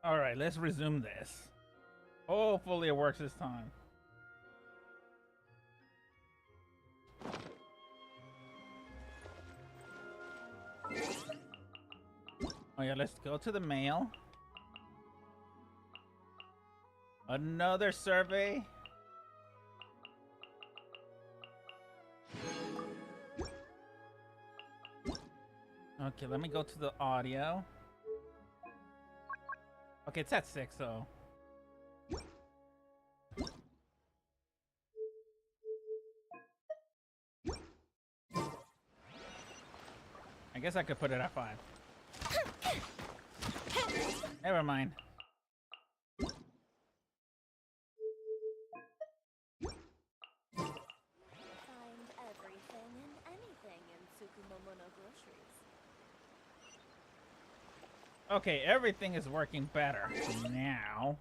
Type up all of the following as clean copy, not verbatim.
All right, let's resume this. Hopefully it works this time. Oh yeah, let's go to the mail. Another survey. Okay, let me go to the audio. Okay, it's at 6, so. I guess I could put it at 5. Never mind. Find everything and anything in Tsukumomono groceries. Okay, everything is working better now.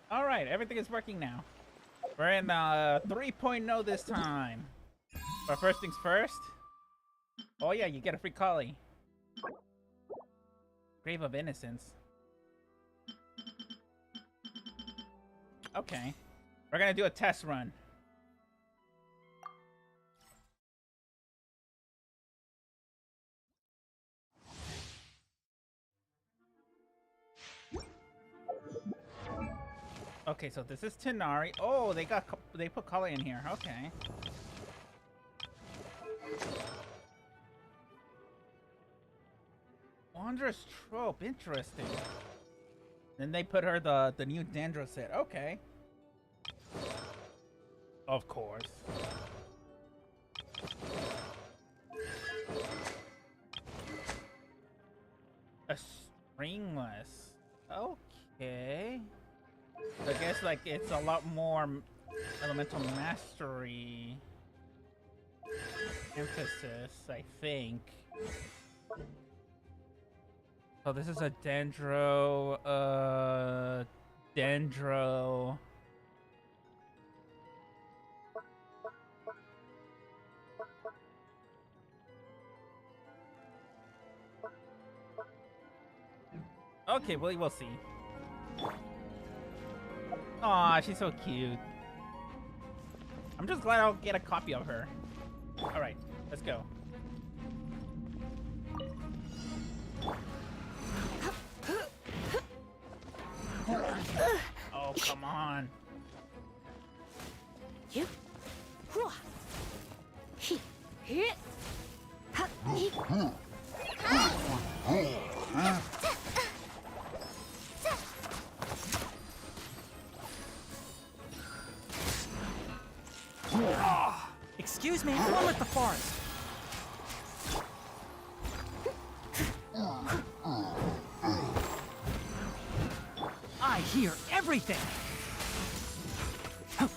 All right, everything is working now. We're in 3.0 this time. But first things first. Oh yeah, you get a free collie. Grave of Innocence. Okay. We're gonna do a test run. Okay, so this is Tenari. Oh, they put color in here. Okay. Wanderer's trope, interesting. Then they put her the new Dendro set. Okay. Of course. A stringless. Okay. I guess like it's a lot more elemental mastery emphasis, I think. So this is a Dendro, Dendro. Okay, well, we'll see. Aw, she's so cute. I'm just glad I'll get a copy of her. Alright, let's go. Oh, come on. Excuse me, I'm with the forest. I hear everything. Time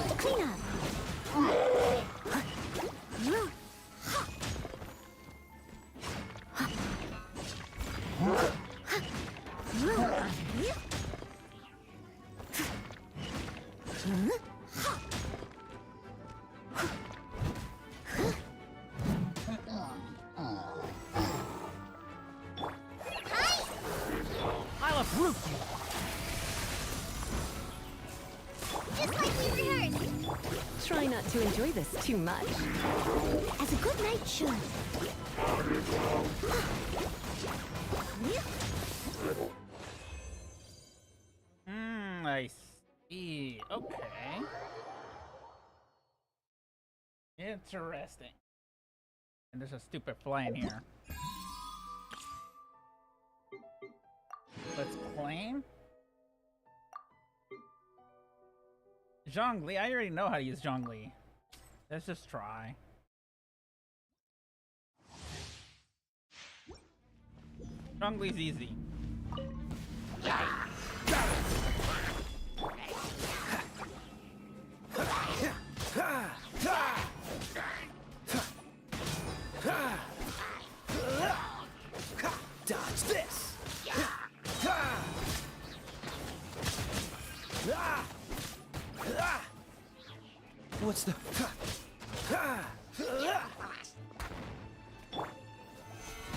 to clean up. I'll uproot you. Just like we rehearsed. Try not to enjoy this too much. As a good night should. I see. Okay. Interesting. And there's a stupid fly in here. Let's claim. Zhongli, I already know how to use Zhongli. Let's just try. Zhongli's easy. Dodge this! What's the...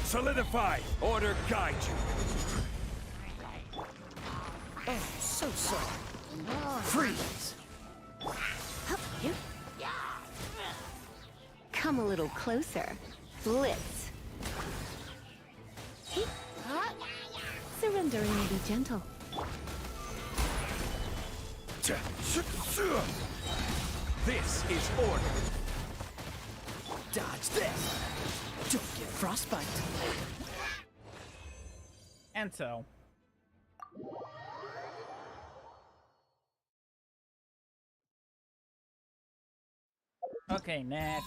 Solidify! Order guide you! Oh, so sorry. Freeze! Come a little closer. Blitz. Surrender and be gentle. This is order! Dodge this! Don't get frostbite. And so. Okay, next.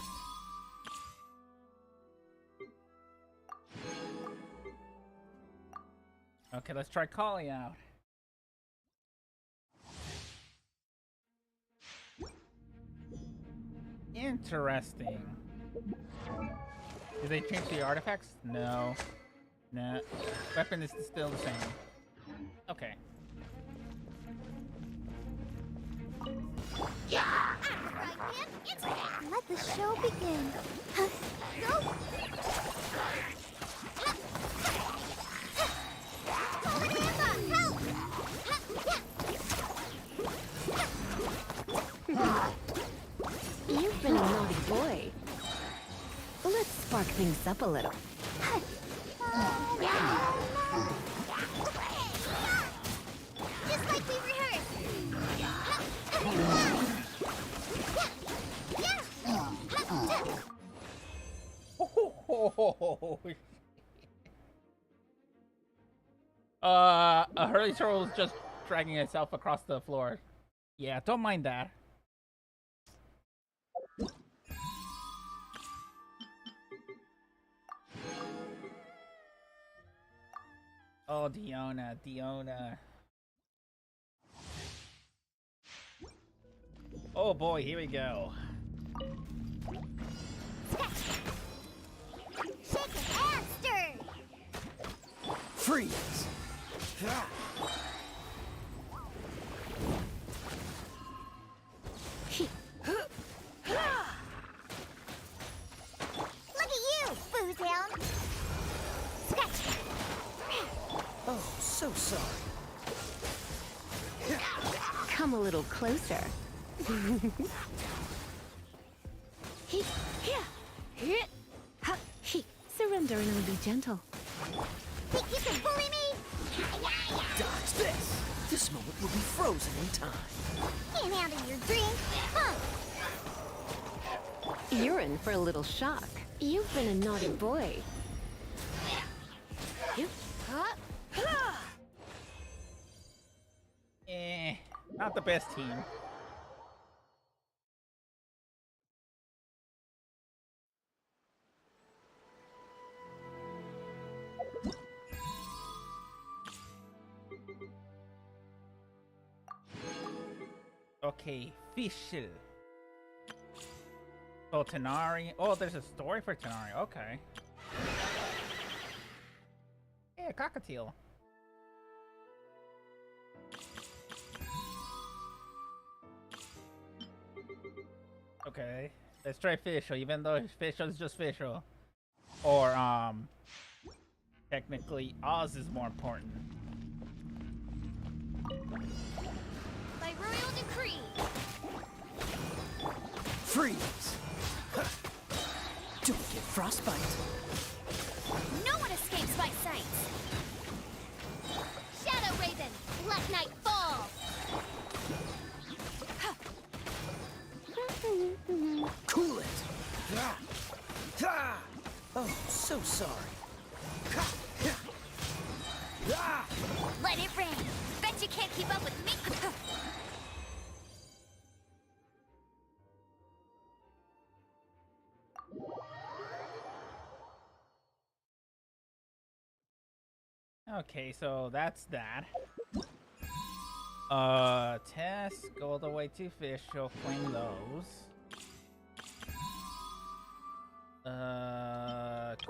Okay, let's try Kali out. Interesting. Did they change the artifacts? No. Nah. Weapon is still the same. Okay. Let the show begin. Go! You've been a naughty boy. Let's spark things up a little. Just like we rehearsed. A hurley turtle is just dragging itself across the floor. Yeah, don't mind that. Oh, Diona. Oh boy, here we go. Shake it and stir. Freeze! Look at you, Foozhound. Scratch. Oh, so sorry. Come a little closer. Surrender and I'll be gentle. Think you can bully me? Dodge this! This moment will be frozen in time. Can't handle your drink, huh? You're in for a little shock. You've been a naughty boy. Not the best team. Okay, Fischl. Oh, Tanari. Oh, there's a story for Tanari. Okay. Yeah, cockatiel. Okay. Let's try Fischl, even though Fischl is just Fischl. Or, technically, Oz is more important. By royal decree. Freeze! Huh. Don't get frostbite. No one escapes my sight. Shadow Raven, let night fall. Cool it! Ah. Ah. Oh, so sorry. Ah. Let it rain. Bet you can't keep up with me. Okay, so that's that. Test, go all the way to Fischl, claim those.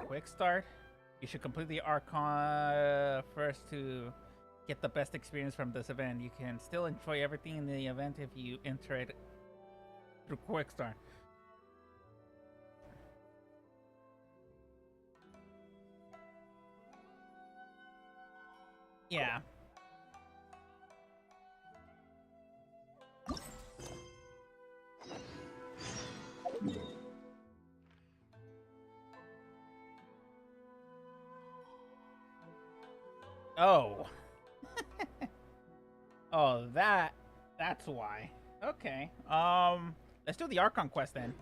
Quick start. You should complete the Archon first to get the best experience from this event. You can still enjoy everything in the event if you enter it through Quick Start. Yeah. Oh. Oh, that's why. Okay. Let's do the Archon quest then.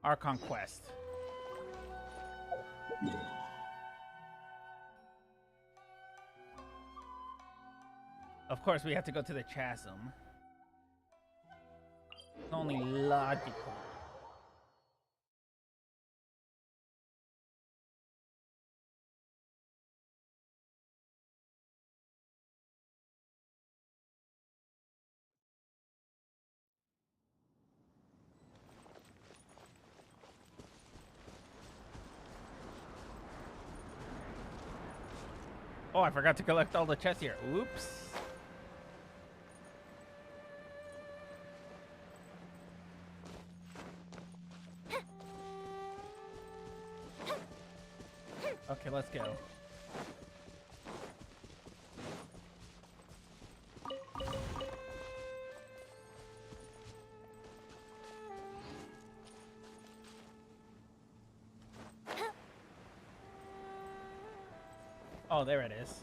Archon quest. Of course, we have to go to the chasm. It's only logical. Oh, I forgot to collect all the chests here. Oops. Okay, let's go. Oh, there it is.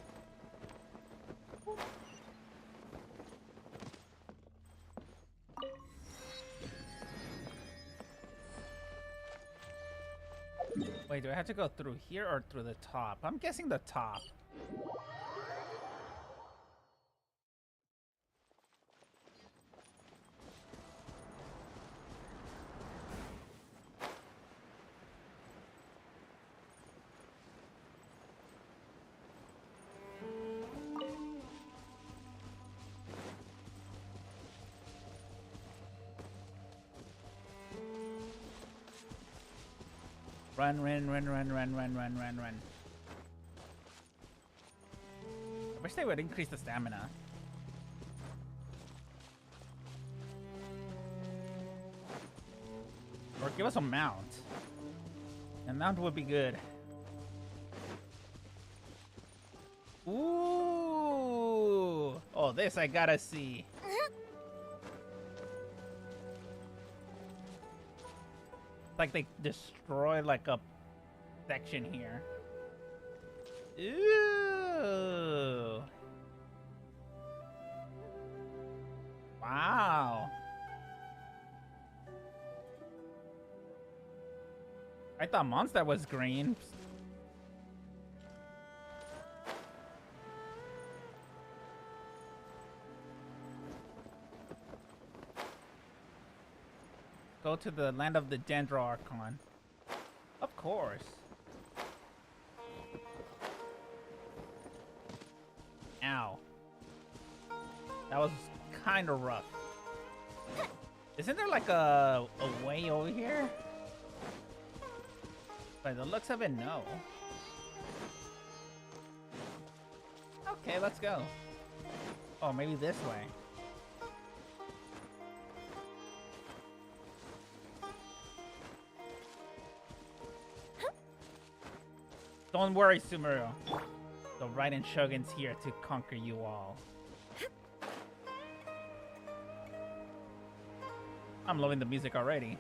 Wait, do I have to go through here or through the top? I'm guessing the top. Run. I wish they would increase the stamina. Or give us a mount. A mount would be good. Ooh! Oh, this I gotta see. Like they destroy like a section here. Ooh. Wow. I thought Mondstadt was green. Go to the land of the Dendro Archon. Of course. Ow. That was kind of rough. Isn't there like a way over here? By the looks of it, no. Okay, let's go. Oh, maybe this way. Don't worry, Sumeru. The Raiden Shogun's here to conquer you all. I'm loving the music already.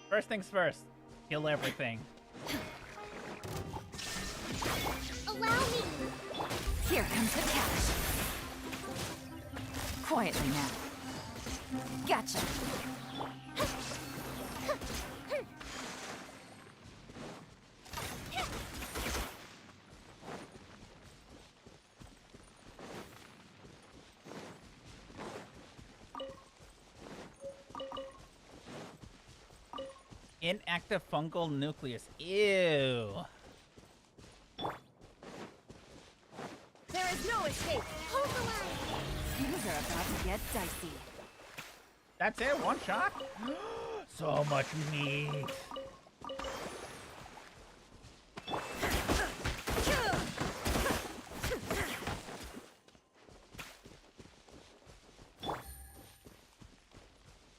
First things first, kill everything. Allow me. Here comes the cash. Quietly now. Gotcha. Inactive fungal nucleus. Ew. There is no escape. Hold the line. Things are about to get dicey. That's it? One shot? So much meat.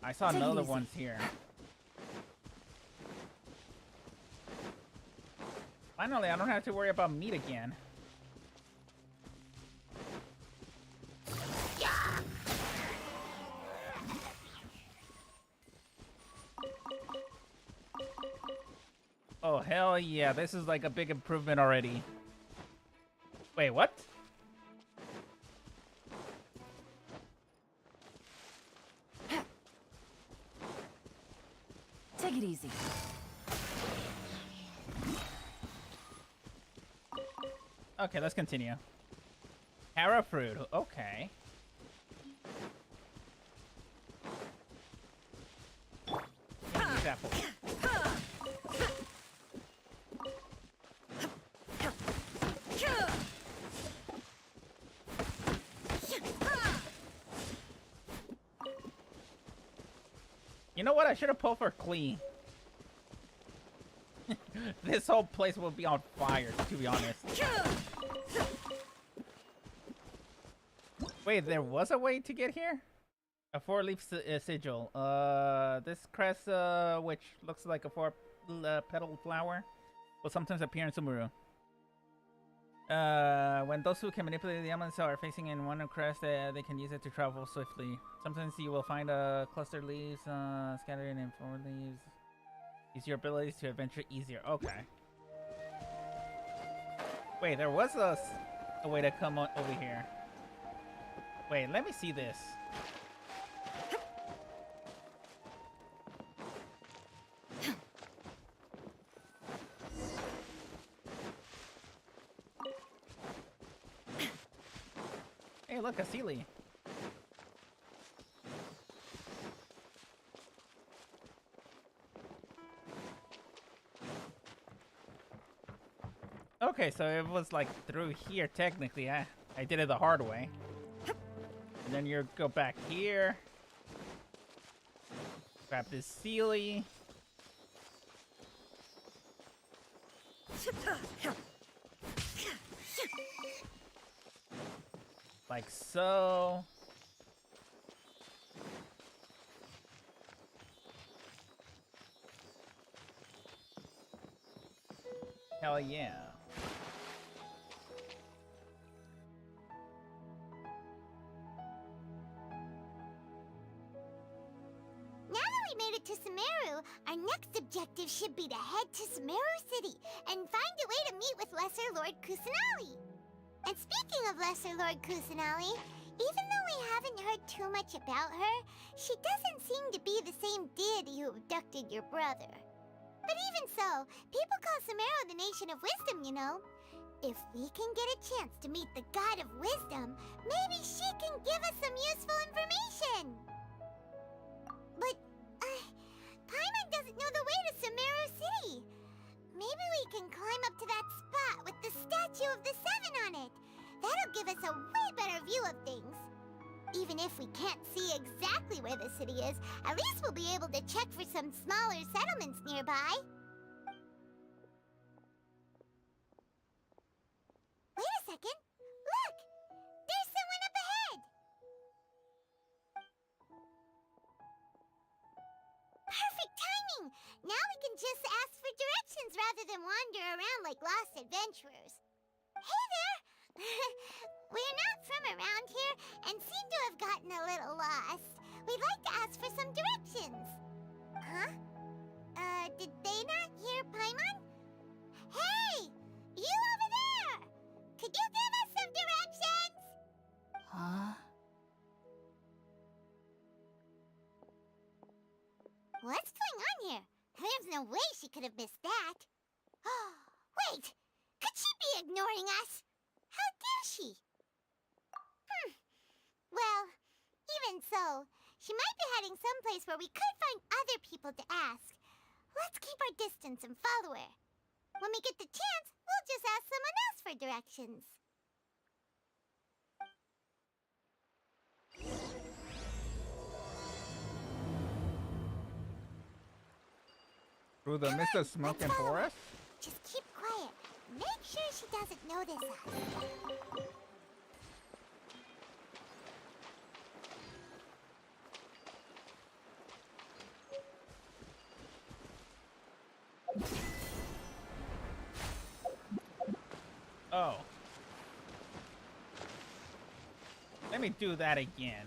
I saw Take it another easy. one's here. Finally, I don't have to worry about meat again. Oh, hell yeah. This is like a big improvement already. Wait, what? Take it easy. Okay, let's continue. Para fruit. Okay. Use apple. You know what? I should have pulled for clean. This whole place will be on fire, to be honest. Wait, there was a way to get here? A four-leaf sigil. This crest, which looks like a four-petal flower, will sometimes appear in Sumeru. When those who can manipulate the elements are facing in one crest, they can use it to travel swiftly. Sometimes you will find clustered leaves scattered in four leaves. Use your abilities to adventure easier. Okay. Wait, there was a way to come over here. Wait, let me see this. Hey, look, a Sealy. Okay, so it was like through here technically. I did it the hard way. And then you go back here. Grab this Sealy. Like so. Hell yeah. Now that we made it to Sumeru, our next objective should be to head to Sumeru City and find a way to meet with Lesser Lord Kusanali. And speaking of Lesser Lord Kusanali, even though we haven't heard too much about her, she doesn't seem to be the same deity who abducted your brother. But even so, people call Sumeru the Nation of Wisdom, you know. If we can get a chance to meet the God of Wisdom, maybe she can give us some useful information. But, Paimon doesn't know the way to Sumeru City. Maybe we can climb up to that spot with the Statue of the Seven on it. That'll give us a way better view of things. Even if we can't see exactly where the city is, at least we'll be able to check for some smaller settlements nearby. Now we can just ask for directions rather than wander around like lost adventurers. Hey there! We're not from around here and seem to have gotten a little lost. We'd like to ask for some directions. Huh? Did they not hear Paimon? Hey! You over there! Could you give us some directions? Huh? What's going on here? There's no way she could have missed that. Wait! Could she be ignoring us? How dare she? Well, even so, she might be heading someplace where we could find other people to ask. Let's keep our distance and follow her. When we get the chance, we'll just ask someone else for directions. Through the mist of smoke and forest? Just keep quiet. Make sure she doesn't notice us. Oh. Let me do that again.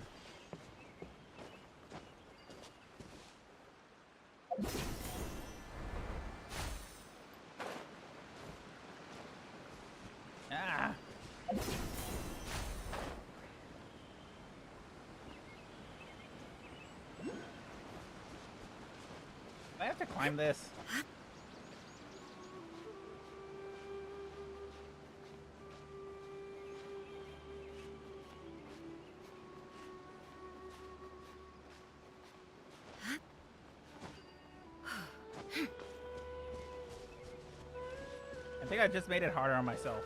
Ah. I have to climb this. I think I just made it harder on myself.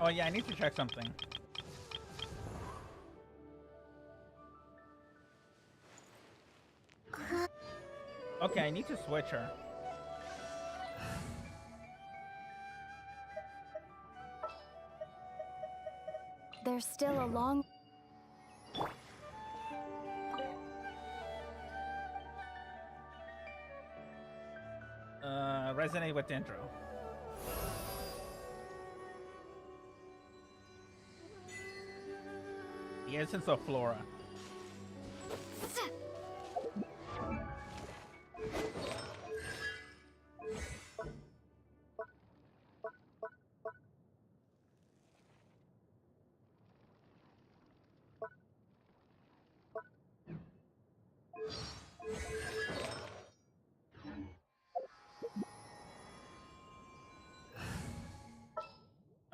Oh yeah, I need to check something. Okay, I need to switch her. There's still a long... Resonate with Dendro. The essence of Flora.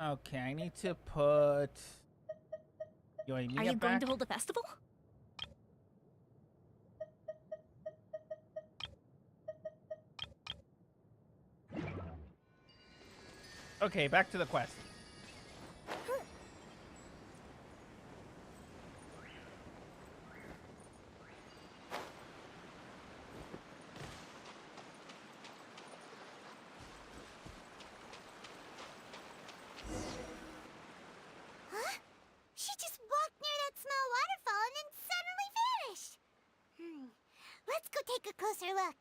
Okay, I need to put... Are you back? going to hold a festival? Okay, back to the quest. Huh? She just walked near that small waterfall and then suddenly vanished. Let's go take a closer look.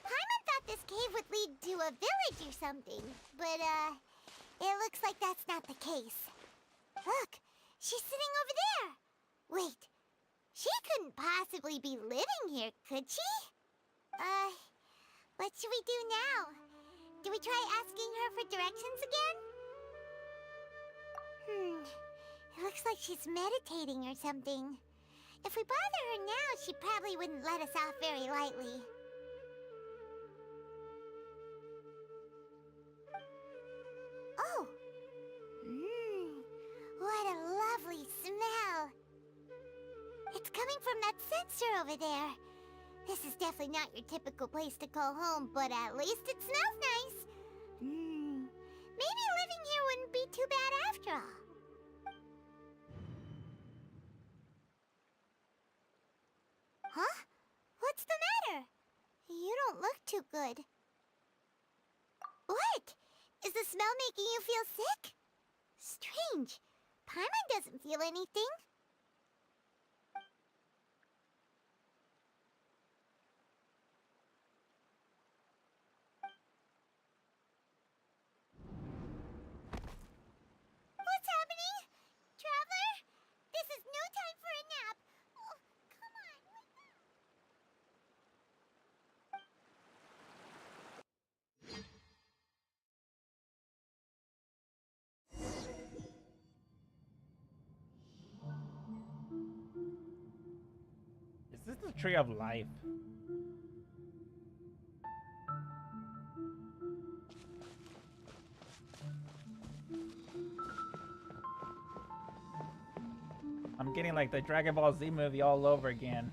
Paimon thought this cave would lead to a village or something, but, it looks like that's not the case. Look, she's sitting over there. Wait, She couldn't possibly be living here, could she? What should we do now? Do we try asking her for directions again? It looks like she's meditating or something. If we bother her now, she probably wouldn't let us off very lightly. Oh! What a lovely smell! It's coming from that sensor over there. This is definitely not your typical place to call home, but at least it smells nice. Maybe living here wouldn't be too bad after all. Huh? What's the matter? You don't look too good. What? Is the smell making you feel sick? Strange. Paimon doesn't feel anything. What's happening? Traveler? This is no time for a nap. Oh, come on, wake up. Is this the tree of life? I'm getting like the Dragon Ball Z movie all over again.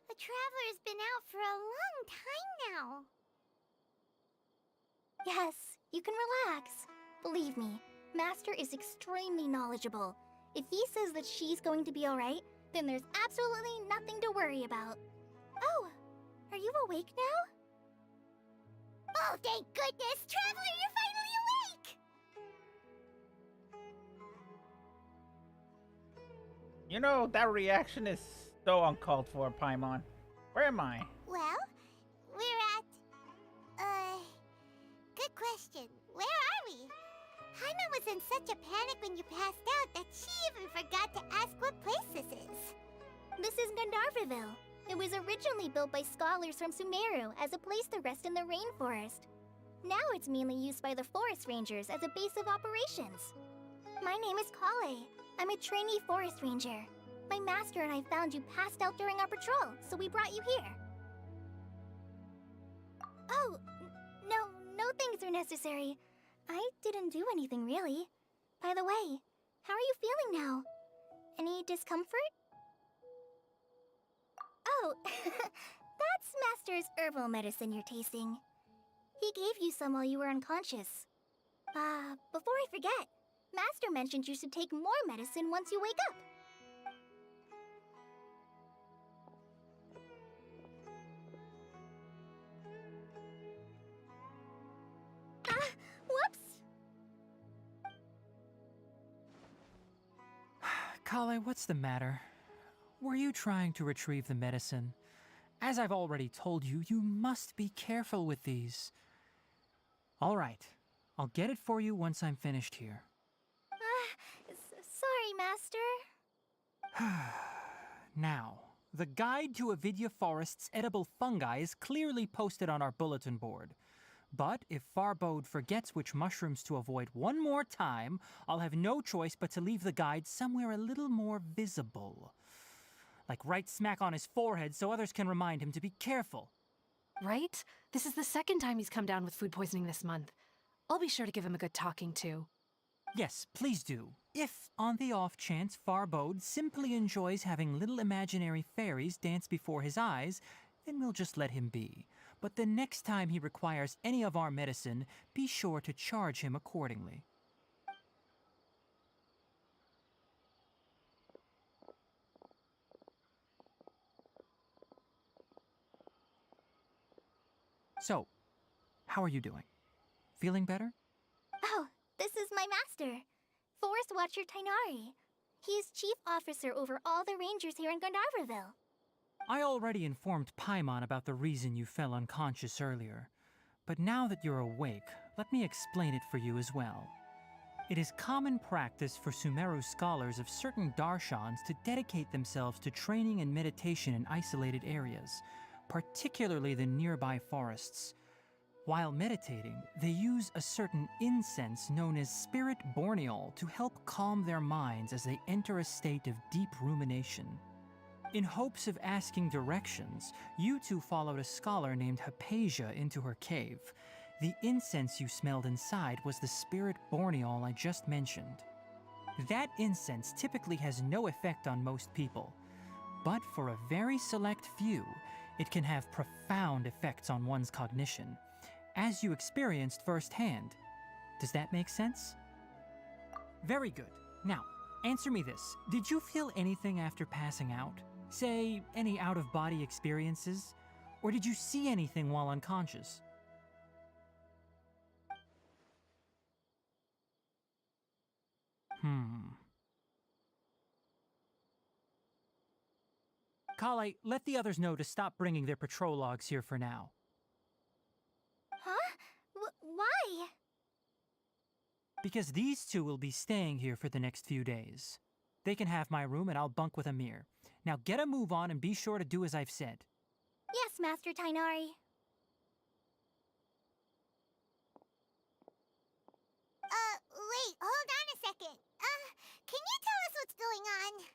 The Traveler's been out for a long time now. Yes, you can relax. Believe me, Master is extremely knowledgeable. If he says that she's going to be alright, then there's absolutely nothing to worry about. Oh, are you awake now? Oh, thank goodness! Traveler, you're finally awake! You know, that reaction is so uncalled for, Paimon. Where am I? Well, we're at... Good question. Where are we? Paimon was in such a panic when you passed out that she even forgot to ask what place this is. This is Gandharvaville. It was originally built by scholars from Sumeru as a place to rest in the rainforest. Now it's mainly used by the forest rangers as a base of operations. My name is Kale. I'm a trainee forest ranger. My master and I found you passed out during our patrol, so we brought you here. Oh, no things are necessary. I didn't do anything, really. By the way, how are you feeling now? Any discomfort? Oh, that's Master's herbal medicine you're tasting. He gave you some while you were unconscious. Before I forget, Master mentioned you should take more medicine once you wake up. Whoops! Kale, what's the matter? Were you trying to retrieve the medicine? As I've already told you, you must be careful with these. All right, I'll get it for you once I'm finished here. Sorry, Master. Now, The guide to Avidya Forest's edible fungi is clearly posted on our bulletin board. But if Farbode forgets which mushrooms to avoid one more time, I'll have no choice but to leave the guide somewhere a little more visible. Like right smack on his forehead so others can remind him to be careful. Right? This is the second time he's come down with food poisoning this month. I'll be sure to give him a good talking to. Yes, please do. If, on the off chance, Farbode simply enjoys having little imaginary fairies dance before his eyes, then we'll just let him be. But the next time he requires any of our medicine, be sure to charge him accordingly. So, how are you doing? Feeling better? Oh, this is my master, Forest Watcher Tainari. He is chief officer over all the rangers here in Gandharvaville. I already informed Paimon about the reason you fell unconscious earlier. But now that you're awake, let me explain it for you as well. It is common practice for Sumeru scholars of certain darshans to dedicate themselves to training and meditation in isolated areas, particularly the nearby forests. While meditating, they use a certain incense known as Spirit Borneol to help calm their minds as they enter a state of deep rumination. In hopes of asking directions, you two followed a scholar named Hypatia into her cave. The incense you smelled inside was the Spirit Borneol I just mentioned. That incense typically has no effect on most people, but for a very select few, it can have profound effects on one's cognition, as you experienced firsthand. Does that make sense? Very good. Now, answer me this. Did you feel anything after passing out? Say, any out-of-body experiences? Or did you see anything while unconscious? Kale, let the others know to stop bringing their patrol logs here for now. Huh? Why? Because these two will be staying here for the next few days. They can have my room and I'll bunk with Amir. Now get a move on and be sure to do as I've said. Yes, Master Tainari. Wait, hold on a second. Can you tell us what's going on?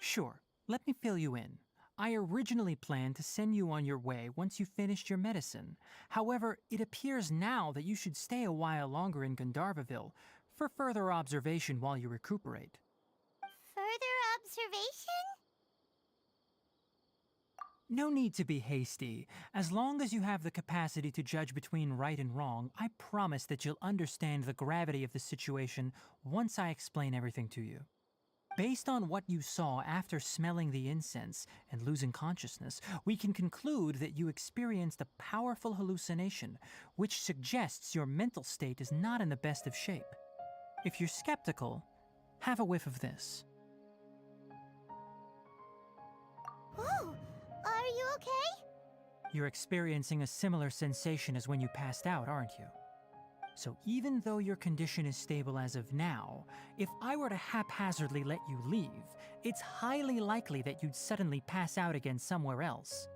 Sure, let me fill you in. I originally planned to send you on your way once you finished your medicine. However, it appears now that you should stay a while longer in Gandharvaville for further observation while you recuperate. Further observation? No need to be hasty. As long as you have the capacity to judge between right and wrong, I promise that you'll understand the gravity of the situation once I explain everything to you. Based on what you saw after smelling the incense and losing consciousness, we can conclude that you experienced a powerful hallucination, which suggests your mental state is not in the best of shape. If you're skeptical, have a whiff of this. Oh, are you okay? You're experiencing a similar sensation as when you passed out, aren't you? So even though your condition is stable as of now, if I were to haphazardly let you leave, it's highly likely that you'd suddenly pass out again somewhere else.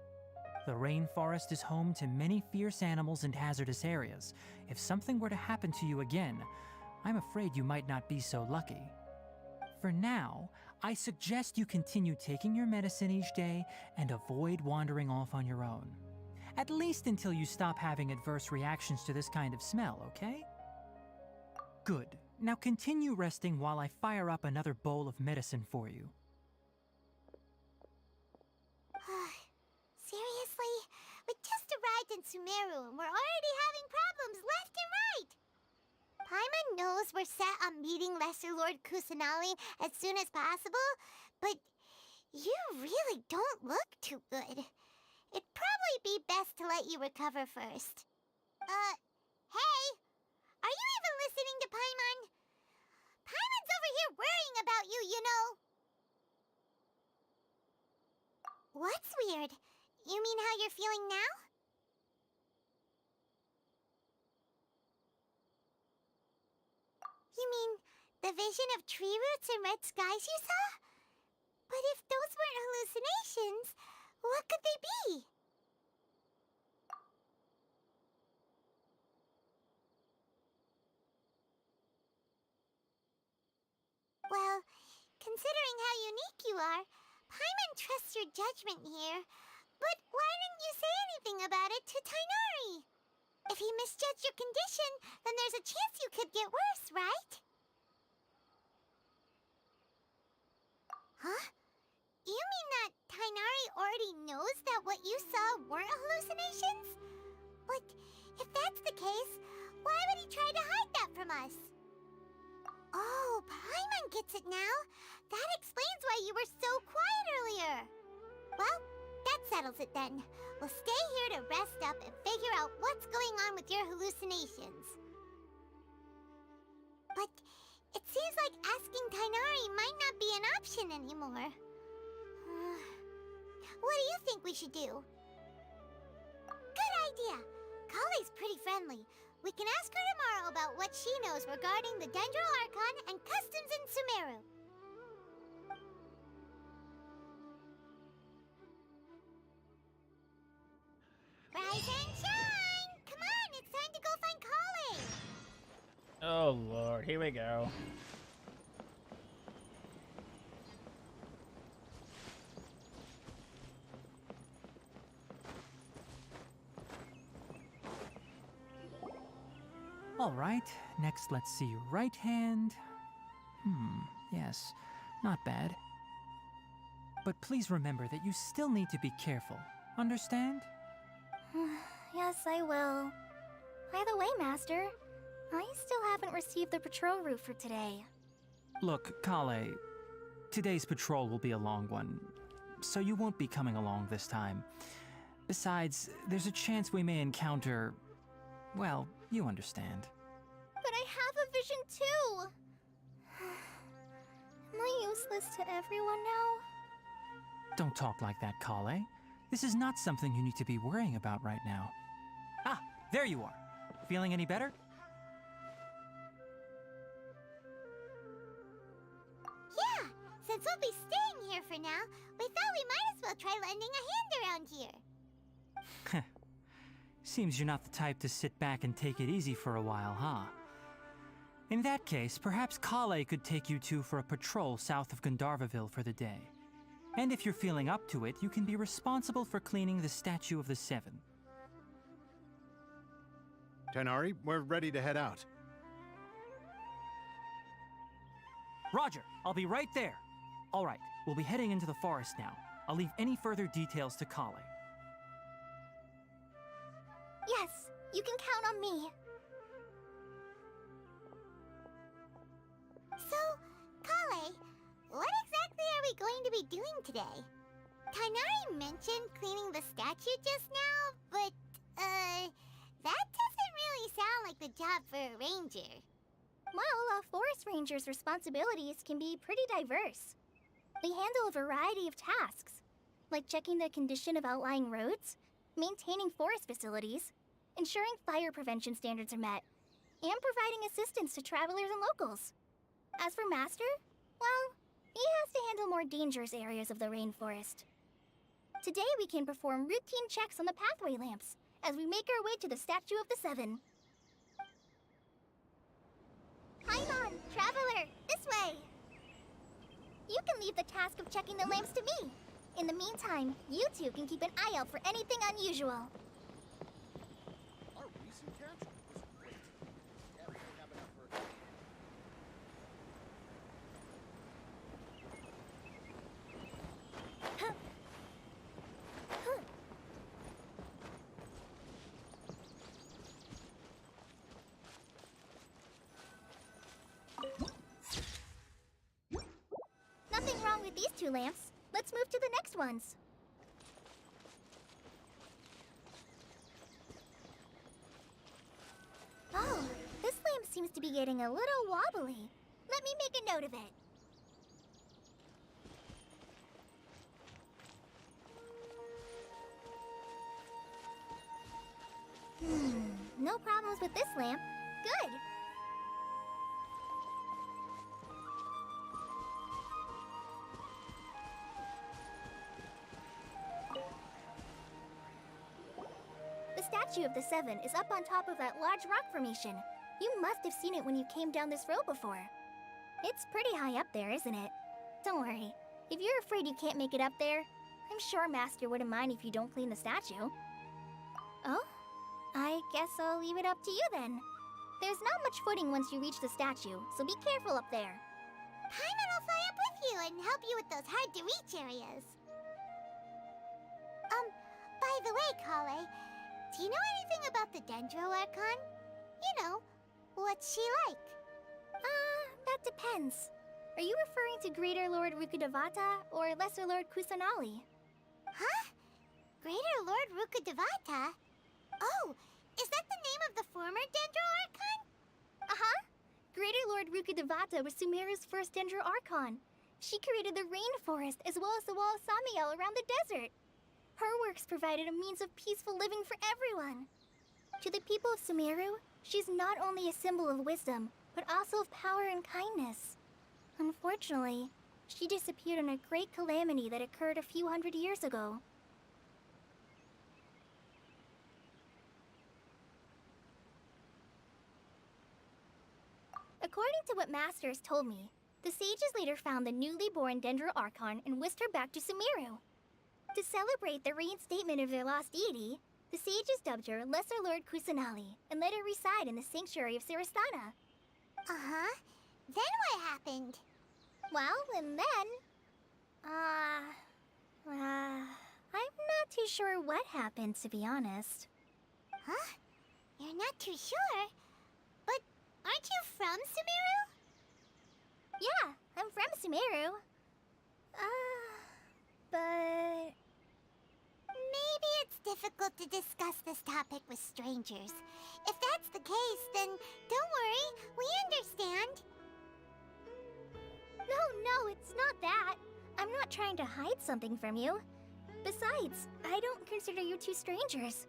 The rainforest is home to many fierce animals and hazardous areas. If something were to happen to you again, I'm afraid you might not be so lucky. For now, I suggest you continue taking your medicine each day and avoid wandering off on your own. At least until you stop having adverse reactions to this kind of smell, okay? Good. Now continue resting while I fire up another bowl of medicine for you. Seriously? We just arrived in Sumeru and we're already having problems left and right! Paimon knows we're set on meeting Lesser Lord Kusanali as soon as possible, but you really don't look too good. It'd probably be best to let you recover first. Hey! Are you even listening to Paimon? Paimon's over here worrying about you, you know! What's weird? You mean how you're feeling now? You mean the vision of tree roots and red skies you saw? But if those weren't hallucinations, what could they be? Well, considering how unique you are, Paimon trusts your judgment here. But why didn't you say anything about it to Tainari? If he misjudged your condition, then there's a chance you could get worse, right? Huh? You mean that Tainari already knows that what you saw weren't hallucinations? But if that's the case, why would he try to hide that from us? Oh, Paimon gets it now. That explains why you were so quiet earlier. Well, that settles it then. We'll stay here to rest up and figure out what's going on with your hallucinations. But it seems like asking Tainari might not be an option anymore. What do you think we should do? Good idea. Kale's pretty friendly. We can ask her tomorrow about what she knows regarding the Dendro Archon and customs in Sumeru. Rise and shine! Come on, it's time to go find Kale! Oh lord, here we go. All right, next let's see your right hand. Yes, not bad. But please remember that you still need to be careful. Understand? Yes, I will. By the way, Master, I still haven't received the patrol route for today. Look, Kale, today's patrol will be a long one, so you won't be coming along this time. Besides, there's a chance we may encounter... well, you understand. But I have a vision too! Am I useless to everyone now? Don't talk like that, Kale. This is not something you need to be worrying about right now. Ah, there you are. Feeling any better? Yeah, since we'll be staying here for now, we thought we might as well try lending a hand around here. Seems you're not the type to sit back and take it easy for a while, huh? In that case, perhaps Kale could take you two for a patrol south of Gandharvaville for the day. And if you're feeling up to it, you can be responsible for cleaning the Statue of the Seven. Tainari, we're ready to head out. Roger, I'll be right there. All right, we'll be heading into the forest now. I'll leave any further details to Kale. Yes, you can count on me. So, Kale, what exactly are we going to be doing today? Tainari mentioned cleaning the statue just now, but, that doesn't really sound like the job for a ranger. Well, a forest ranger's responsibilities can be pretty diverse. They handle a variety of tasks, like checking the condition of outlying roads, maintaining forest facilities, ensuring fire prevention standards are met, and providing assistance to travelers and locals. As for Master, well, he has to handle more dangerous areas of the rainforest. Today we can perform routine checks on the pathway lamps as we make our way to the Statue of the Seven. Paimon, traveler, this way! You can leave the task of checking the lamps to me. In the meantime, you two can keep an eye out for anything unusual. Our recent capture was great. Yeah, we don't have enough for... Nothing wrong with these two lamps. Let's move to the next ones. Oh, this lamp seems to be getting a little wobbly. Let me make a note of it. No problems with this lamp. Good. statue of the Seven is up on top of that large rock formation. You must have seen it when you came down this road before. It's pretty high up there, isn't it? Don't worry. If you're afraid you can't make it up there, I'm sure Master wouldn't mind if you don't clean the statue. Oh? I guess I'll leave it up to you then. There's not much footing once you reach the statue, so be careful up there. Paimon will fly up with you and help you with those hard-to-reach areas. By the way, Kale, do you know anything about the Dendro Archon? You know, what's she like? That depends. Are you referring to Greater Lord Rukkhadevata or Lesser Lord Kusanali? Huh? Greater Lord Rukkhadevata? Oh, is that the name of the former Dendro Archon? Uh-huh. Greater Lord Rukkhadevata was Sumeru's first Dendro Archon. She created the rainforest as well as the wall of Samiel around the desert. Her works provided a means of peaceful living for everyone. To the people of Sumeru, she's not only a symbol of wisdom, but also of power and kindness. Unfortunately, she disappeared in a great calamity that occurred a few hundred years ago. According to what Master has told me, the sages later found the newly born Dendro Archon and whisked her back to Sumeru. To celebrate the reinstatement of their lost deity, the sages dubbed her Lesser Lord Kusanali and let her reside in the sanctuary of Sarastana. Uh-huh. Then what happened? Well, and then... I'm not too sure what happened, to be honest. Huh? You're not too sure? But aren't you from Sumeru? Yeah, I'm from Sumeru. But... Maybe it's difficult to discuss this topic with strangers. If that's the case, then don't worry, we understand. No, it's not that. I'm not trying to hide something from you. Besides, I don't consider you two strangers.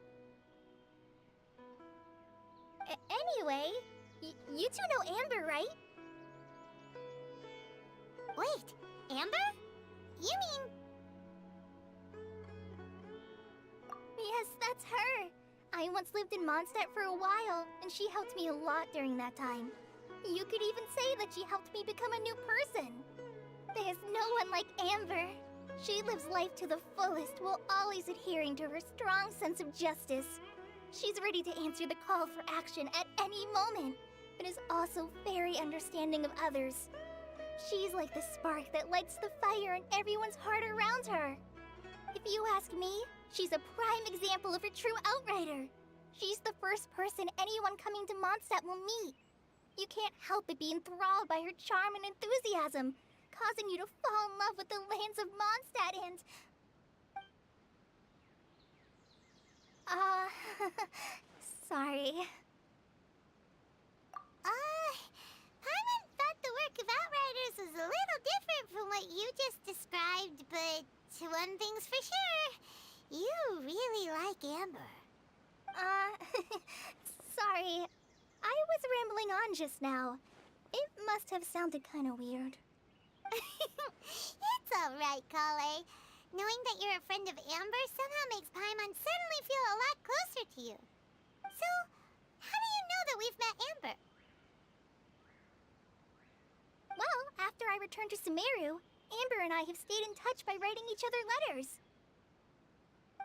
Anyway, you two know Amber, right? Wait, Amber? You mean... Yes, that's her. I once lived in Mondstadt for a while, and she helped me a lot during that time. You could even say that she helped me become a new person. There's no one like Amber. She lives life to the fullest while always adhering to her strong sense of justice. She's ready to answer the call for action at any moment, but is also very understanding of others. She's like the spark that lights the fire in everyone's heart around her. If you ask me, she's a prime example of a true outrider. She's the first person anyone coming to Mondstadt will meet. You can't help but be enthralled by her charm and enthusiasm, causing you to fall in love with the lands of Mondstadt and... sorry. Paimon thought the work of Outriders was a little different from what you just described, but one thing's for sure, you really like Amber. Sorry. I was rambling on just now. It must have sounded kind of weird. It's alright, Kale. Knowing that you're a friend of Amber somehow makes Paimon suddenly feel a lot closer to you. So, how do you know that we've met Amber? Well, after I returned to Sumeru, Amber and I have stayed in touch by writing each other letters.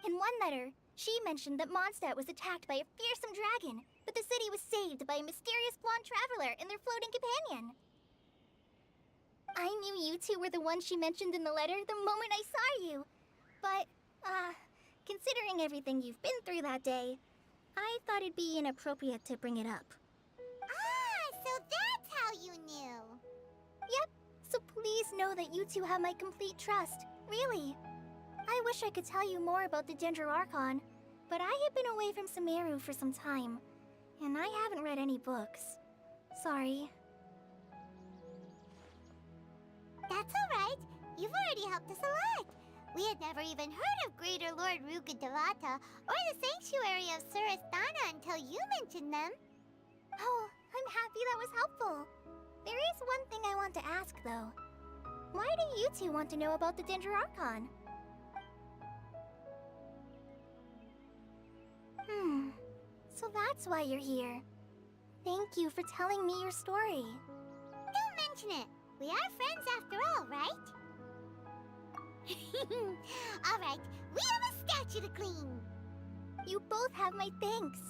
In one letter, she mentioned that Mondstadt was attacked by a fearsome dragon, but the city was saved by a mysterious blonde traveler and their floating companion. I knew you two were the ones she mentioned in the letter the moment I saw you. But, considering everything you've been through that day, I thought it'd be inappropriate to bring it up. So that's how you knew. Yep, so please know that you two have my complete trust, really. I wish I could tell you more about the Dendro Archon, but I have been away from Sumeru for some time, and I haven't read any books. Sorry. That's alright. You've already helped us a lot. We had never even heard of Greater Lord Rukkhadevata or the Sanctuary of Sarastana until you mentioned them. Oh, I'm happy that was helpful. There is one thing I want to ask, though. Why do you two want to know about the Dendro Archon? So that's why you're here. Thank you for telling me your story. Don't mention it. We are friends after all, right? Alright, we have a statue to clean. You both have my thanks.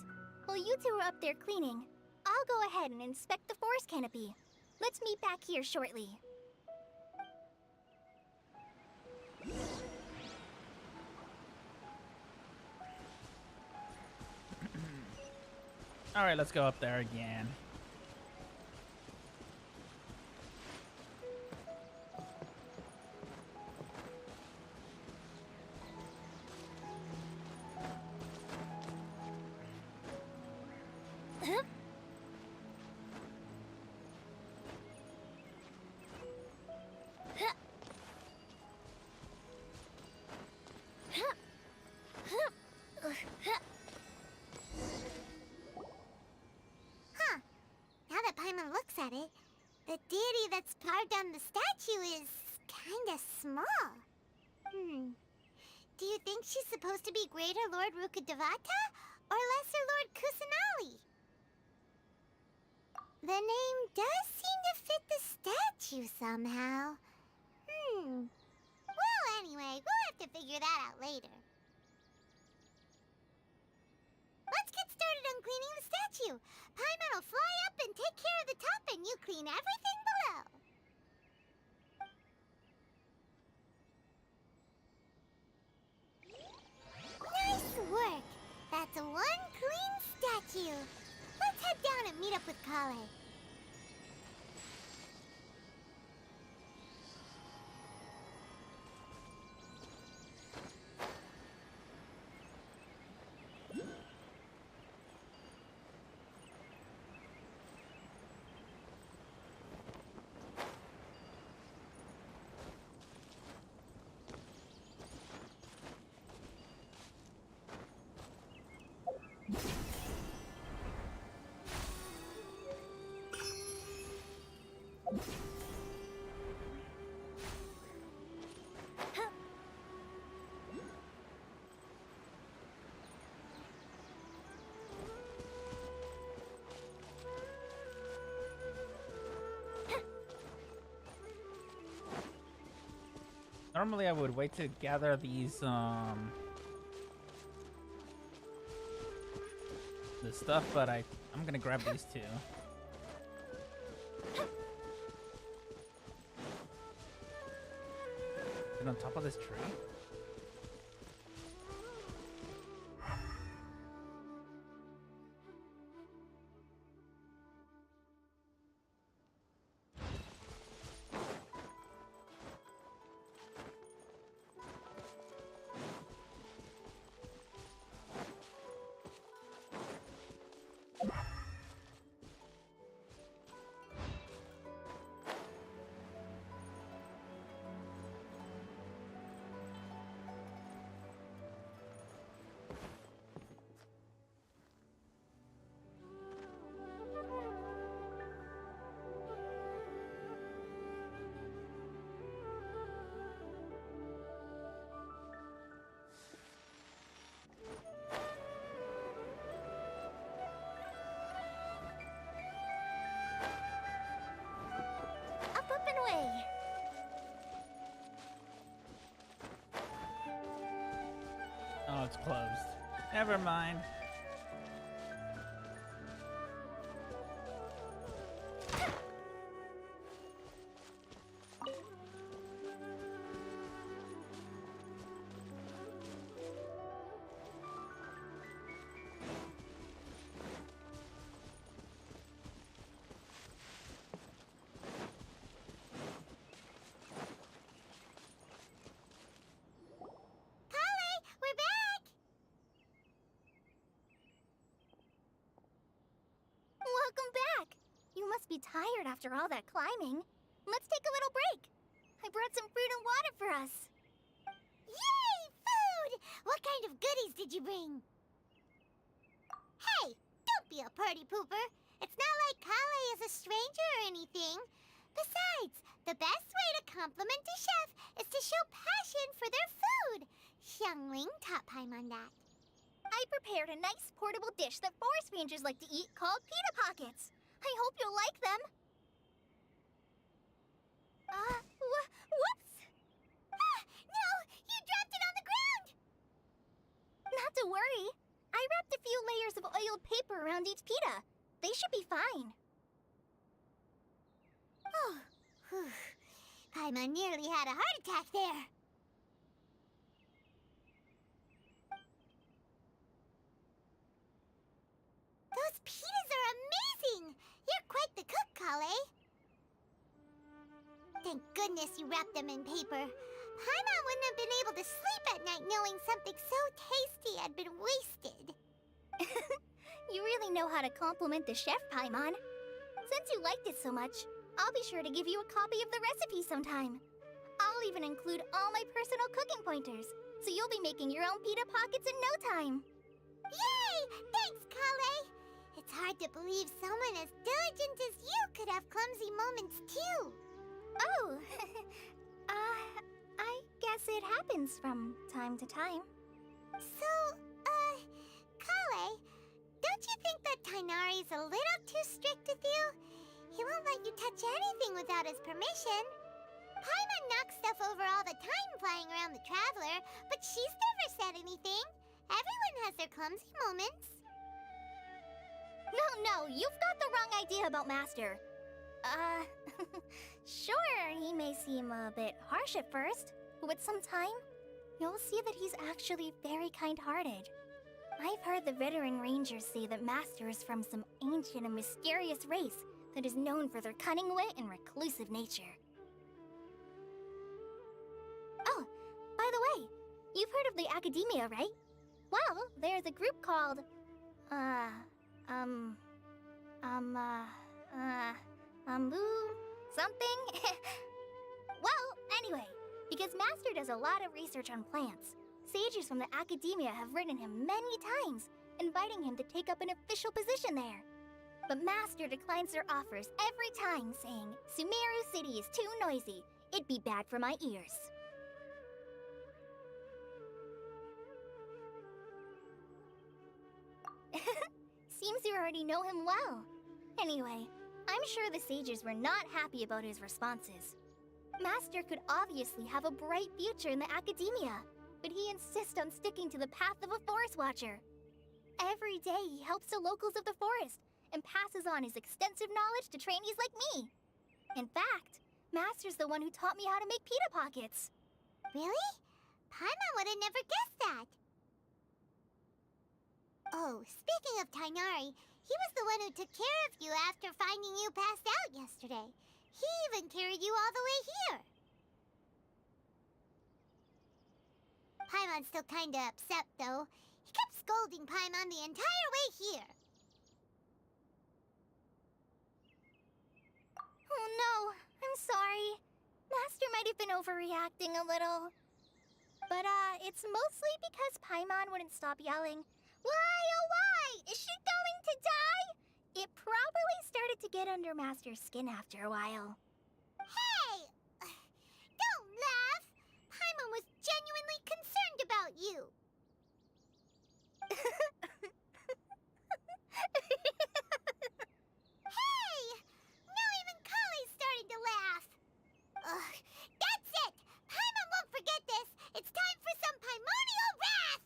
While you two are up there cleaning, I'll go ahead and inspect the forest canopy. Let's meet back here shortly. All right, let's go up there again. Now that Paimon looks at it, the deity that's carved on the statue is kinda small. Do you think she's supposed to be Greater Lord Rukkhadevata or Lesser Lord Kusanali? The name does seem to fit the statue somehow. Well, anyway, we'll have to figure that out later. Let's get started on cleaning the statue. Paimon will fly up and take care of the top, and you clean everything below. Nice work. That's one clean statue. Let's head down and meet up with Kale. Normally I would wait to gather these the stuff, but I'm gonna grab these two. Is it on top of this tree? Up and away. Oh, it's closed. Never mind. Welcome back. You must be tired after all that climbing. Let's take a little break. I brought some fruit and water for us. Yay, food! What kind of goodies did you bring? Hey, don't be a party pooper. It's not like Kale is a stranger or anything. Besides, the best way to compliment a chef is to show passion for their food. Xiangling taught Paimon that. I prepared a nice portable dish that forest rangers like to eat called Pita Pockets. I hope you'll like them. Whoops! Ah, no! You dropped it on the ground! Not to worry. I wrapped a few layers of oiled paper around each pita. They should be fine. Oh, whew. Paimon nearly had a heart attack there. Those pitas are amazing! You're quite the cook, Kale. Thank goodness you wrapped them in paper. Paimon wouldn't have been able to sleep at night knowing something so tasty had been wasted. You really know how to compliment the chef, Paimon. Since you liked it so much, I'll be sure to give you a copy of the recipe sometime. I'll even include all my personal cooking pointers, so you'll be making your own pita pockets in no time. Yay! Thanks, Kale. It's hard to believe someone as diligent as you could have clumsy moments too. Oh, I guess it happens from time to time. So, Kale, don't you think that Tainari's a little too strict with you? He won't let you touch anything without his permission. Paimon knocks stuff over all the time flying around the Traveler, but she's never said anything. Everyone has their clumsy moments. No, you've got the wrong idea about Master. Sure, he may seem a bit harsh at first, but with some time, you'll see that he's actually very kind-hearted. I've heard the veteran rangers say that Master is from some ancient and mysterious race that is known for their cunning wit and reclusive nature. Oh, by the way, you've heard of the Academia, right? Well, there's a group called, something? Well, anyway, because Master does a lot of research on plants, sages from the Academia have written him many times, inviting him to take up an official position there. But Master declines their offers every time, saying, Sumeru City is too noisy. It'd be bad for my ears. Seems you already know him well. Anyway, I'm sure the sages were not happy about his responses. Master could obviously have a bright future in the Academia, but he insists on sticking to the path of a forest watcher. Every day he helps the locals of the forest and passes on his extensive knowledge to trainees like me. In fact, Master's the one who taught me how to make pita pockets. Really? Paimon would have never guessed that. Oh, speaking of Tainari, he was the one who took care of you after finding you passed out yesterday. He even carried you all the way here. Paimon's still kinda upset, though. He kept scolding Paimon the entire way here. Oh no, I'm sorry. Master might have been overreacting a little. But, it's mostly because Paimon wouldn't stop yelling, "Why, oh why? Is she going to die?" It probably started to get under Master's skin after a while. Hey! Don't laugh! Paimon was genuinely concerned about you. Hey! Now even Kale's starting to laugh. Ugh, that's it! Paimon won't forget this! It's time for some Paimonial wrath!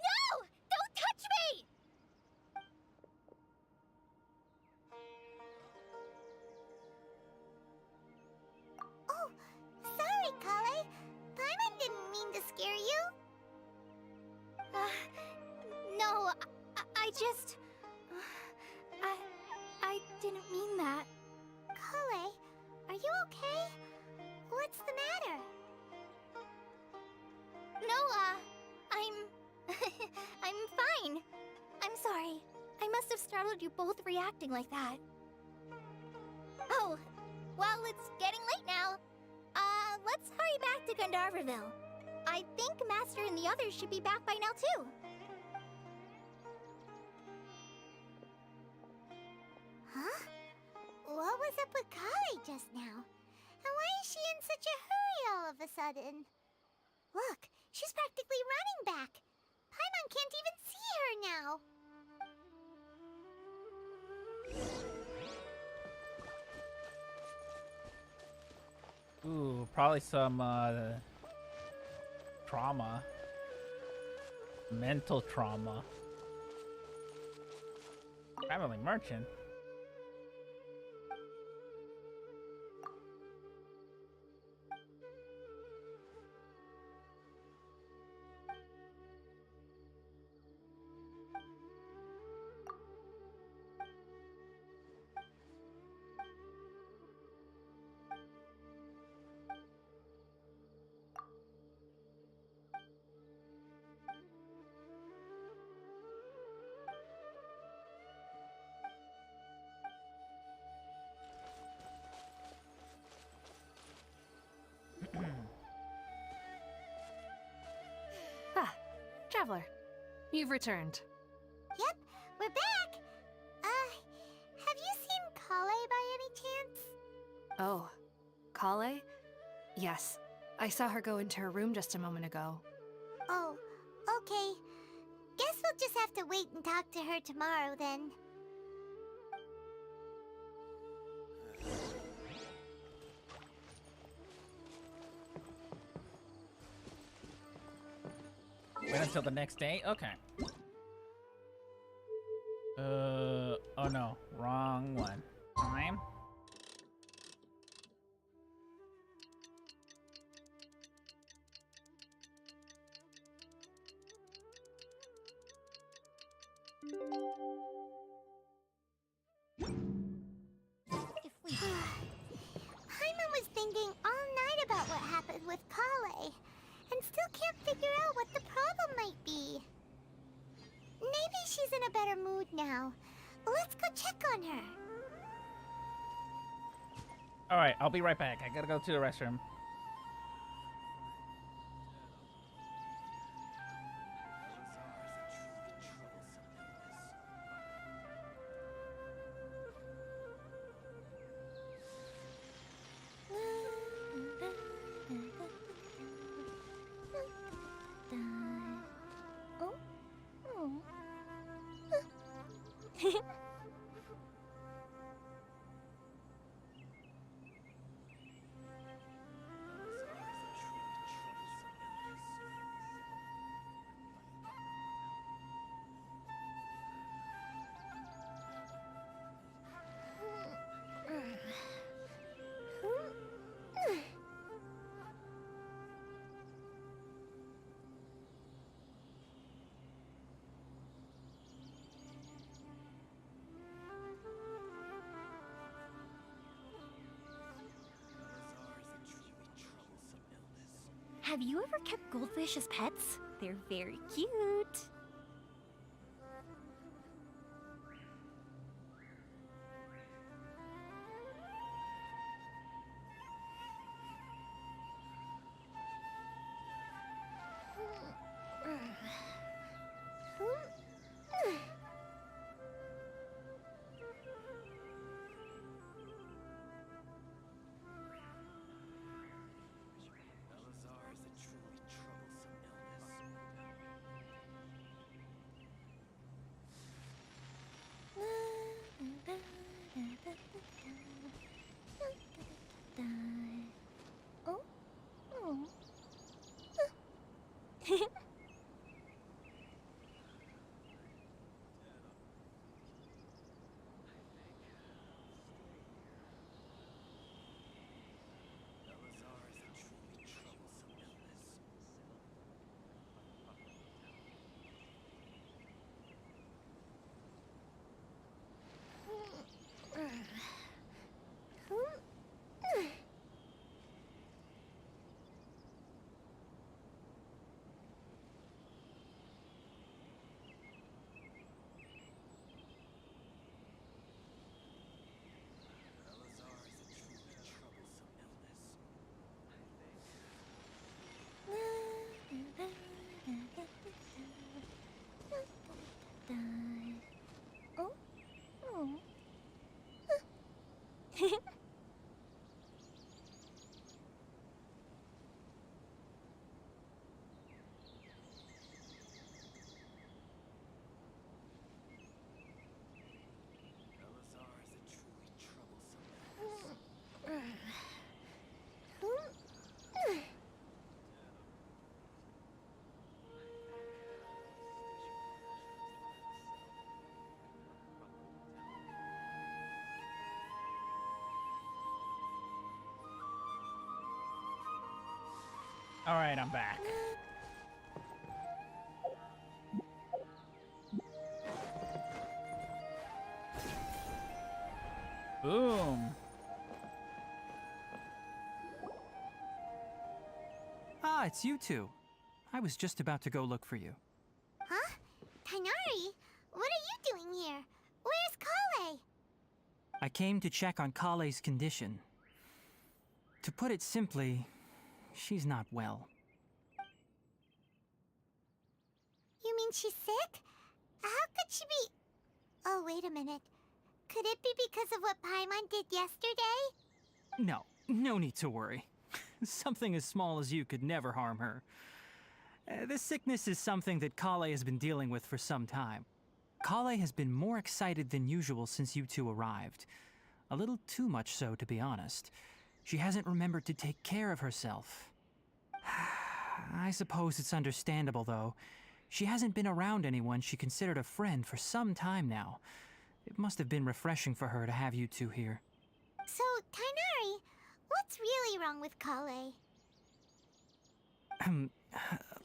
No! Don't touch me! Oh, sorry, Kale. Paimon didn't mean to scare you. No, I just... I didn't mean that. Kale, are you okay? What's the matter? No, I'm fine. I'm sorry. I must have startled you both reacting like that. Oh, well, it's getting late now. Let's hurry back to Gandharville. I think Master and the others should be back by now, too. Huh? What was up with Kale just now? And why is she in such a hurry all of a sudden? Look, She's practically running back. Paimon can't even see her now. Ooh, probably some trauma. Mental trauma. Traveling merchant. Ah, Traveler, you've returned. Yep, we're back. Have you seen Kale by any chance? Oh, Kale? Yes, I saw her go into her room just a moment ago. Oh, okay. Guess we'll just have to wait and talk to her tomorrow then. Wait until the next day? Okay. Oh no, wrong one. Time? Paimon was thinking all night about what happened with Kale, and still can't figure out what the problem might be. Maybe she's in a better mood now. Let's go check on her. Alright, I'll be right back. I gotta go to the restroom. Have you ever kept goldfish as pets? They're very cute. All right, I'm back. Boom. Ah, it's you two. I was just about to go look for you. Huh? Tainari, what are you doing here? Where's Kale? I came to check on Kale's condition. To put it simply, she's not well. You mean she's sick? How could she be... Oh, wait a minute. Could it be because of what Paimon did yesterday? No need to worry. Something as small as you could never harm her. This sickness is something that Kale has been dealing with for some time. Kale has been more excited than usual since you two arrived. A little too much so, to be honest. She hasn't remembered to take care of herself. I suppose it's understandable, though. She hasn't been around anyone she considered a friend for some time now. It must have been refreshing for her to have you two here. So, Tainari, what's really wrong with Kale?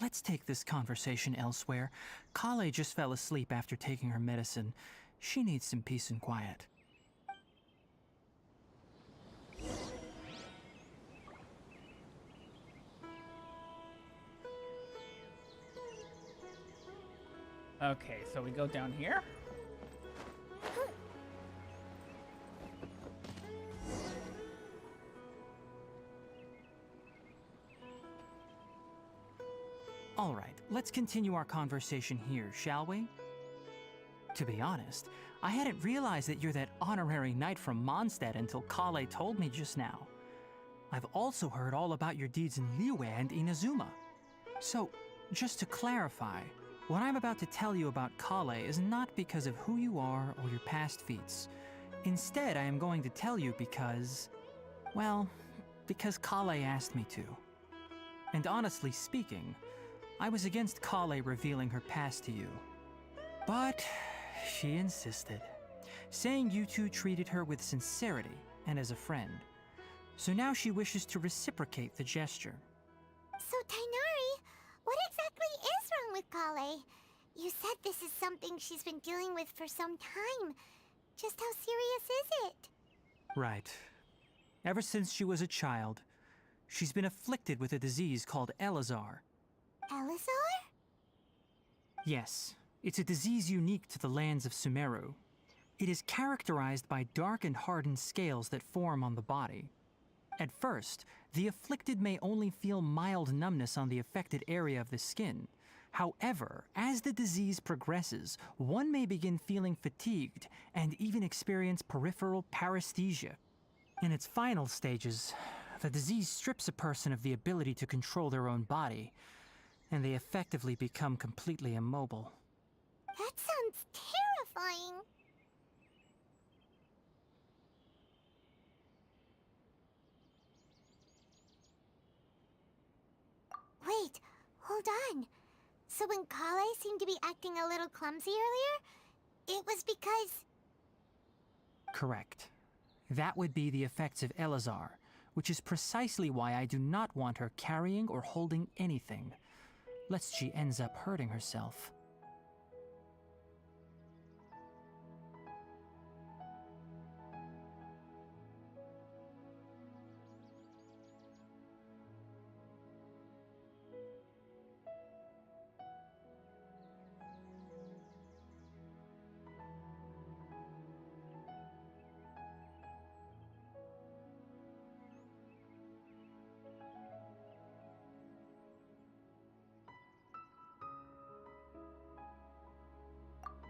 Let's take this conversation elsewhere. Kale just fell asleep after taking her medicine. She needs some peace and quiet. Okay, so we go down here. All right, let's continue our conversation here, shall we? To be honest, I hadn't realized that you're that honorary knight from Mondstadt until Kale told me just now. I've also heard all about your deeds in Liyue and Inazuma. So, just to clarify, what I'm about to tell you about Kale is not because of who you are or your past feats. Instead, I am going to tell you because... well, because Kale asked me to. And honestly speaking, I was against Kale revealing her past to you. But she insisted, saying you two treated her with sincerity and as a friend. So now she wishes to reciprocate the gesture. So, Tainari, what exactly is wrong with Kale? You said this is something she's been dealing with for some time. Just how serious is it? Right. Ever since she was a child, she's been afflicted with a disease called Elazar. Elazar? Yes, it's a disease unique to the lands of Sumeru. It is characterized by dark and hardened scales that form on the body. At first, the afflicted may only feel mild numbness on the affected area of the skin. However, as the disease progresses, one may begin feeling fatigued and even experience peripheral paresthesia. In its final stages, the disease strips a person of the ability to control their own body, and they effectively become completely immobile. That sounds terrifying. Wait, hold on. So when Kale seemed to be acting a little clumsy earlier, it was because... Correct. That would be the effects of Elazar, which is precisely why I do not want her carrying or holding anything, lest she ends up hurting herself.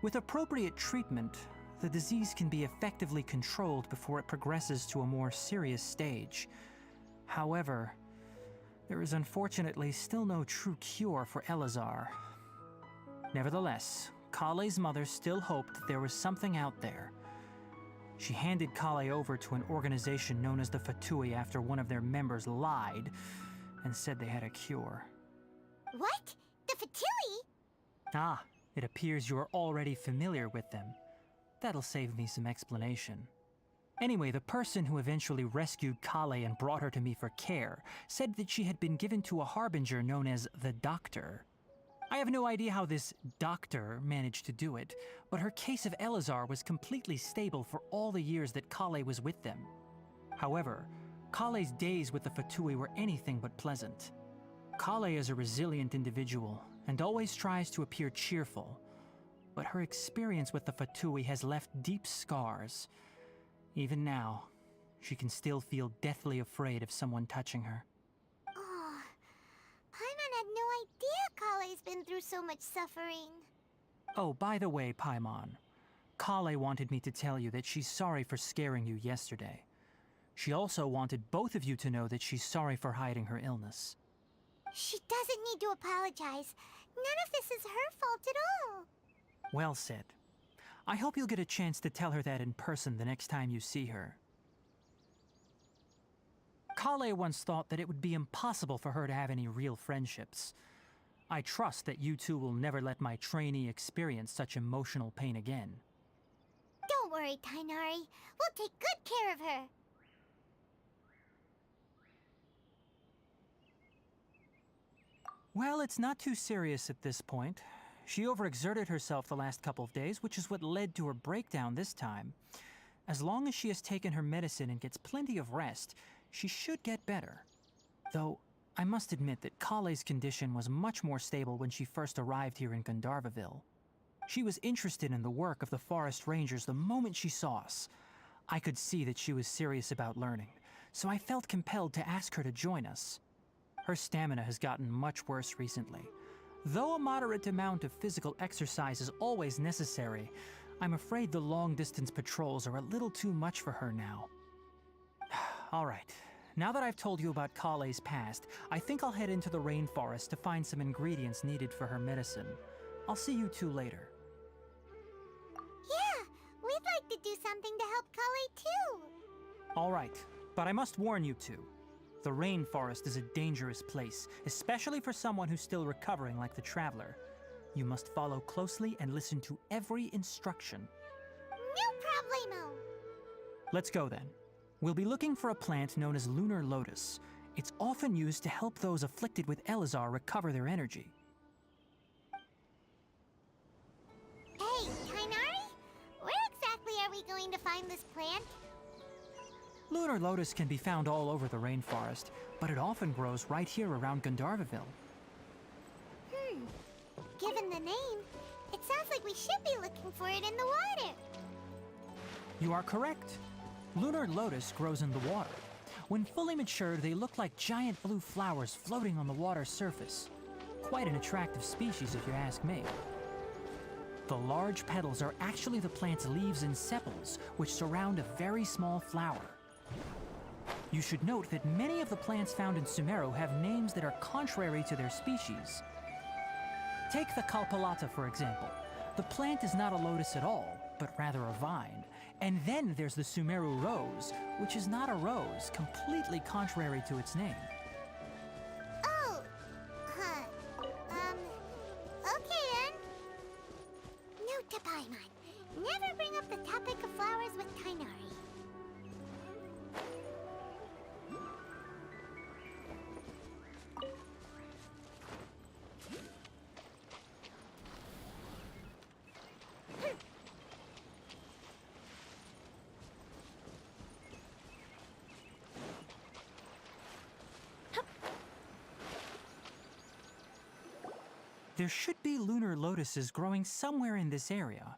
With appropriate treatment, the disease can be effectively controlled before it progresses to a more serious stage. However, there is unfortunately still no true cure for Elazar. Nevertheless, Kale's mother still hoped that there was something out there. She handed Kale over to an organization known as the Fatui after one of their members lied and said they had a cure. What? The Fatui? Ah, it appears you are already familiar with them. That'll save me some explanation. Anyway, the person who eventually rescued Kale and brought her to me for care said that she had been given to a harbinger known as the Doctor. I have no idea how this doctor managed to do it, but her case of Elazar was completely stable for all the years that Kale was with them. However, Kale's days with the Fatui were anything but pleasant. Kale is a resilient individual and always tries to appear cheerful, but her experience with the Fatui has left deep scars. Even now, she can still feel deathly afraid of someone touching her. Oh, Paimon had no idea Kale's been through so much suffering. Oh, by the way, Paimon, Kale wanted me to tell you that she's sorry for scaring you yesterday. She also wanted both of you to know that she's sorry for hiding her illness. She doesn't need to apologize. None of this is her fault at all. Well said. I hope you'll get a chance to tell her that in person the next time you see her. Kale once thought that it would be impossible for her to have any real friendships. I trust that you two will never let my trainee experience such emotional pain again. Don't worry, Tainari. We'll take good care of her. Well, it's not too serious at this point. She overexerted herself the last couple of days, which is what led to her breakdown this time. As long as she has taken her medicine and gets plenty of rest, she should get better. Though, I must admit that Kale's condition was much more stable when she first arrived here in Gandharvaville. She was interested in the work of the forest rangers the moment she saw us. I could see that she was serious about learning, so I felt compelled to ask her to join us. Her stamina has gotten much worse recently. Though a moderate amount of physical exercise is always necessary, I'm afraid the long-distance patrols are a little too much for her now. All right, now that I've told you about Kale's past, I think I'll head into the rainforest to find some ingredients needed for her medicine. I'll see you two later. Yeah, we'd like to do something to help Kale too. All right, but I must warn you two. The rainforest is a dangerous place, especially for someone who's still recovering like the Traveler. You must follow closely and listen to every instruction. No problemo. Let's go then. We'll be looking for a plant known as Lunar Lotus. It's often used to help those afflicted with Elazar recover their energy. Hey, Tainari? Where exactly are we going to find this plant? Lunar Lotus can be found all over the rainforest, but it often grows right here around Gandharvaville. Given the name, it sounds like we should be looking for it in the water. You are correct. Lunar Lotus grows in the water. When fully matured, they look like giant blue flowers floating on the water's surface. Quite an attractive species, if you ask me. The large petals are actually the plant's leaves and sepals, which surround a very small flower. You should note that many of the plants found in Sumeru have names that are contrary to their species. Take the Kalpalata, for example. The plant is not a lotus at all, but rather a vine. And then there's the Sumeru rose, which is not a rose, completely contrary to its name. Oh, okay then. Note to Paimon, never bring up the topic of flowers with Tainari. There should be lunar lotuses growing somewhere in this area.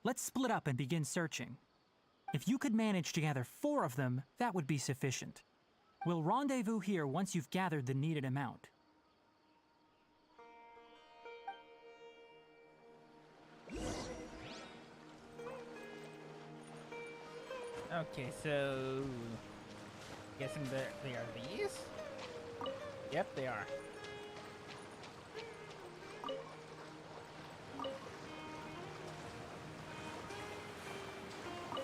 Let's split up and begin searching. If you could manage to gather 4 of them, that would be sufficient. We'll rendezvous here once you've gathered the needed amount. Okay, so guessing that they are these? Yep, they are.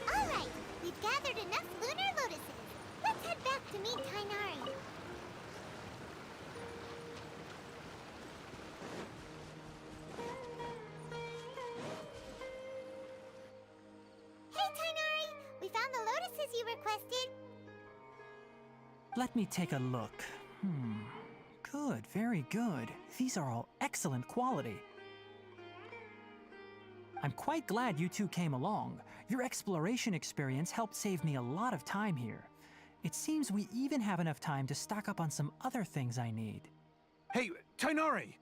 Alright, we've gathered enough lunar lotuses. Let's head back to meet Tainari. Hey, Tainari! We found the lotuses you Let me take a look. Good, very good. These are all excellent quality. I'm quite glad you two came along. Your exploration experience helped save me a lot of time here. It seems we even have enough time to stock up on some other things I need. Hey, Tainari!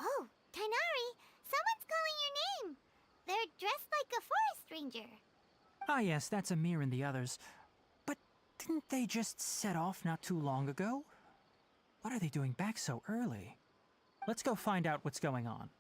Oh, Tainari, someone's calling your name. They're dressed like a forest ranger. Ah yes, that's Amir and the others. But didn't they just set off not too long ago? What are they doing back so early? Let's go find out what's going on.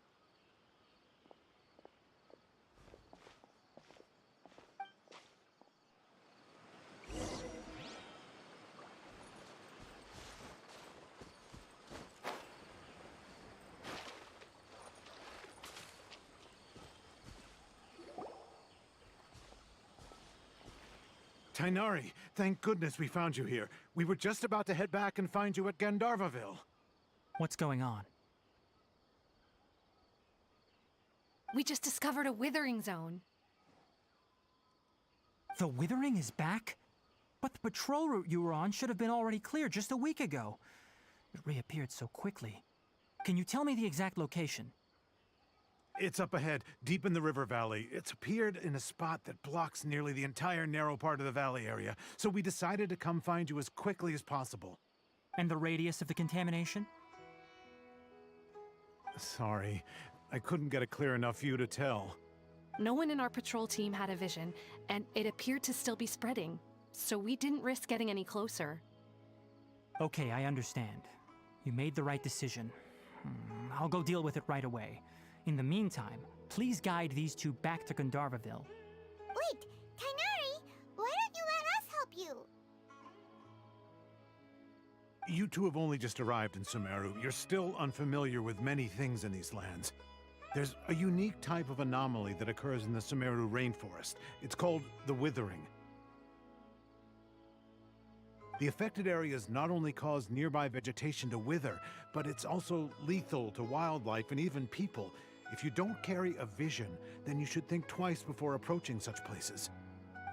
Tainari, thank goodness we found you here. We were just about to head back and find you at Gandharvaville. What's going on? We just discovered a Withering Zone. The Withering is back? But the patrol route you were on should have been already cleared just a week ago. It reappeared so quickly. Can you tell me the exact location? It's up ahead, deep in the river valley. It's appeared in a spot that blocks nearly the entire narrow part of the valley area, so we decided to come find you as quickly as possible. And the radius of the contamination? Sorry, I couldn't get a clear enough view to tell. No one in our patrol team had a vision, and it appeared to still be spreading, so we didn't risk getting any closer. Okay, I understand. You made the right decision. I'll go deal with it right away. In the meantime, please guide these two back to Gandharvaville. Wait, Tainari, why don't you let us help you? You two have only just arrived in Sumeru. You're still unfamiliar with many things in these lands. There's a unique type of anomaly that occurs in the Sumeru rainforest. It's called the Withering. The affected areas not only cause nearby vegetation to wither, but it's also lethal to wildlife and even people. If you don't carry a vision, then you should think twice before approaching such places.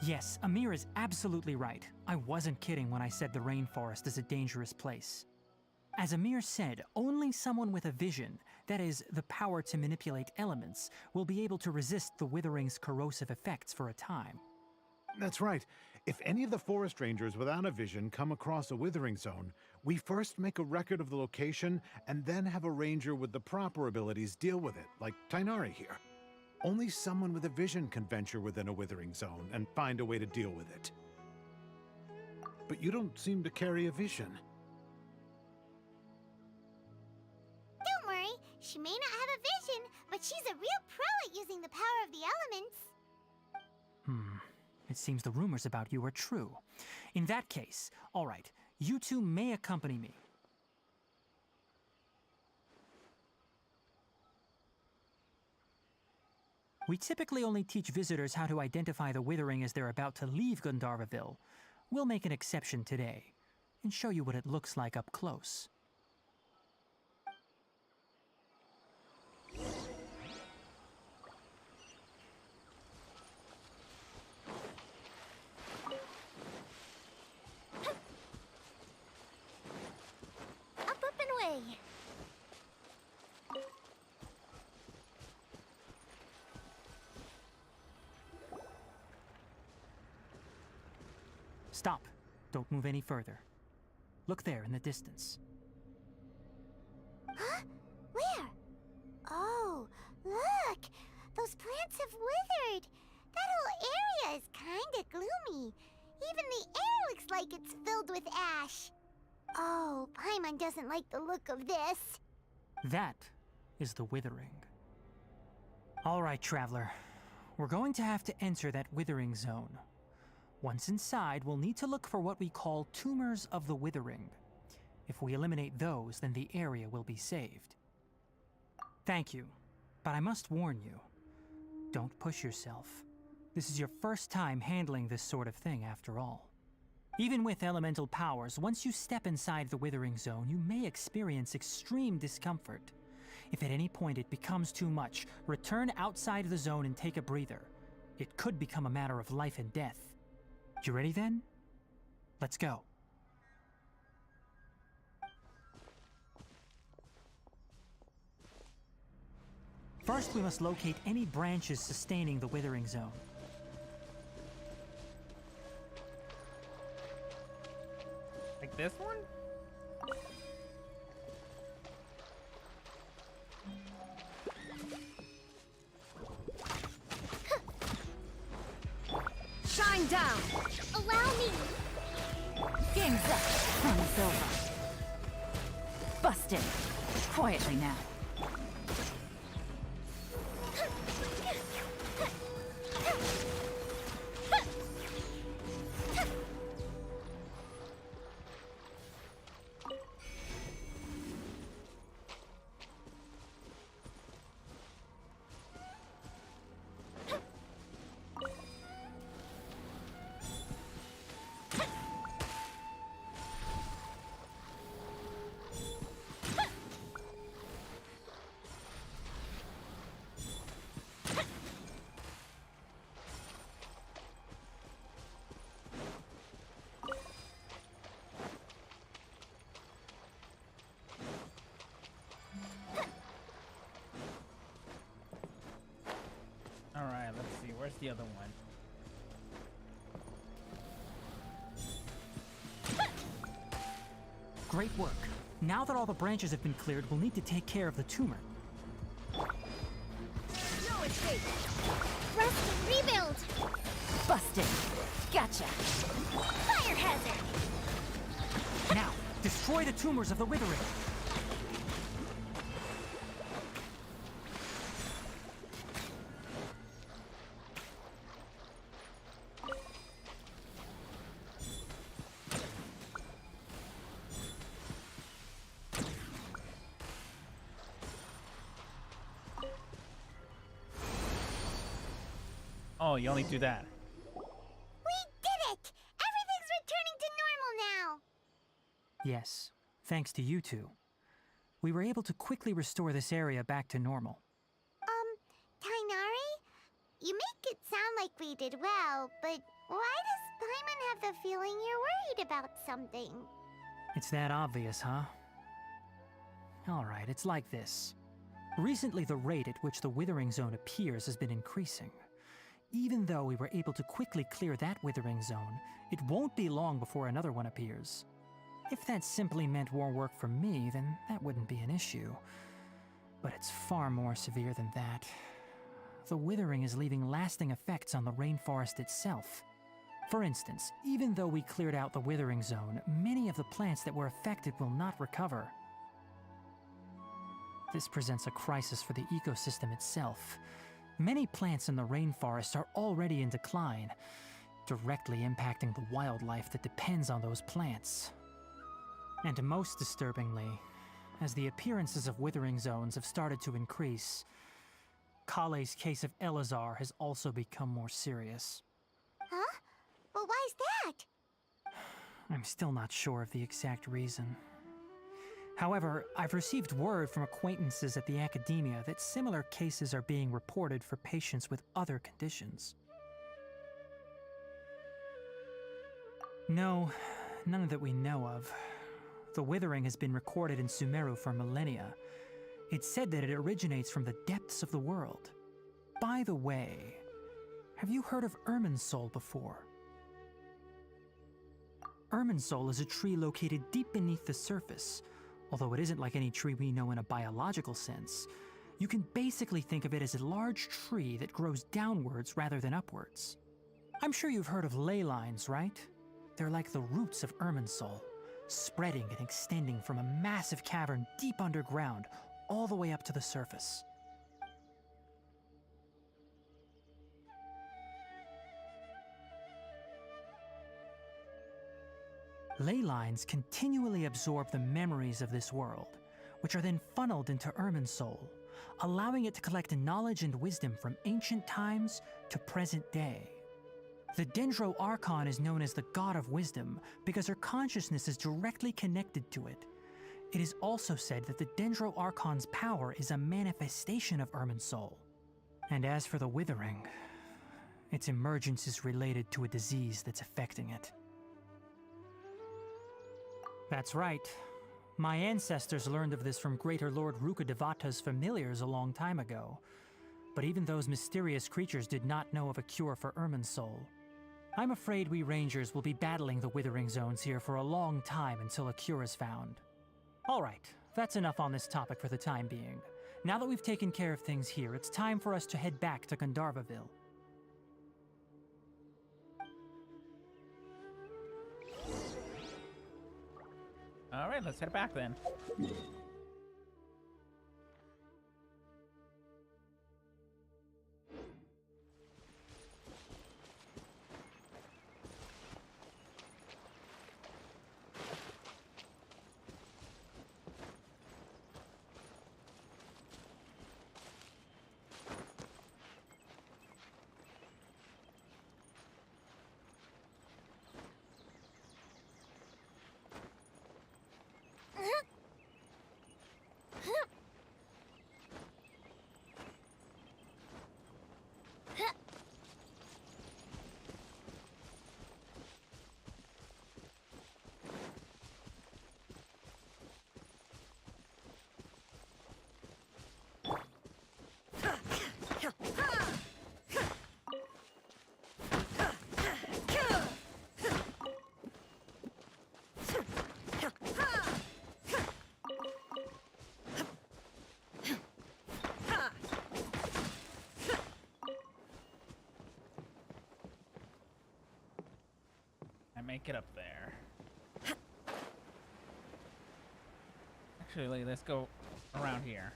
Yes, Amir is absolutely right. I wasn't kidding when I said the rainforest is a dangerous place. As Amir said, only someone with a vision, that is, the power to manipulate elements, will be able to resist the Withering's corrosive effects for a time. That's right. If any of the forest rangers without a vision come across a Withering Zone, we first make a record of the location and then have a ranger with the proper abilities deal with it, like Tainari here. Only someone with a vision can venture within a Withering Zone and find a way to deal with it. But you don't seem to carry a vision. Don't worry, she may not have a vision, but she's a real pro at using the power of the elements. It seems the rumors about you are true. In that case, all right, you two may accompany me. We typically only teach visitors how to identify the Withering as they're about to leave Gandharvaville. We'll make an exception today and show you what it looks like up close. Up and away. Stop. Don't move any further. Look there in the distance. Huh? Where? Oh, look! Those plants have withered! That whole area is kinda gloomy. Even the air looks like it's filled with ash. Oh, Paimon doesn't like the look of this. That is the Withering. All right, Traveler. We're going to have to enter that Withering Zone. Once inside, we'll need to look for what we call tumors of the Withering. If we eliminate those, then the area will be saved. Thank you, but I must warn you. Don't push yourself. This is your first time handling this sort of thing, after all. Even with elemental powers, once you step inside the Withering Zone, you may experience extreme discomfort. If at any point it becomes too much, return outside the zone and take a breather. It could become a matter of life and death. You ready then? Let's go. First, we must locate any branches sustaining the Withering Zone. Like this one? Shine down! Allow me! Game's up. Time's over. Busted. Quietly now. Alright, let's see. Where's the other one? Great work. Now that all the branches have been cleared, we'll need to take care of the tumor. No escape. Rest and rebuild! Busted. Gotcha. Fire hazard! Now, destroy the tumors of the Withering. Oh, you only do that. We did it! Everything's returning to normal now! Yes, thanks to you two. We were able to quickly restore this area back to normal. Tainari? You make it sound like we did well, but why does Paimon have the feeling you're worried about something? It's that obvious, huh? Alright, it's like this. Recently, the rate at which the Withering Zone appears has been increasing. Even though we were able to quickly clear that Withering Zone, it won't be long before another one appears. If that simply meant more work for me, then that wouldn't be an issue. But it's far more severe than that. The Withering is leaving lasting effects on the rainforest itself. For instance, even though we cleared out the Withering Zone, many of the plants that were affected will not recover. This presents a crisis for the ecosystem itself. Many plants in the rainforest are already in decline, directly impacting the wildlife that depends on those plants. And most disturbingly, as the appearances of Withering Zones have started to increase, Kale's case of Elazar has also become more serious. Huh? Well, why's that? I'm still not sure of the exact reason. However, I've received word from acquaintances at the academia that similar cases are being reported for patients with other conditions. No, none that we know of. The Withering has been recorded in Sumeru for millennia. It's said that it originates from the depths of the world. By the way, have you heard of Irminsul before? Irminsul is a tree located deep beneath the surface. Although it isn't like any tree we know in a biological sense, you can basically think of it as a large tree that grows downwards rather than upwards. I'm sure you've heard of ley lines, right? They're like the roots of Irminsul, spreading and extending from a massive cavern deep underground all the way up to the surface. Ley lines continually absorb the memories of this world, which are then funneled into Irminsul, allowing it to collect knowledge and wisdom from ancient times to present day. The Dendro Archon is known as the God of Wisdom because her consciousness is directly connected to it. It is also said that the Dendro Archon's power is a manifestation of Irmin's soul. And as for the Withering, its emergence is related to a disease that's affecting it. That's right. My ancestors learned of this from Greater Lord Rukkhadevata's familiars a long time ago. But even those mysterious creatures did not know of a cure for Irmin's soul. I'm afraid we Rangers will be battling the Withering Zones here for a long time until a cure is found. Alright, that's enough on this topic for the time being. Now that we've taken care of things here, it's time for us to head back to Gandharvaville. Alright, let's head back then. Make it up there. Actually, let's go around here.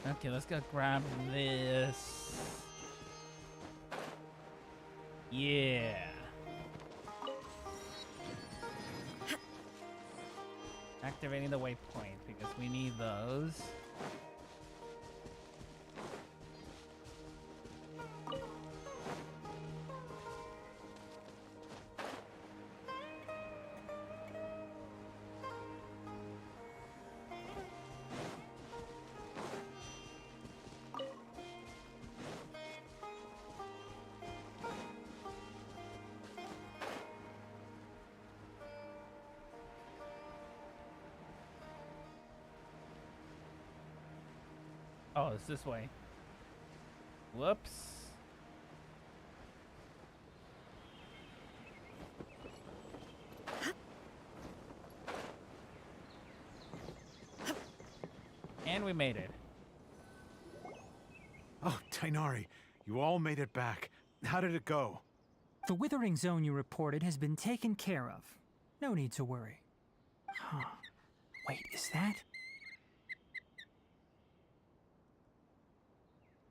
Okay, let's go grab this. Yeah. Activating the waypoint because we need those. Oh, it's this way. Whoops. And we made it. Oh, Tighnari, you all made it back. How did it go? The Withering Zone you reported has been taken care of. No need to worry. Huh. Wait, is that?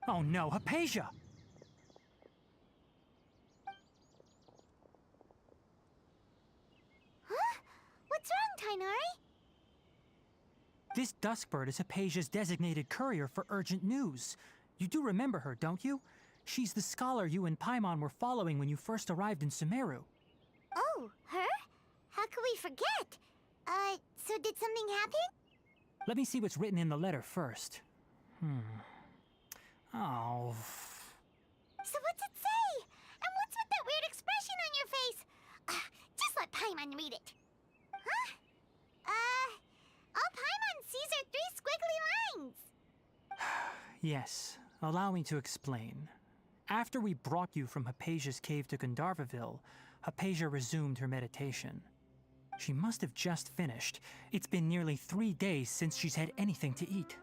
Oh no, Hypatia! Huh? What's wrong, Tighnari? This Duskbird is Hypatia's designated courier for urgent news. You do remember her, don't you? She's the scholar you and Paimon were following when you first arrived in Sumeru. Oh, her? How could we forget? So did something happen? Let me see what's written in the letter first. Oh. So what's it say? And what's with that weird expression on your face? Just let Paimon read it. Huh? All Paimon sees are 3 squiggly lines. Yes, allow me to explain. After we brought you from Hypatia's cave to Gandharvaville, Hypatia resumed her meditation. She must have just finished. It's been nearly 3 days since she's had anything to eat,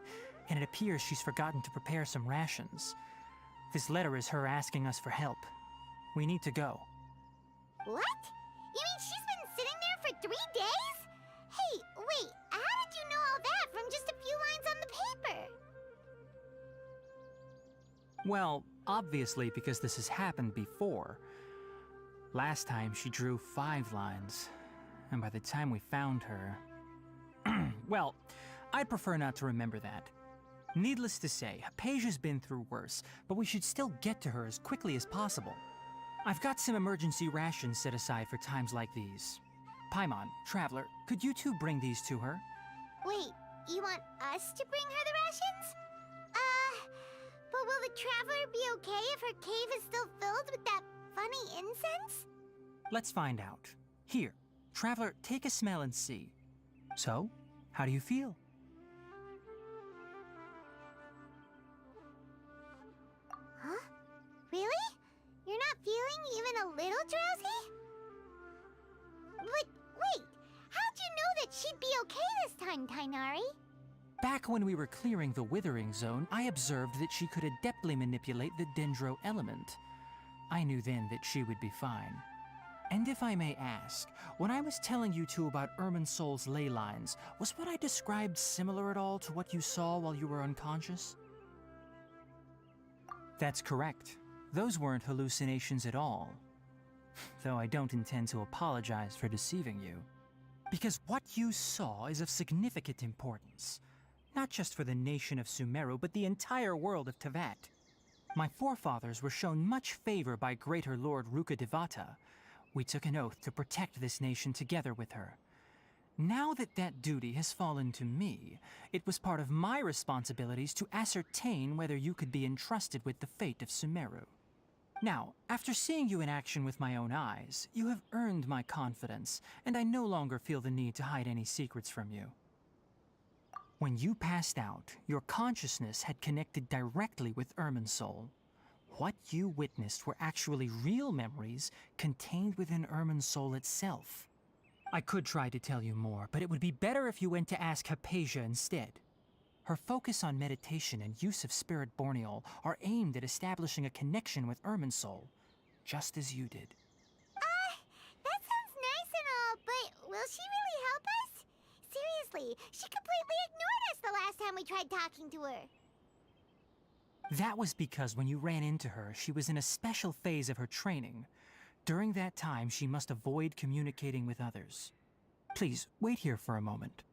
and it appears she's forgotten to prepare some rations. This letter is her asking us for help. We need to go. What? You mean she's been sitting there for 3 days? Hey, wait, how did you know all that from just a few lines on the paper? Well, obviously because this has happened before. Last time she drew 5 lines, and by the time we found her... Well, I'd prefer not to remember that. Needless to say, Hypatia's been through worse, but we should still get to her as quickly as possible. I've got some emergency rations set aside for times like these. Paimon, Traveler, could you two bring these to her? Wait, you want us to bring her the rations? But will the Traveler be okay if her cave is still filled with that funny incense? Let's find out. Here, Traveler, take a smell and see. So, how do you feel? Huh? Really? You're not feeling even a little drowsy? But wait, how'd you know that she'd be okay this time, Tainari? Back when we were clearing the Withering Zone, I observed that she could adeptly manipulate the Dendro element. I knew then that she would be fine. And if I may ask, when I was telling you two about Irminsol's ley lines, was what I described similar at all to what you saw while you were unconscious? That's correct. Those weren't hallucinations at all. Though I don't intend to apologize for deceiving you. Because what you saw is of significant importance. Not just for the nation of Sumeru, but the entire world of Tevat. My forefathers were shown much favor by Greater Lord Rukkhadevata. We took an oath to protect this nation together with her. Now that that duty has fallen to me, it was part of my responsibilities to ascertain whether you could be entrusted with the fate of Sumeru. Now, after seeing you in action with my own eyes, you have earned my confidence, and I no longer feel the need to hide any secrets from you. When you passed out, your consciousness had connected directly with Irminsul. What you witnessed were actually real memories contained within Irminsul itself. I could try to tell you more, but it would be better if you went to ask Hypatia instead. Her focus on meditation and use of Spirit Borneol are aimed at establishing a connection with Irminsul, just as you did. That sounds nice and all, but will she really help us? Seriously, she completely ignored us the last time we tried talking to her. That was because when you ran into her, she was in a special phase of her training. During that time, she must avoid communicating with others. Please, wait here for a moment.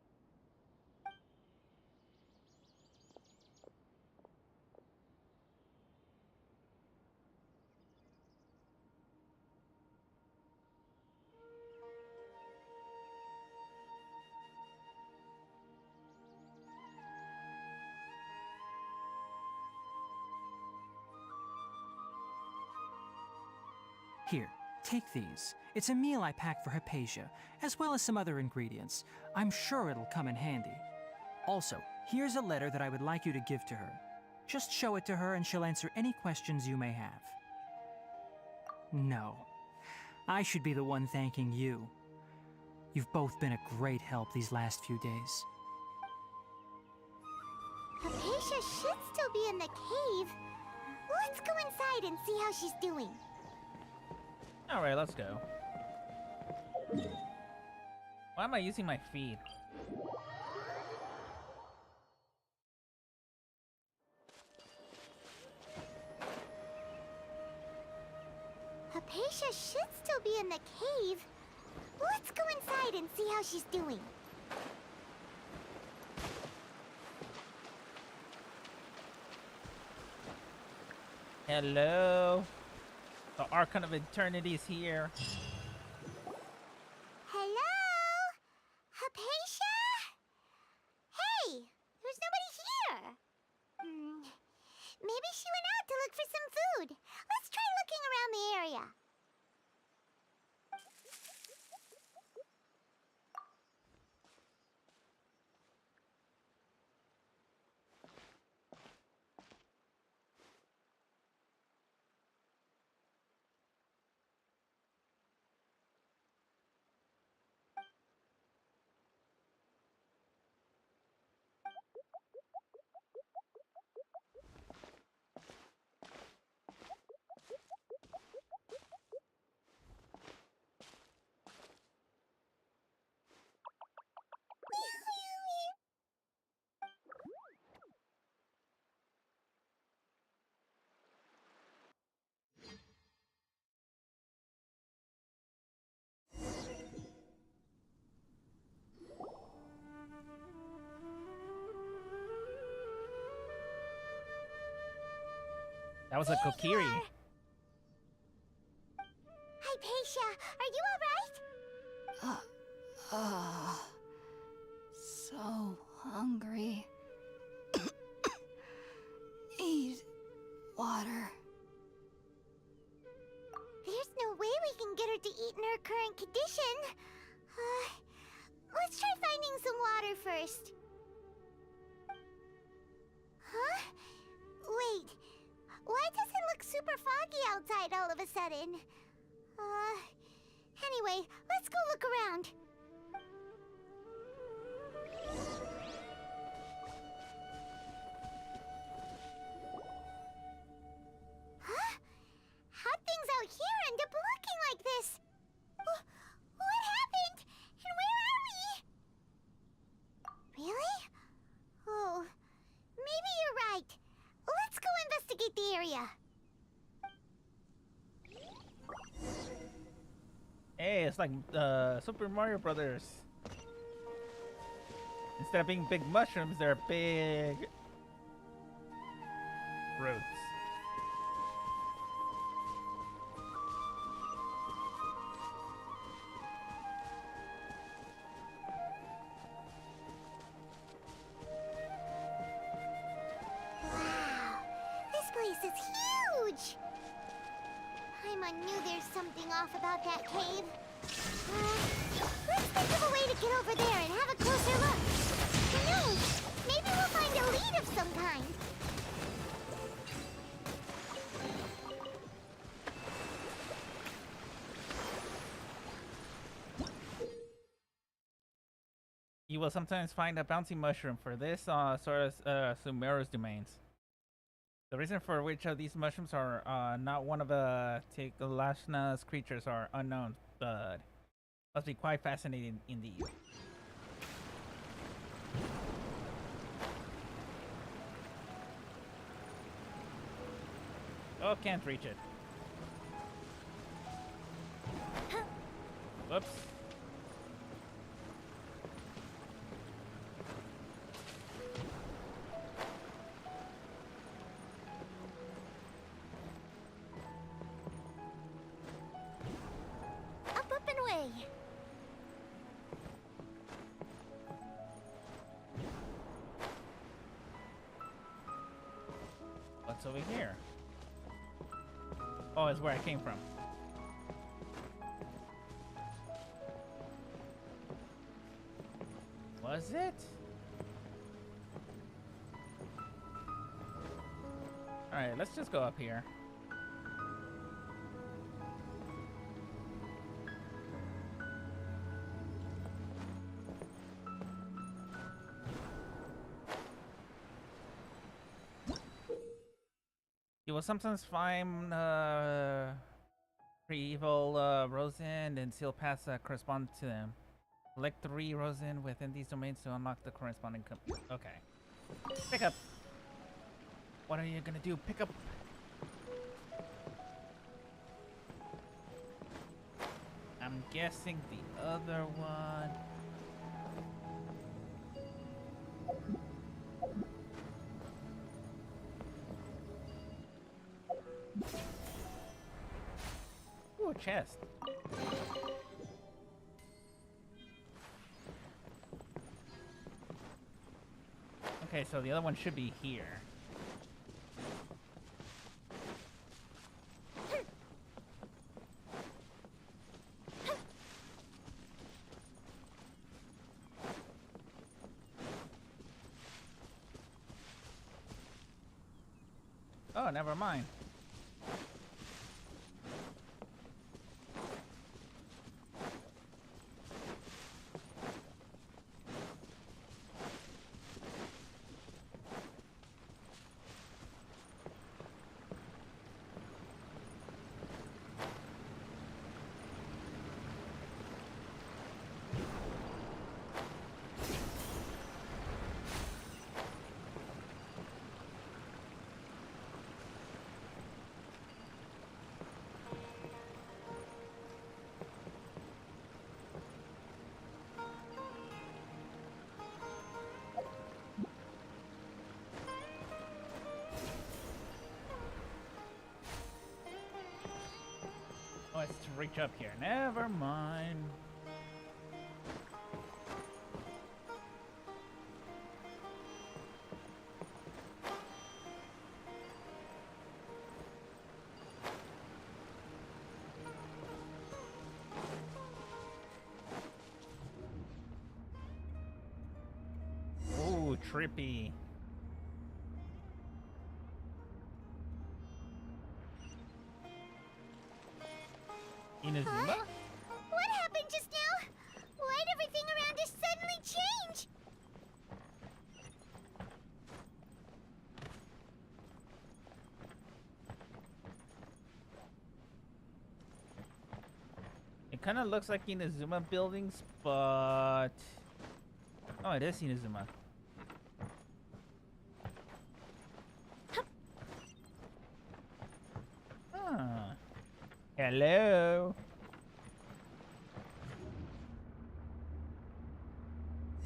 Here, take these. It's a meal I packed for Hypatia, as well as some other ingredients. I'm sure it'll come in handy. Also, here's a letter that I would like you to give to her. Just show it to her and she'll answer any questions you may have. No. I should be the one thanking you. You've both been a great help these last few days. Hypatia should still be in the cave. Let's go inside and see how she's doing. Alright, let's go. Why am I using my feet? Hypatia should still be in the cave. Let's go inside and see how she's doing. Hello? The Archon of Eternity is here. Hello? Hypatia? Hey, there's nobody here. Maybe she went out to look for some food. Let's try looking around the area. That was a kokiri. Hypatia, are you alright? So hungry. Need water. There's no way we can get her to eat in her current condition. Let's try finding some water first. Huh? Wait. Why does it look super foggy outside all of a sudden? Anyway, let's go look around. Huh? How'd things out here end up looking like this? What happened? And where are we? Really? Oh, maybe you're right. Let's go investigate the area. Hey, it's like Super Mario Brothers. Instead of being big mushrooms, they're big roots. Wow, this place is huge! Paimon knew there's something off about that cave. Let's think of a way to get over there and have a closer look. Who knows? Maybe we'll find a lead of some kind. You will sometimes find a bouncy mushroom for this sort of Sumeru's domains. The reason for which of these mushrooms are not one of the Tiglashna's creatures are unknown, but must be quite fascinating indeed. Oh, can't reach it. Whoops. Up and away. What's over here? Oh, it's where I came from. Was it? Alright, let's just go up here. You will sometimes find pre-evil Rosen and seal paths that correspond to them. Select 3 Rosen within these domains to unlock the corresponding okay. Pick up. What are you gonna do? Pick up. I'm guessing the other one. Ooh, a chest. Okay, so the other one should be here. Oh, never mind. Oh, it's to reach up here. Never mind. Ooh, trippy. Inazuma? What happened just now? Why'd everything around us suddenly change? It kind of looks like Inazuma buildings, but... Oh, it is Inazuma. Ah. Hello.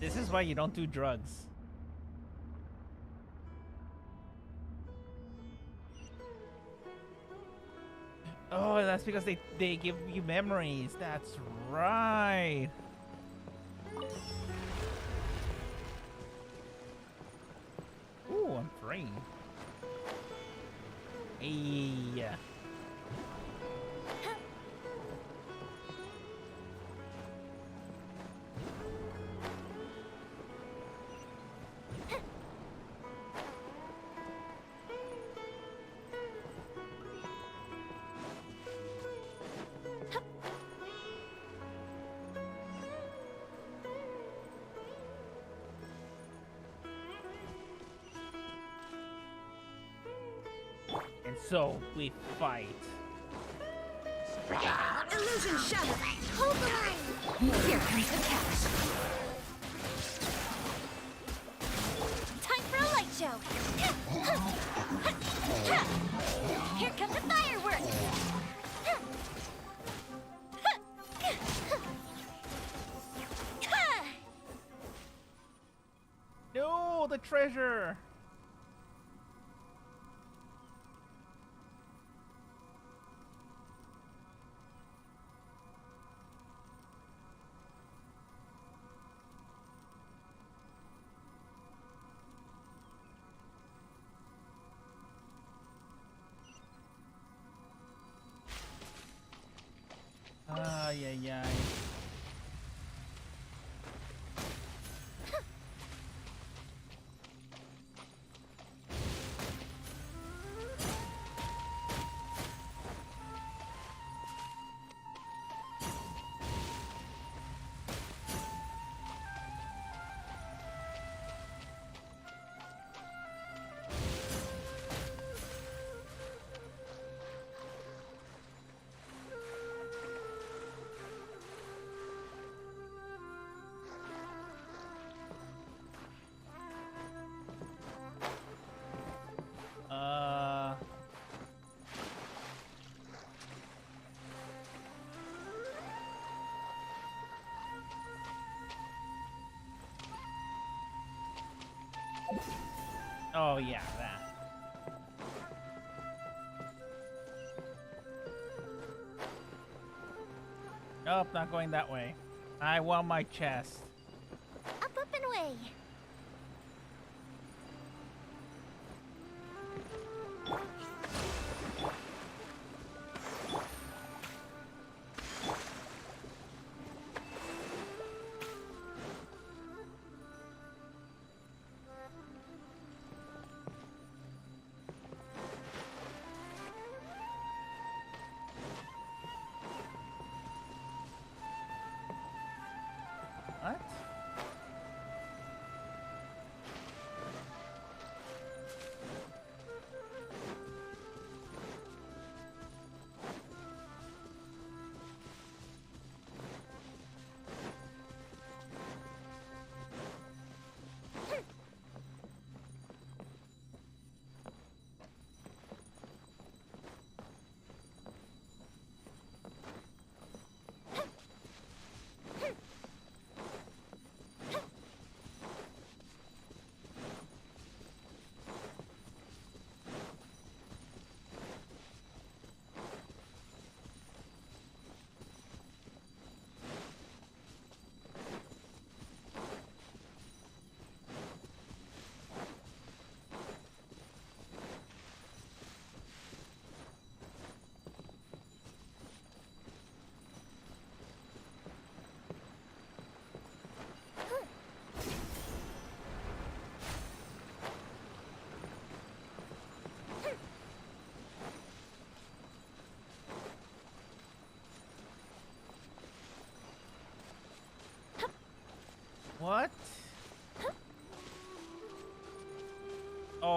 This is why you don't do drugs. Oh, that's because they give you memories. That's right. Ooh, I'm free. Hey. And so we fight. Illusion shattered! Hold the line! Here comes the catch! Time for a light show! Here come the fireworks! No, the treasure. Ay, ay, ay. Oh yeah, that. Nope, not going that way. I want my chest. Up, up, and away! What?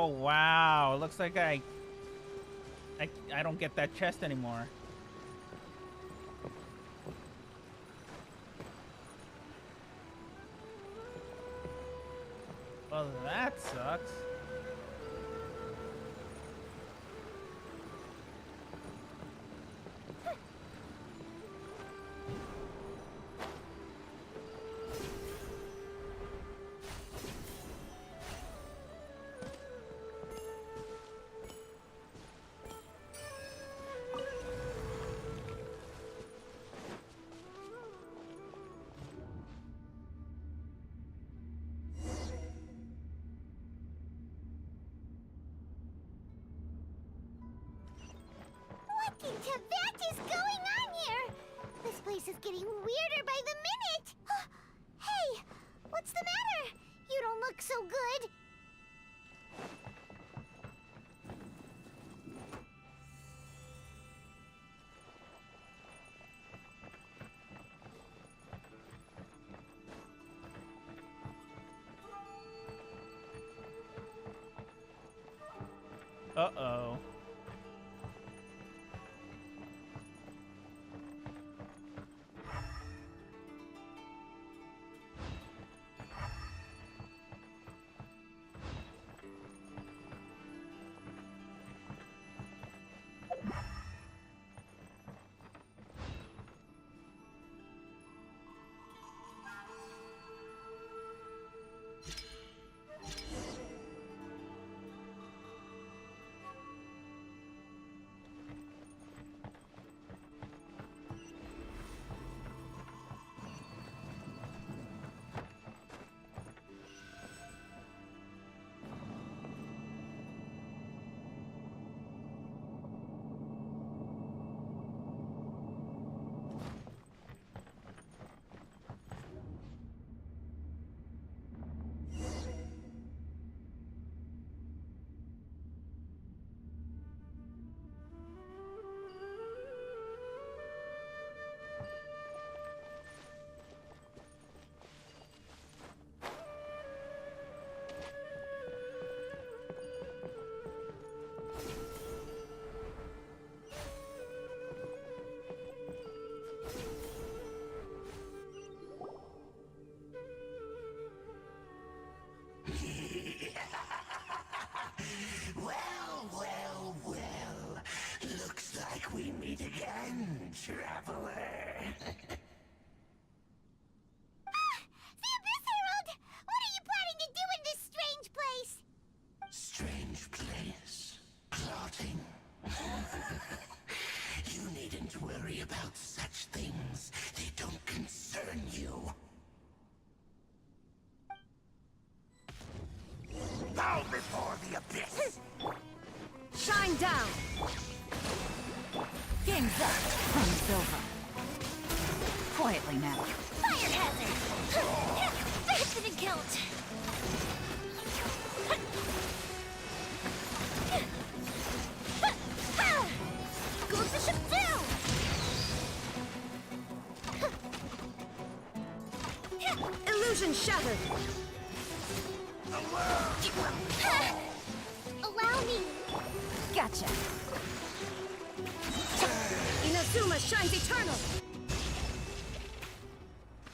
Oh wow! It looks like I don't get that chest anymore. Well, that sucks. What in Tibet is going on here? This place is getting weirder by the minute. Hey, what's the matter? You don't look so good. Uh-oh. Well. Looks like we meet again, traveler. The Abyss Herald! What are you planning to do in this strange place? Strange place. Plotting. You needn't worry about such things. They don't concern you. Bow before the abyss! Shine down! Game's up. Chrome's over. Quietly now. Fire hazard! Infinite count! Goes the ship down! Illusion shattered. Allow me! Gotcha. Inazuma shines eternal.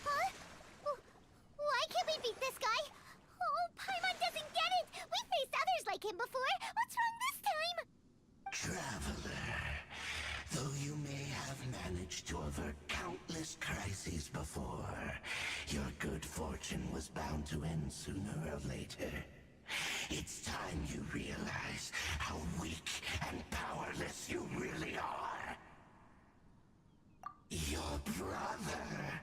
Huh? Why can't we beat this guy? Oh, Paimon doesn't get it! We faced others like him before! What's wrong this time? Traveler, though you may have managed to avert countless crises before, your good fortune was bound to end sooner or later. It's time you realize how weak and powerless you really are. Your brother.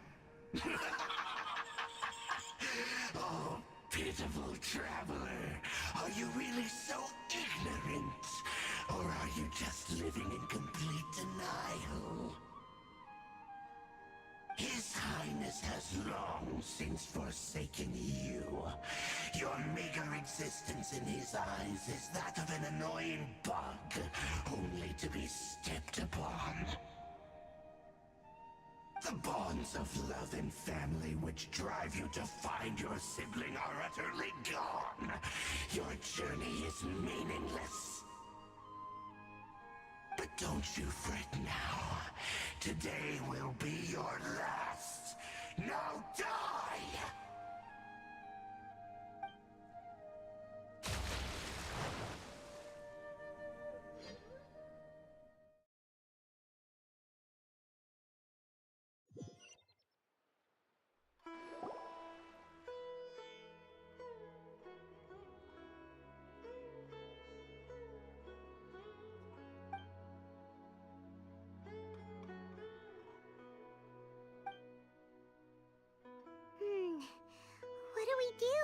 Oh, pitiful traveler. Are you really so ignorant? Or are you just living in complete denial? His Highness has long since forsaken you. Your meager existence in his eyes is that of an annoying bug, only to be stepped upon. The bond bonds of love and family which drive you to find your sibling are utterly gone. Your journey is meaningless. But don't you fret now. Today will be your last. Now die! What do we do?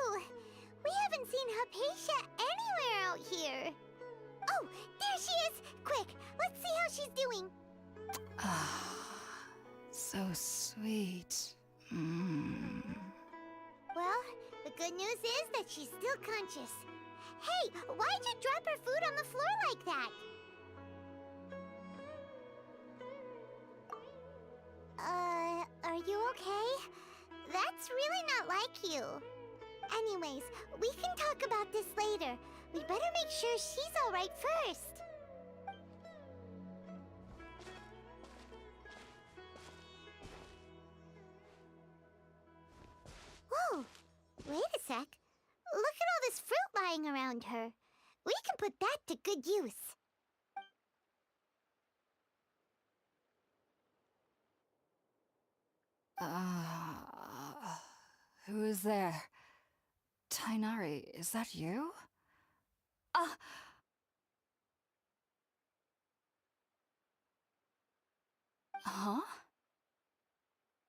We haven't seen Hypatia anywhere out here. Oh, there she is! Quick, let's see how she's doing. Ah, so sweet. Well, the good news is that she's still conscious. Hey, why'd you drop her food on the floor like that? Are you okay? That's really not like you. Anyways, we can talk about this later. We'd better make sure she's alright first. Whoa! Wait a sec. Look at all this fruit lying around her. We can put that to good use. Who is there? Tainari, is that you? Huh?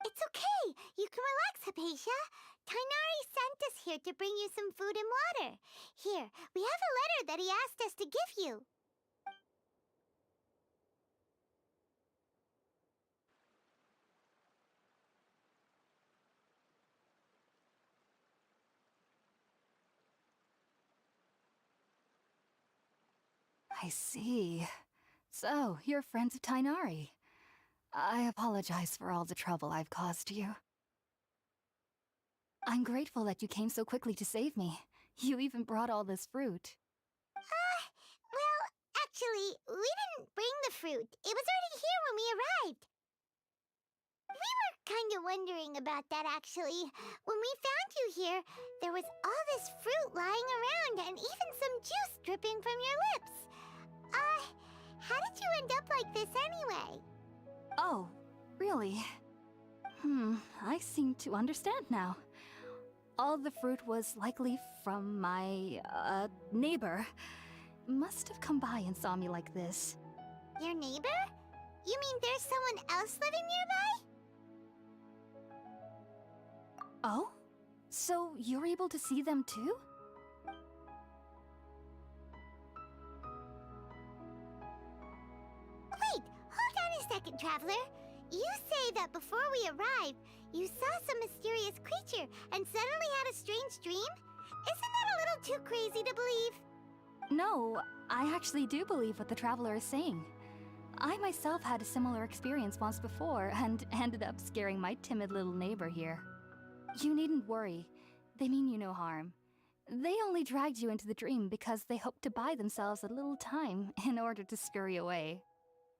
It's okay. You can relax, Hypatia. Tainari sent us here to bring you some food and water. Here, we have a letter that he asked us to give you. I see. So, you're friends of Tainari. I apologize for all the trouble I've caused you. I'm grateful that you came so quickly to save me. You even brought all this fruit. Well, actually, we didn't bring the fruit. It was already here when we arrived. We were kind of wondering about that, actually. When we found you here, there was all this fruit lying around and even some juice dripping from your lips. How did you end up like this anyway? Oh, really? I seem to understand now. All the fruit was likely from my, neighbor. Must have come by and saw me like this. Your neighbor? You mean there's someone else living nearby? Oh? So you're able to see them too? Wait, hold on a second, Traveler. You say that before we arrived, you saw some mysterious creature and suddenly had a strange dream? Isn't that a little too crazy to believe? No, I actually do believe what the Traveler is saying. I myself had a similar experience once before and ended up scaring my timid little neighbor here. You needn't worry. They mean you no harm. They only dragged you into the dream because they hoped to buy themselves a little time in order to scurry away.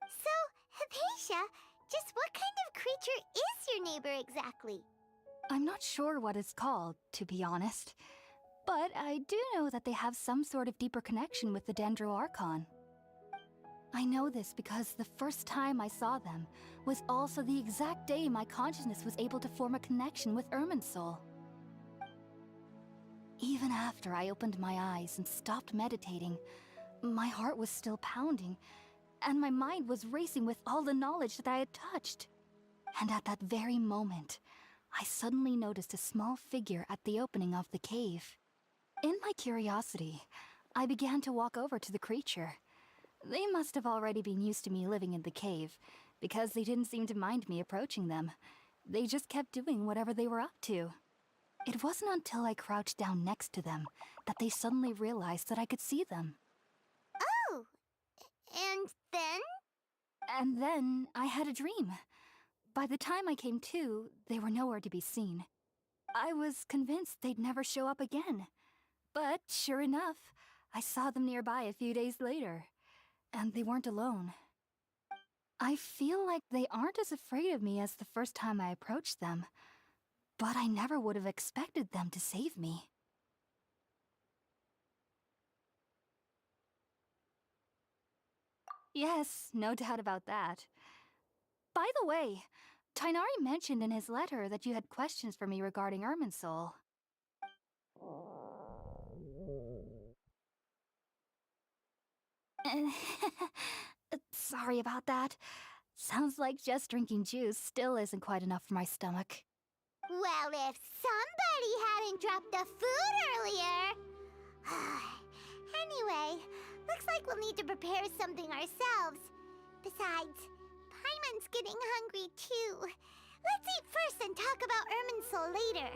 So, Hypatia, just what kind of creature is your neighbor exactly? I'm not sure what it's called, to be honest. But I do know that they have some sort of deeper connection with the Dendro Archon. I know this because the first time I saw them was also the exact day my consciousness was able to form a connection with Irminsul. Even after I opened my eyes and stopped meditating, my heart was still pounding, and my mind was racing with all the knowledge that I had touched. And at that very moment, I suddenly noticed a small figure at the opening of the cave. In my curiosity, I began to walk over to the creature. They must have already been used to me living in the cave, because they didn't seem to mind me approaching them. They just kept doing whatever they were up to. It wasn't until I crouched down next to them that they suddenly realized that I could see them. Oh! And then? And then I had a dream. By the time I came to, they were nowhere to be seen. I was convinced they'd never show up again. But sure enough, I saw them nearby a few days later. And they weren't alone. I feel like they aren't as afraid of me as the first time I approached them. But I never would have expected them to save me. Yes, no doubt about that. By the way, Tainari mentioned in his letter that you had questions for me regarding Irminsul. Sorry about that. Sounds like just drinking juice still isn't quite enough for my stomach. Well, if somebody hadn't dropped the food earlier... Anyway, looks like we'll need to prepare something ourselves. Besides, Paimon's getting hungry too. Let's eat first and talk about Irminsul later.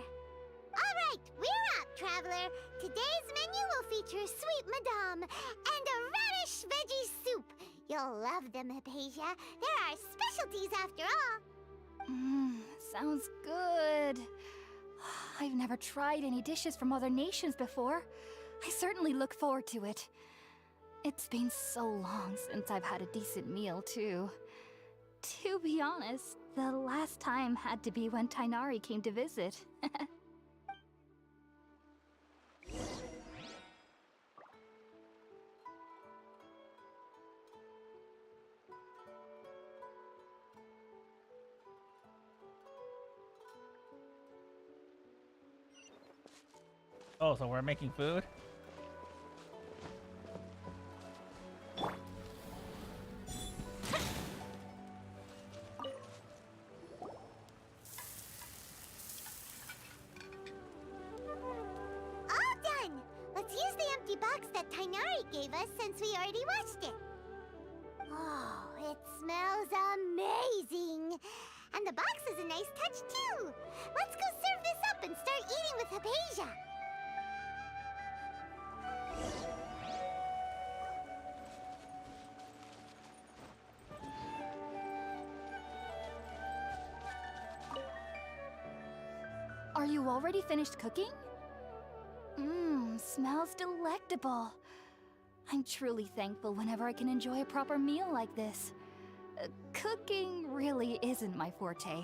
Alright, we're up, traveler. Today's menu will feature sweet madame and a radish veggie soup. You'll love them, Hypatia. They're our specialties after all. Sounds good. I've never tried any dishes from other nations before. I certainly look forward to it. It's been so long since I've had a decent meal, too. To be honest, the last time had to be when Tainari came to visit. Oh, so we're making food? Box that Tainari gave us since we already watched it. Oh, it smells amazing. And the box is a nice touch too. Let's go serve this up and start eating with Hypatia. Are you already finished cooking? Smells delectable. I'm truly thankful whenever I can enjoy a proper meal like this. Cooking really isn't my forte.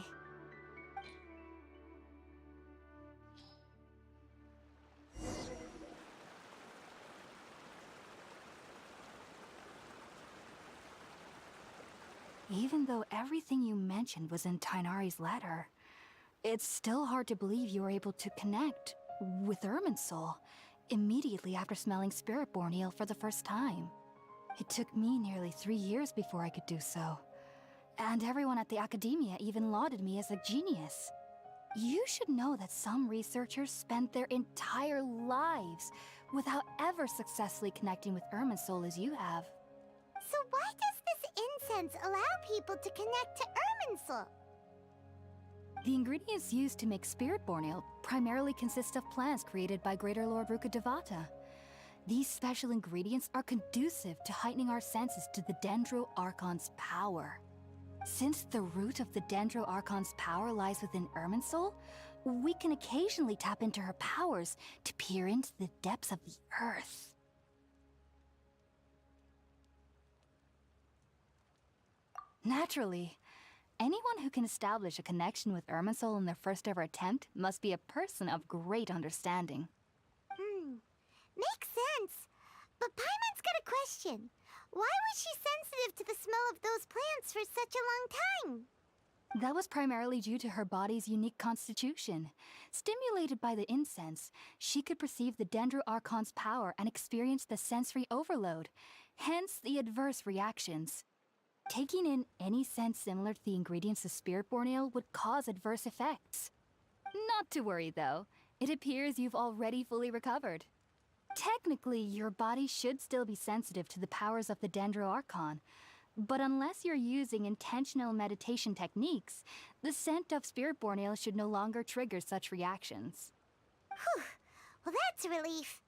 Even though everything you mentioned was in Tainari's letter, it's still hard to believe you were able to connect with Irminsul immediately after smelling Spiritborn eel for the first time. It took me nearly 3 years before I could do so. And everyone at the Academia even lauded me as a genius. You should know that some researchers spent their entire lives without ever successfully connecting with Irminsul as you have. So why does this incense allow people to connect to Irminsul? The ingredients used to make Spiritborn ale primarily consist of plants created by Greater Lord Rukkhadevata. These special ingredients are conducive to heightening our senses to the Dendro Archon's power. Since the root of the Dendro Archon's power lies within Irminsul, we can occasionally tap into her powers to peer into the depths of the earth. Naturally, anyone who can establish a connection with Irminsul in their first ever attempt must be a person of great understanding. Makes sense. But Paimon's got a question. Why was she sensitive to the smell of those plants for such a long time? That was primarily due to her body's unique constitution. Stimulated by the incense, she could perceive the Dendro Archon's power and experience the sensory overload, hence the adverse reactions. Taking in any scent similar to the ingredients of Spiritborn ale would cause adverse effects. Not to worry though, it appears you've already fully recovered. Technically, your body should still be sensitive to the powers of the Dendro Archon, but unless you're using intentional meditation techniques, the scent of Spiritborn ale should no longer trigger such reactions. Whew. Well, that's a relief.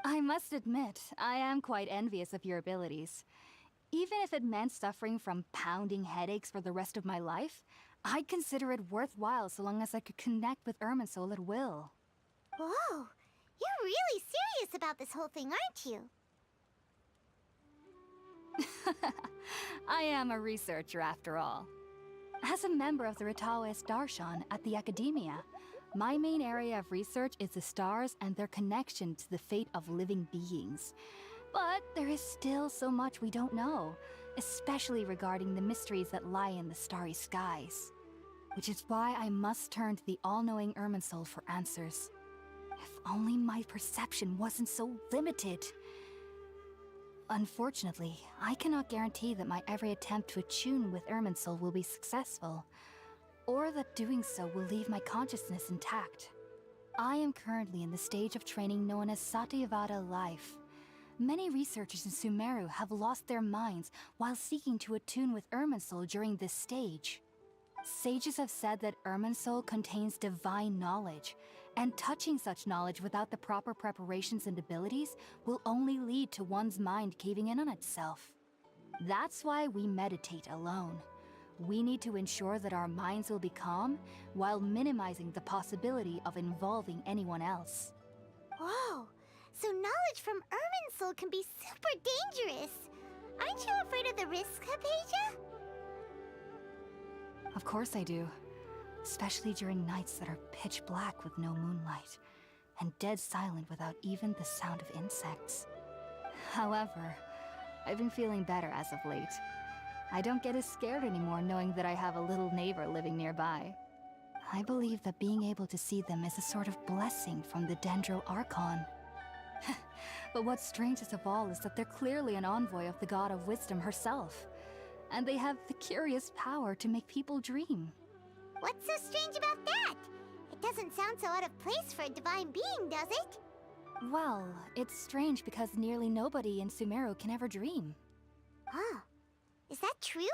I must admit, I am quite envious of your abilities. Even if it meant suffering from pounding headaches for the rest of my life, I'd consider it worthwhile so long as I could connect with Irminsul at will. Whoa, you're really serious about this whole thing, aren't you? I am a researcher after all. As a member of the Ritaoist Darshan at the Academia, my main area of research is the stars and their connection to the fate of living beings. But there is still so much we don't know, especially regarding the mysteries that lie in the starry skies. Which is why I must turn to the all-knowing Irminsul for answers. If only my perception wasn't so limited. Unfortunately, I cannot guarantee that my every attempt to attune with Irminsul will be successful, or that doing so will leave my consciousness intact. I am currently in the stage of training known as Satyavada life. Many researchers in Sumeru have lost their minds while seeking to attune with Irminsul during this stage. Sages have said that Irminsul contains divine knowledge, and touching such knowledge without the proper preparations and abilities will only lead to one's mind caving in on itself. That's why we meditate alone. We need to ensure that our minds will be calm while minimizing the possibility of involving anyone else. Whoa, so knowledge from Irminsul can be super dangerous. Aren't you afraid of the risks, Hypatia? Of course I do. Especially during nights that are pitch black with no moonlight, and dead silent without even the sound of insects. However, I've been feeling better as of late. I don't get as scared anymore knowing that I have a little neighbor living nearby. I believe that being able to see them is a sort of blessing from the Dendro Archon. But what's strangest of all is that they're clearly an envoy of the God of Wisdom herself, and they have the curious power to make people dream. What's so strange about that? It doesn't sound so out of place for a divine being, does it? Well, it's strange because nearly nobody in Sumeru can ever dream. Huh. Is that true?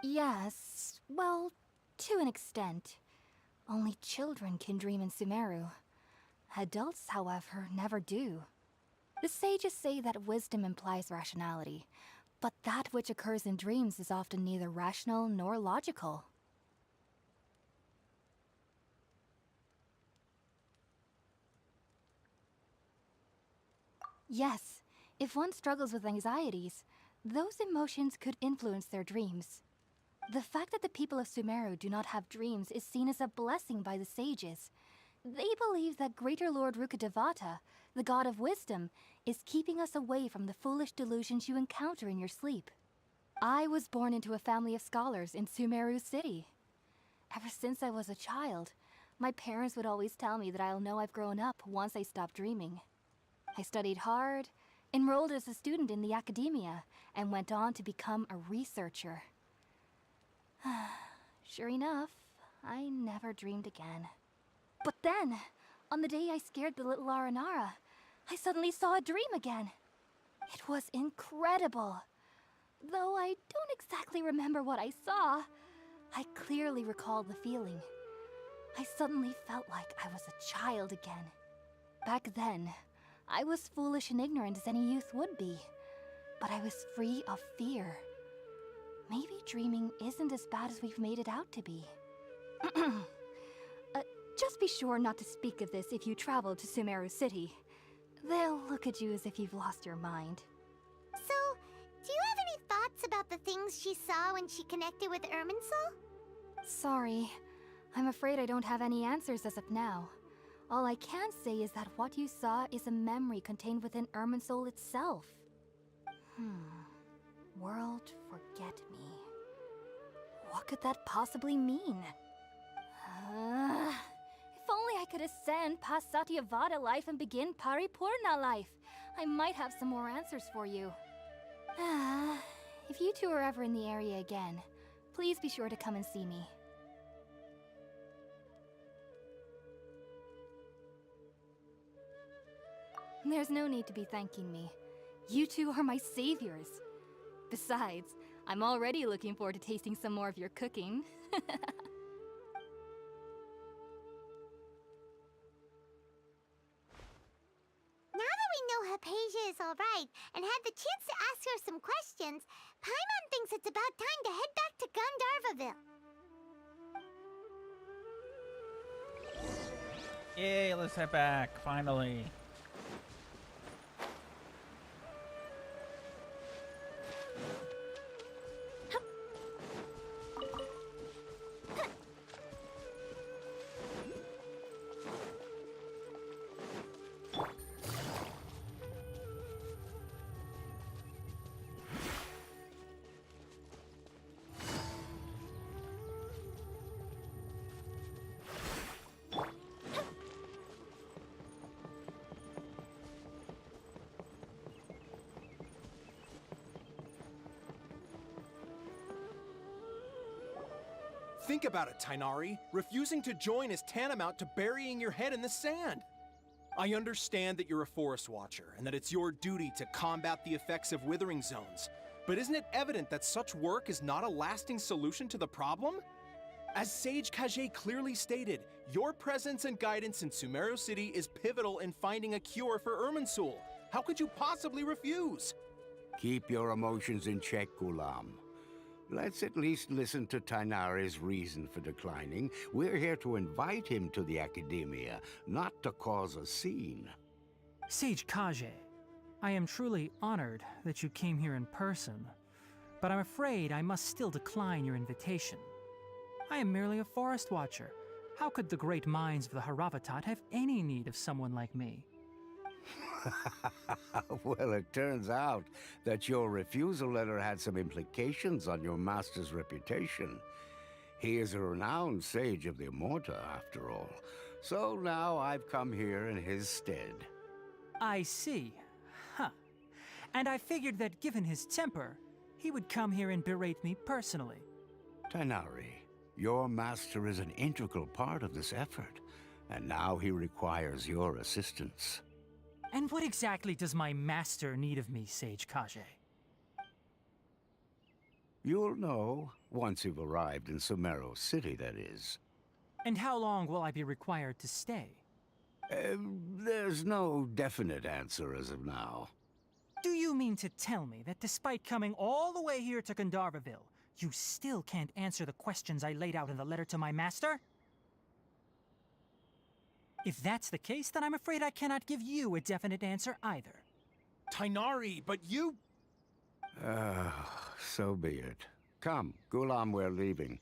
Yes, well, to an extent. Only children can dream in Sumeru. Adults, however, never do. The sages say that wisdom implies rationality, but that which occurs in dreams is often neither rational nor logical. Yes, if one struggles with anxieties, those emotions could influence their dreams. The fact that the people of Sumeru do not have dreams is seen as a blessing by the sages. They believe that Greater Lord Rukkhadevata, the god of wisdom, is keeping us away from the foolish delusions you encounter in your sleep. I was born into a family of scholars in Sumeru City. Ever since I was a child, my parents would always tell me that I'll know I've grown up once I stop dreaming. I studied hard, enrolled as a student in the academia, and went on to become a researcher. Sure enough, I never dreamed again. But then, on the day I scared the little Aranara, I suddenly saw a dream again. It was incredible. Though I don't exactly remember what I saw, I clearly recall the feeling. I suddenly felt like I was a child again. Back then, I was foolish and ignorant as any youth would be, but I was free of fear. Maybe dreaming isn't as bad as we've made it out to be. Just be sure not to speak of this if you travel to Sumeru City. They'll look at you as if you've lost your mind. So, do you have any thoughts about the things she saw when she connected with Irminsul? Sorry, I'm afraid I don't have any answers as of now. All I can say is that what you saw is a memory contained within Irminsul itself. World forget me. What could that possibly mean? If only I could ascend past Satyavada life and begin Paripurna life. I might have some more answers for you. If you two are ever in the area again, please be sure to come and see me. There's no need to be thanking me. You two are my saviors. Besides, I'm already looking forward to tasting some more of your cooking. Now that we know Hypatia is alright and had the chance to ask her some some questions, Paimon thinks it's about time to head back to Gandharvaville. Yay, let's head back, finally. Think about it, Tainari. Refusing to join is tantamount to burying your head in the sand. I understand that you're a forest watcher and that it's your duty to combat the effects of withering zones. But isn't it evident that such work is not a lasting solution to the problem? As Sage Kage clearly stated, your presence and guidance in Sumeru City is pivotal in finding a cure for Irminsul. How could you possibly refuse? Keep your emotions in check, Gulam. Let's at least listen to Tainari's reason for declining. We're here to invite him to the Academia, not to cause a scene. Sage Kage, I am truly honored that you came here in person, but I'm afraid I must still decline your invitation. I am merely a forest watcher. How could the great minds of the Haravatat have any need of someone like me? Well, it turns out that your refusal letter had some implications on your master's reputation. He is a renowned sage of the Immorta, after all. So now I've come here in his stead. I see. Huh. And I figured that given his temper, he would come here and berate me personally. Tainari, your master is an integral part of this effort, and now he requires your assistance. And what exactly does my master need of me, Sage Kage? You'll know once you've arrived in Sumeru City, that is. And how long will I be required to stay? There's no definite answer as of now. Do you mean to tell me that despite coming all the way here to Gandharvaville, you still can't answer the questions I laid out in the letter to my master? If that's the case, then I'm afraid I cannot give you a definite answer either. Tainari, but you... So be it. Come, Gulam, we're leaving.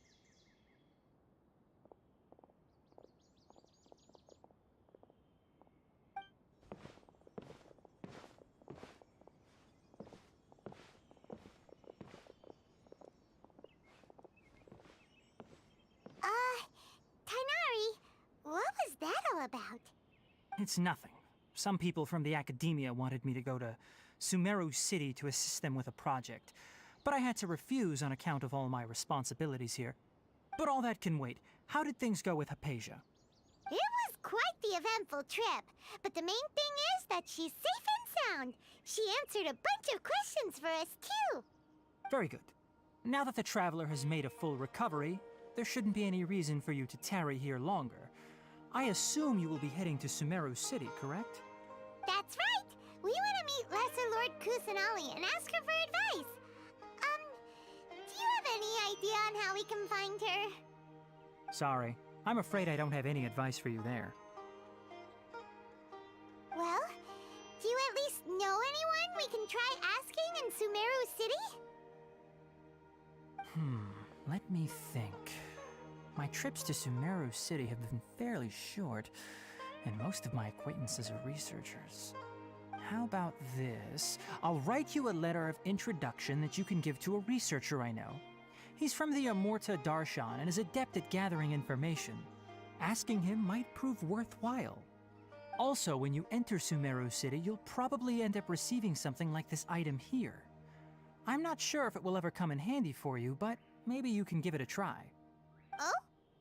Tainari, what was that all about? It's nothing. Some people from the Academia wanted me to go to Sumeru City to assist them with a project, but I had to refuse on account of all my responsibilities here. But all that can wait. How did things go with Hypatia? It was quite the eventful trip, but the main thing is that she's safe and sound. She answered a bunch of questions for us, too. Very good. Now that the Traveler has made a full recovery, there shouldn't be any reason for you to tarry here longer. I assume you will be heading to Sumeru City, correct? That's right! We want to meet Lesser Lord Kusanali and ask her for advice. Do you have any idea on how we can find her? Sorry. I'm afraid I don't have any advice for you there. Well, do you at least know anyone we can try asking in Sumeru City? Let me think. My trips to Sumeru City have been fairly short, and most of my acquaintances are researchers. How about this? I'll write you a letter of introduction that you can give to a researcher I know. He's from the Immorta Darshan and is adept at gathering information. Asking him might prove worthwhile. Also, when you enter Sumeru City, you'll probably end up receiving something like this item here. I'm not sure if it will ever come in handy for you, but maybe you can give it a try. Oh?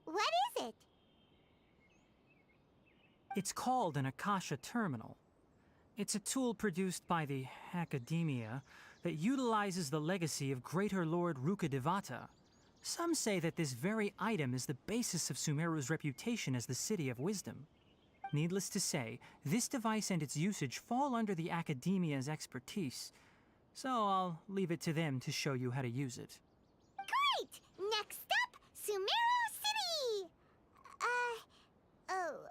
What is it? It's called an Akasha Terminal. It's a tool produced by the Academia that utilizes the legacy of Greater Lord Rukkhadevata. Some say that this very item is the basis of Sumeru's reputation as the City of Wisdom. Needless to say, this device and its usage fall under the Academia's expertise. So I'll leave it to them to show you how to use it. Great! Next up, Sumeru City! Oh,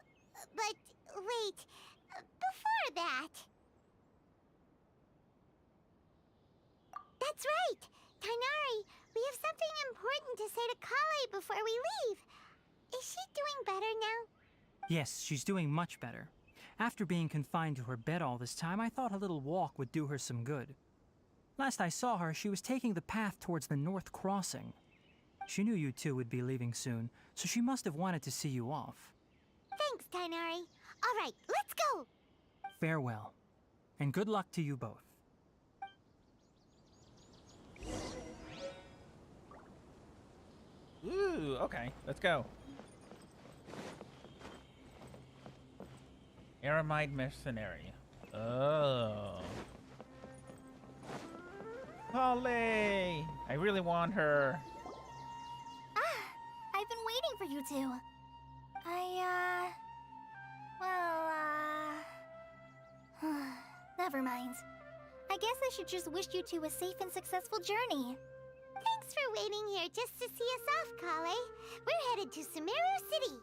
but wait, before that... That's right! Tainari, we have something important to say to Kale before we leave. Is she doing better now? Yes, she's doing much better. After being confined to her bed all this time, I thought a little walk would do her some good. Last I saw her, she was taking the path towards the North Crossing. She knew you two would be leaving soon, so she must have wanted to see you off. Thanks, Tainari. All right, let's go! Farewell, and good luck to you both. Ooh, okay, let's go. Aramide Mercenary. Oh. Holly! I really want her. I've been waiting for you two. Never mind. I guess I should just wish you two a safe and successful journey. Thanks for waiting here just to see us off, Kale. We're headed to Sumeru City.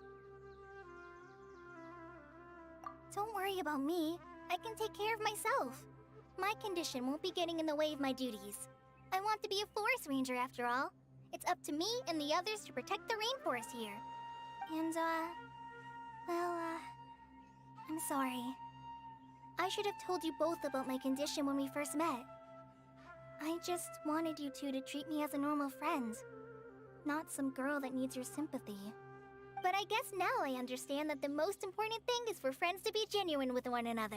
Don't worry about me. I can take care of myself. My condition won't be getting in the way of my duties. I want to be a forest ranger after all. It's up to me and the others to protect the rainforest here. And, I'm sorry. I should have told you both about my condition when we first met. I just wanted you two to treat me as a normal friend, not some girl that needs your sympathy. But I guess now I understand that the most important thing is for friends to be genuine with one another.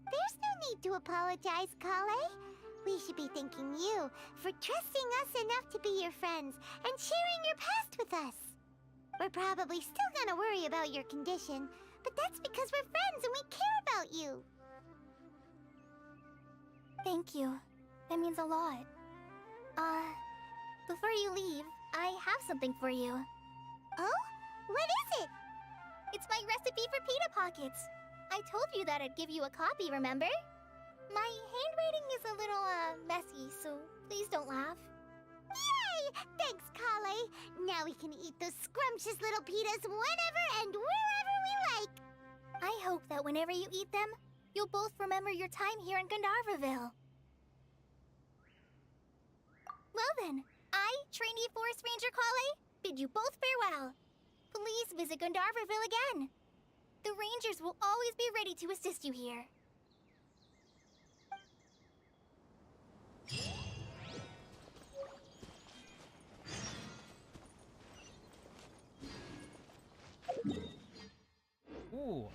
There's no need to apologize, Kale. We should be thanking you for trusting us enough to be your friends and sharing your past with us. We're probably still gonna worry about your condition, but that's because we're friends and we care about you. Thank you. That means a lot. Before you leave, I have something for you. Oh? What is it? It's my recipe for pita pockets. I told you that I'd give you a copy, remember? My handwriting is a little, messy, so please don't laugh. Yay! Thanks, Kale. Now we can eat those scrumptious little pitas whenever and wherever we like. I hope that whenever you eat them, you'll both remember your time here in Gandharvaville. Well then, I, trainee Forest Ranger Kale, bid you both farewell. Please visit Gandharvaville again. The Rangers will always be ready to assist you here. Ooh,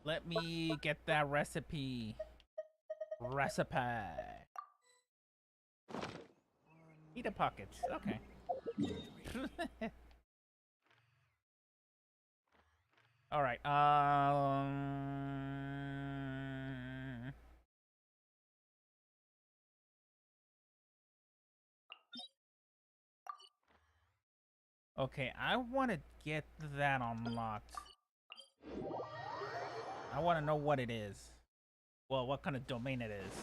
let me get that recipe. Pita pockets. Okay. All right. Okay, I want to get that unlocked. I want to know what it is. Well, what kind of domain it is.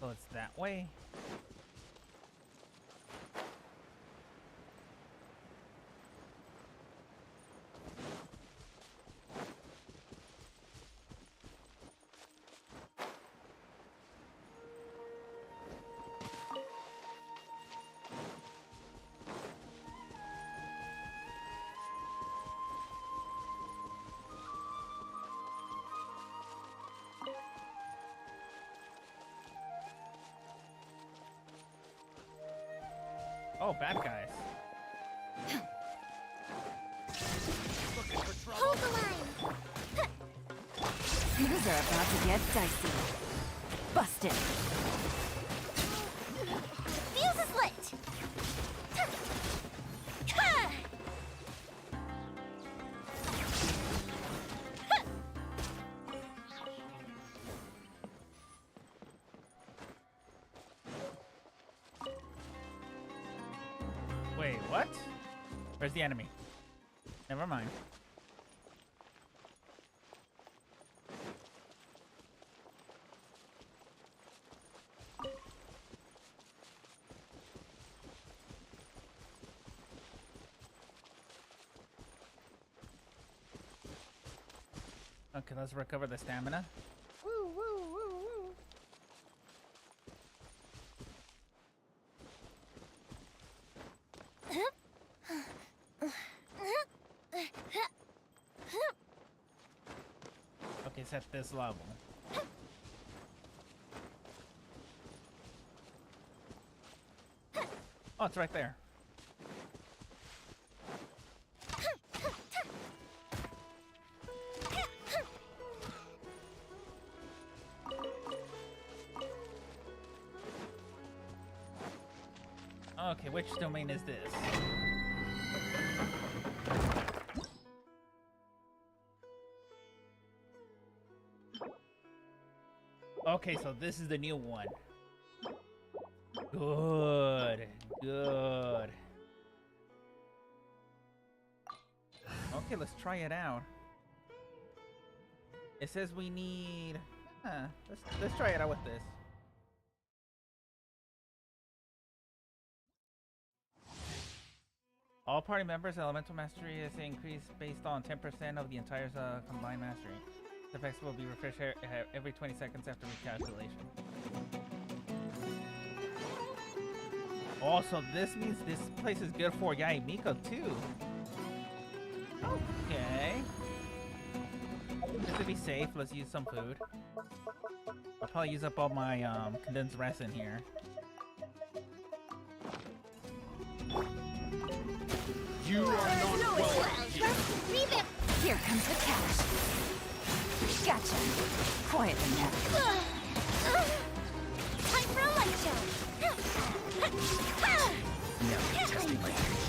So it's that way. Oh, bad guys. Hold the line! Things are about to get dicey. Busted. Fuse is lit! Wait, what? Where's the enemy? Never mind. Okay, let's recover the stamina. Woo, woo, woo, woo. Okay, it's at this level. Oh, it's right there. Okay, which domain is this? Okay, so this is the new one. Good, good. Okay, let's try it out. It says we need... let's try it out with this. All party members' elemental mastery is increased based on 10% of the entire combined mastery. The effects will be refreshed every 20 seconds after recalculation. Also, this means this place is good for Yaimiko too. Okay. Just to be safe, let's use some food. I'll probably use up all my condensed resin here. You are not welcome here. Here comes the cash. Gotcha. Quietly now. Time for a light show. Now you're testing my patience.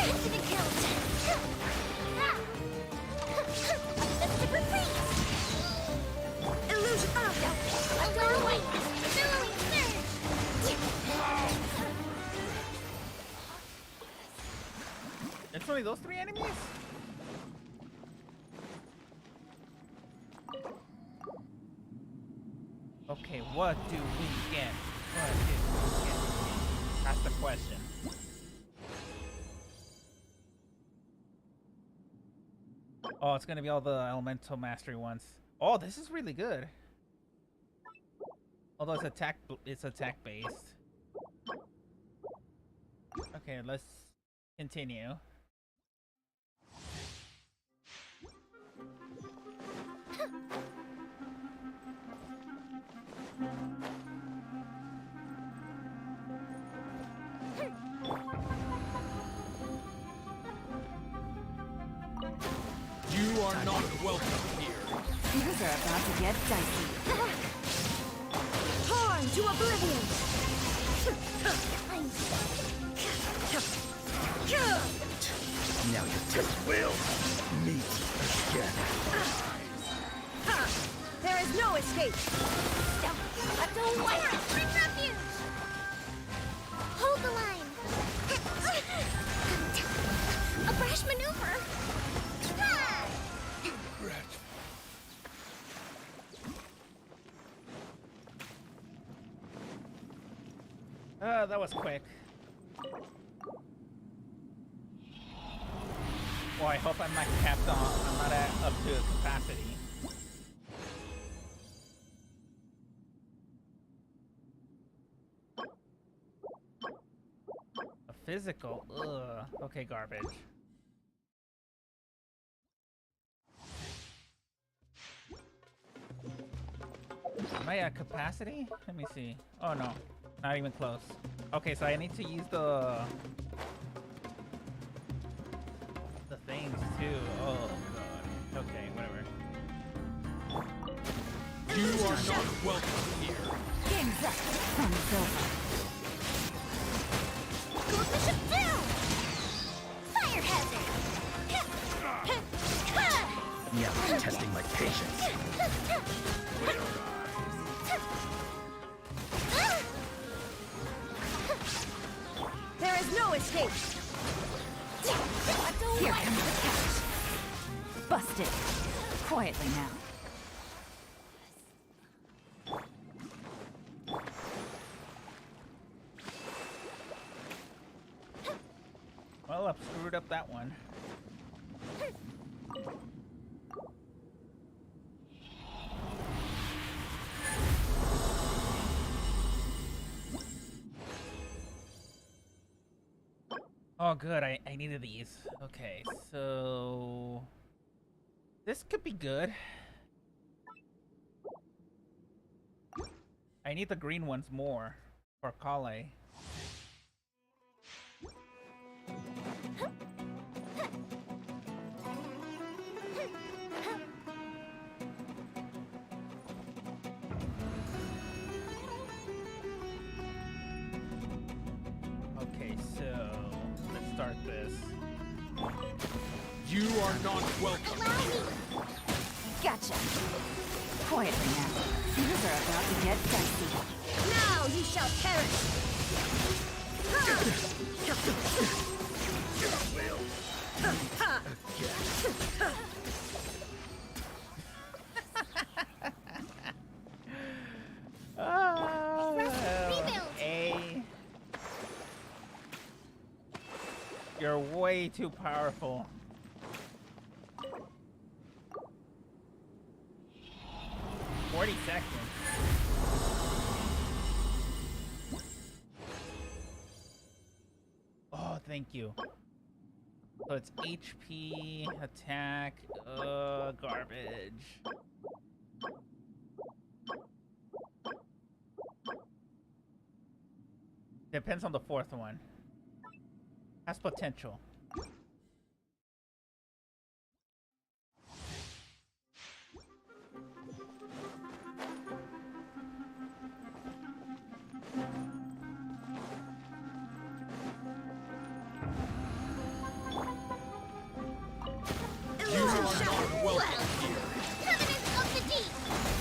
Infinite kills. Super freeze. Illusion. Oh no. I'm going away. Billowing surge. It's only those 3 enemies? Okay, what do we get? What do we get? That's the question. Oh, it's gonna be all the elemental mastery ones. Oh, this is really good. Although it's attack based. Okay, let's continue. You are not welcome here. Things are about to get dicey. Torn to oblivion. Now your test will meet again. There is no escape. Let go away. Bring refuge. Hold the line. A brash maneuver. That was quick. Well, I hope I'm not capped on. I'm not up to capacity. A physical. Ugh. Okay, garbage. Am I at capacity? Let me see. Oh no, not even close. Okay, so I need to use the things too. Oh god. Okay, whatever. You are not welcome here. Game's up. Fun's over. Goes the ship down. Fire hazard. Now you're testing my patience. Here comes the catch. Busted. Quietly now. Well, I've screwed up that one. Oh, good. I needed these. Okay, so... This could be good. I need the green ones more for Kale. Okay, so let's start this. You are not welcome. Gotcha. Quietly now. Things are about to get dicey. Now you shall perish. You're way too powerful. $40. Oh, thank you. So it's HP, attack, garbage. Depends on the fourth one. Has potential.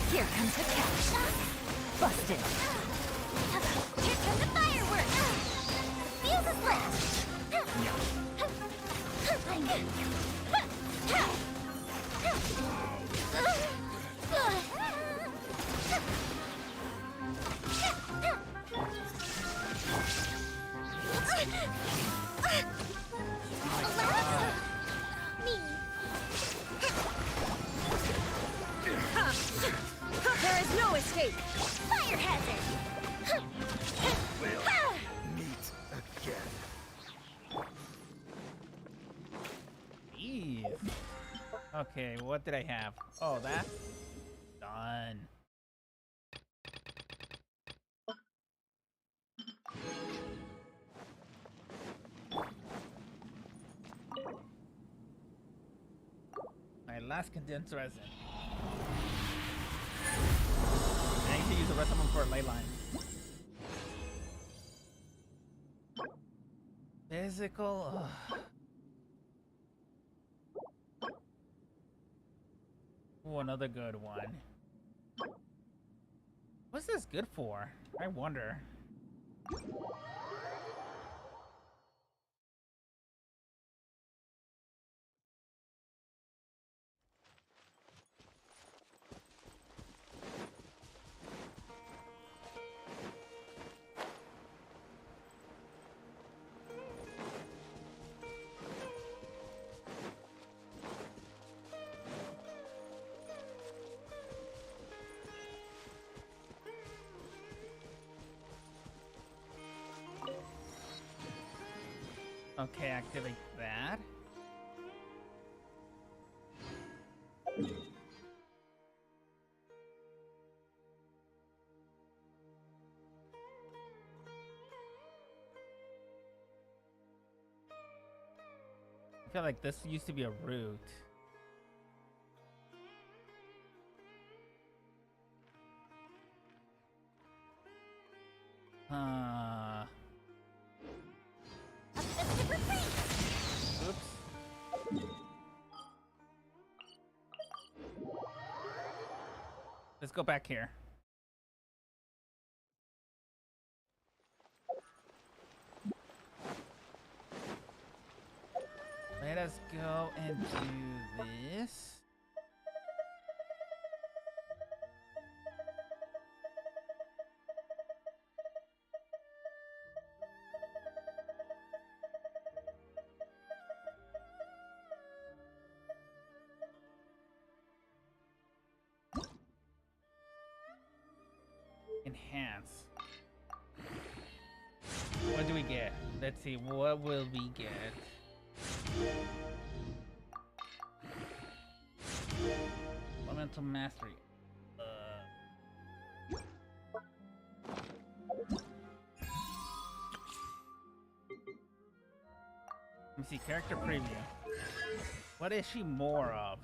Here comes the catch. Busted. Here comes the fireworks. Fuse a blast. There is no escape. Fire hazard. Meet again. Jeez. Okay, what did I have? Oh, that? Done. My last condensed resin. I need to use the rest of them for a ley line. Physical. Ugh. Ooh, another good one. What's this good for? I wonder. Okay, activate that. I feel like this used to be a route. Oops. Let's go back here. Let us go and do this. Enhance. What do we get? Let's see, what will we get? Elemental mastery. Let me see, character preview. What is she more of?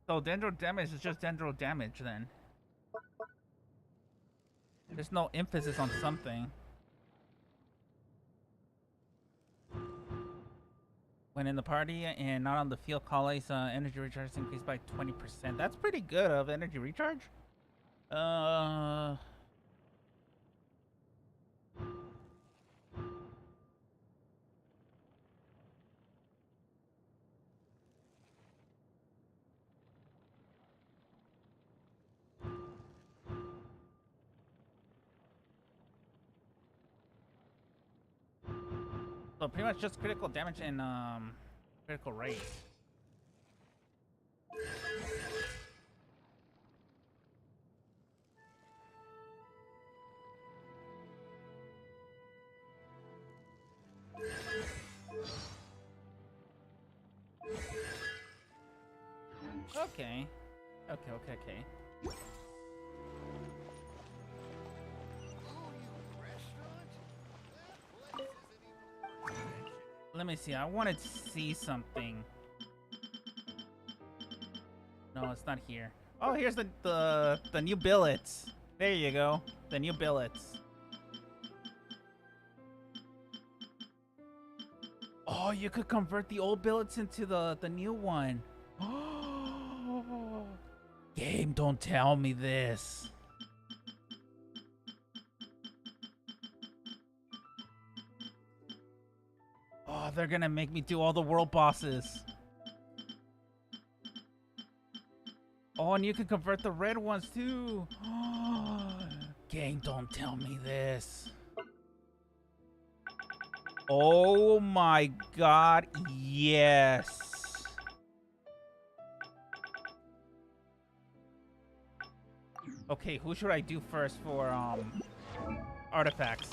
So dendro damage is just dendro damage then. There's no emphasis on something. When in the party and not on the field, Kale's energy recharge is increased by 20%. That's pretty good of energy recharge. So pretty much just critical damage and critical rate. Okay. Okay. Let me see. I wanted to see something. No, it's not here. Oh, here's the new billets. There you go. The new billets. Oh, you could convert the old billets into the new one. Game, don't tell me this. Oh, they're gonna make me do all the world bosses. Oh, and you can convert the red ones too. Gang, don't tell me this. Oh my god, yes. Okay, who should I do first for artifacts?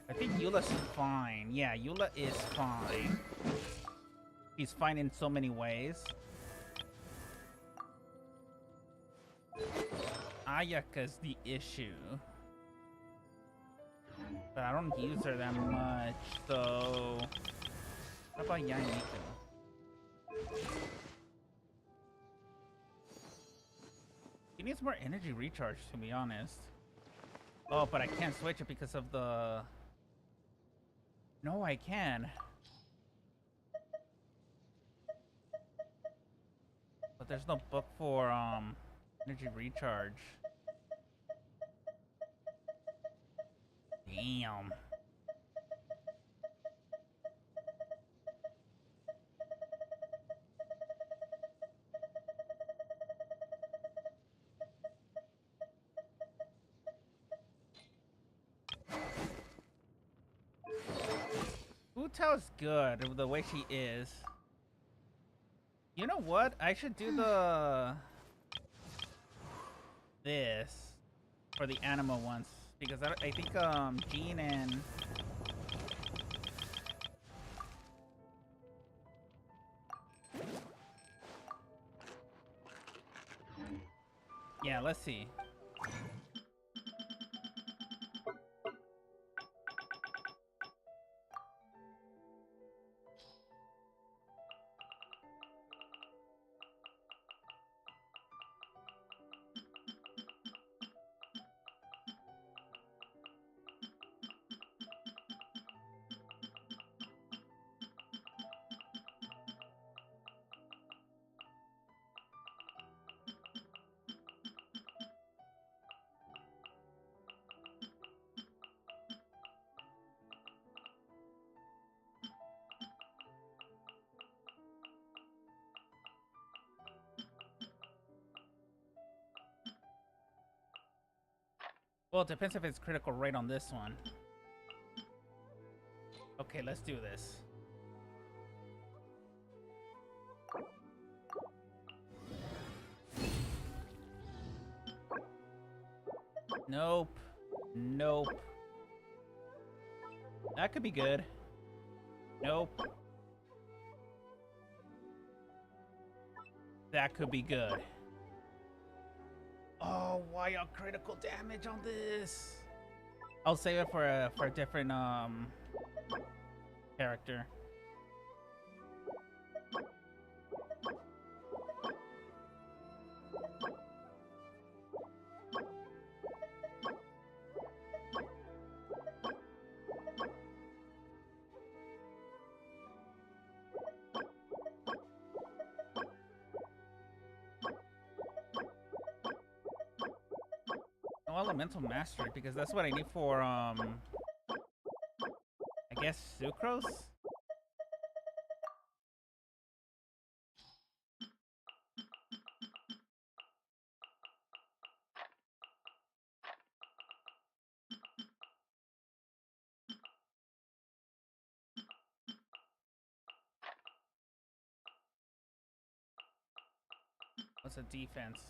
I think Eula's fine. Yeah, Eula is fine. He's fine in so many ways. Ayaka's the issue. But I don't use her that much, so... How about Yainiko? He needs more energy recharge, to be honest. Oh, but I can't switch it because of the... No, I can. But there's no book for energy recharge. Damn. Utel's good the way she is. You know what? I should do this for the anima ones because I think Jean and Yeah, let's see. Well, it depends if it's critical rate on this one. Okay, let's do this. Nope. Nope. That could be good. Nope. That could be good. Oh, why a critical damage on this? I'll save it for a different character. No elemental mastery because that's what I need for I guess sucrose. What's a defense?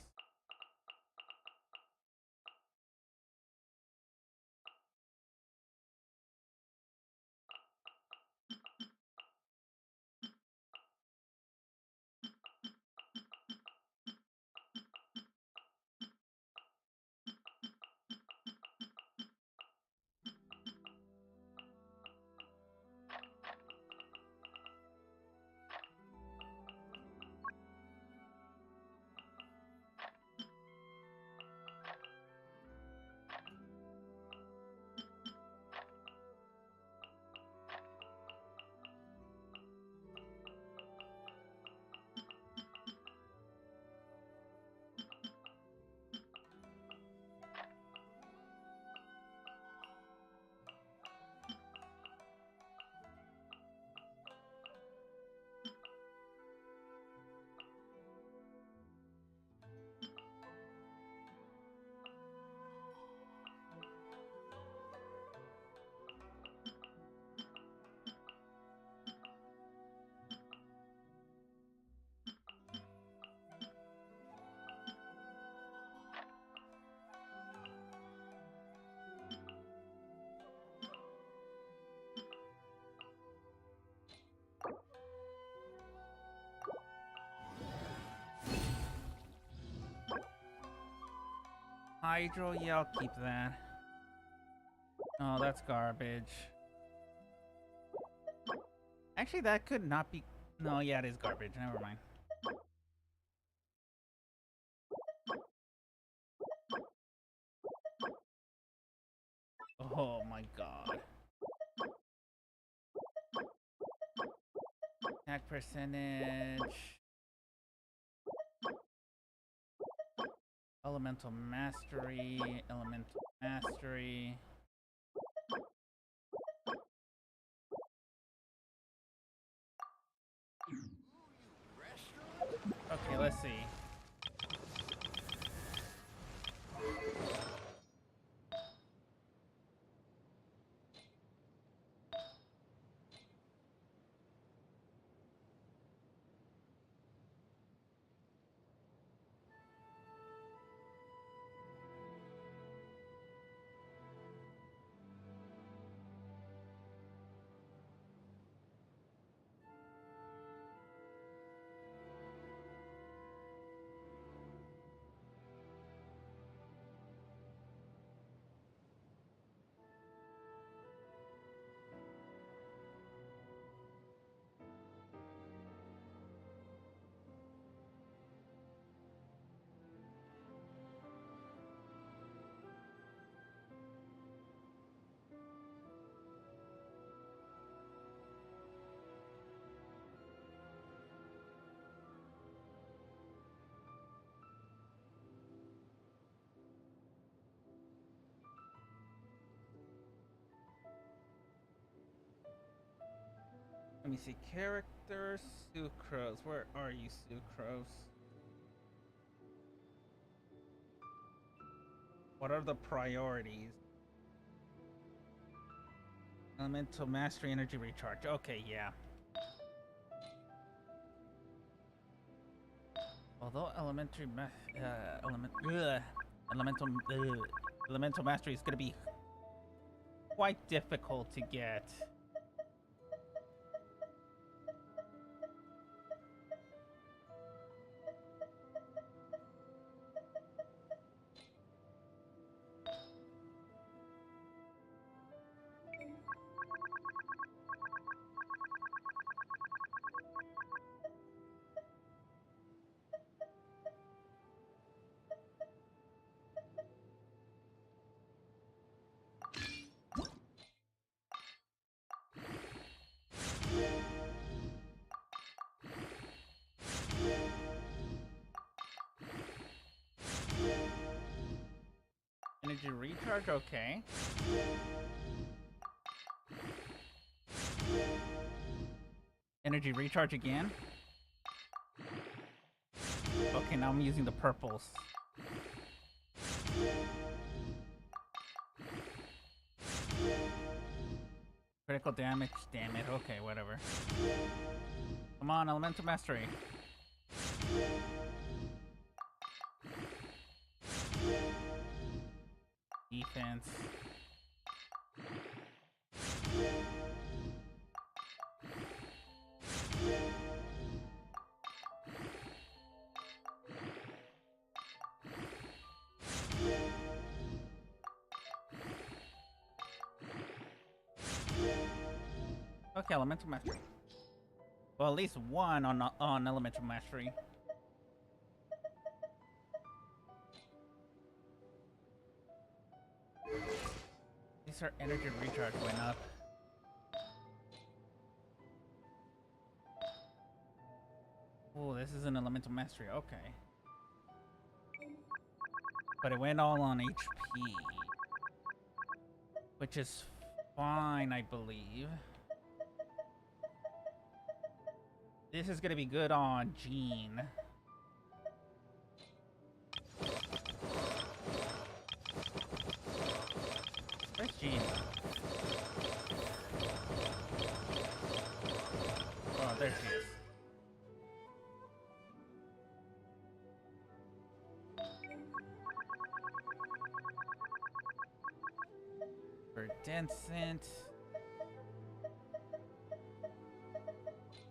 Hydro, yeah, I'll keep that. Oh, that's garbage. Actually, that could not be... No, yeah, it is garbage. Never mind. Oh my god. Attack percentage. Elemental mastery. Elemental mastery. Okay, let's see. Let me see. Characters, Sucrose. Where are you, Sucrose? What are the priorities? Elemental Mastery, Energy Recharge. Okay, yeah. Although elemental mastery is going to be quite difficult to get. Energy recharge, okay. Energy recharge again. Okay, now I'm using the purples. Critical damage, damn it. Okay, whatever. Come on, Elemental Mastery. Defense. Okay, Elemental Mastery. Well, at least one on Elemental Mastery. At least our energy recharge went up. Oh, this is an Elemental Mastery. Okay. But it went all on HP. Which is fine, I believe. This is gonna be good on Jean. Where's Jean? Oh, there she is. Verdenscent.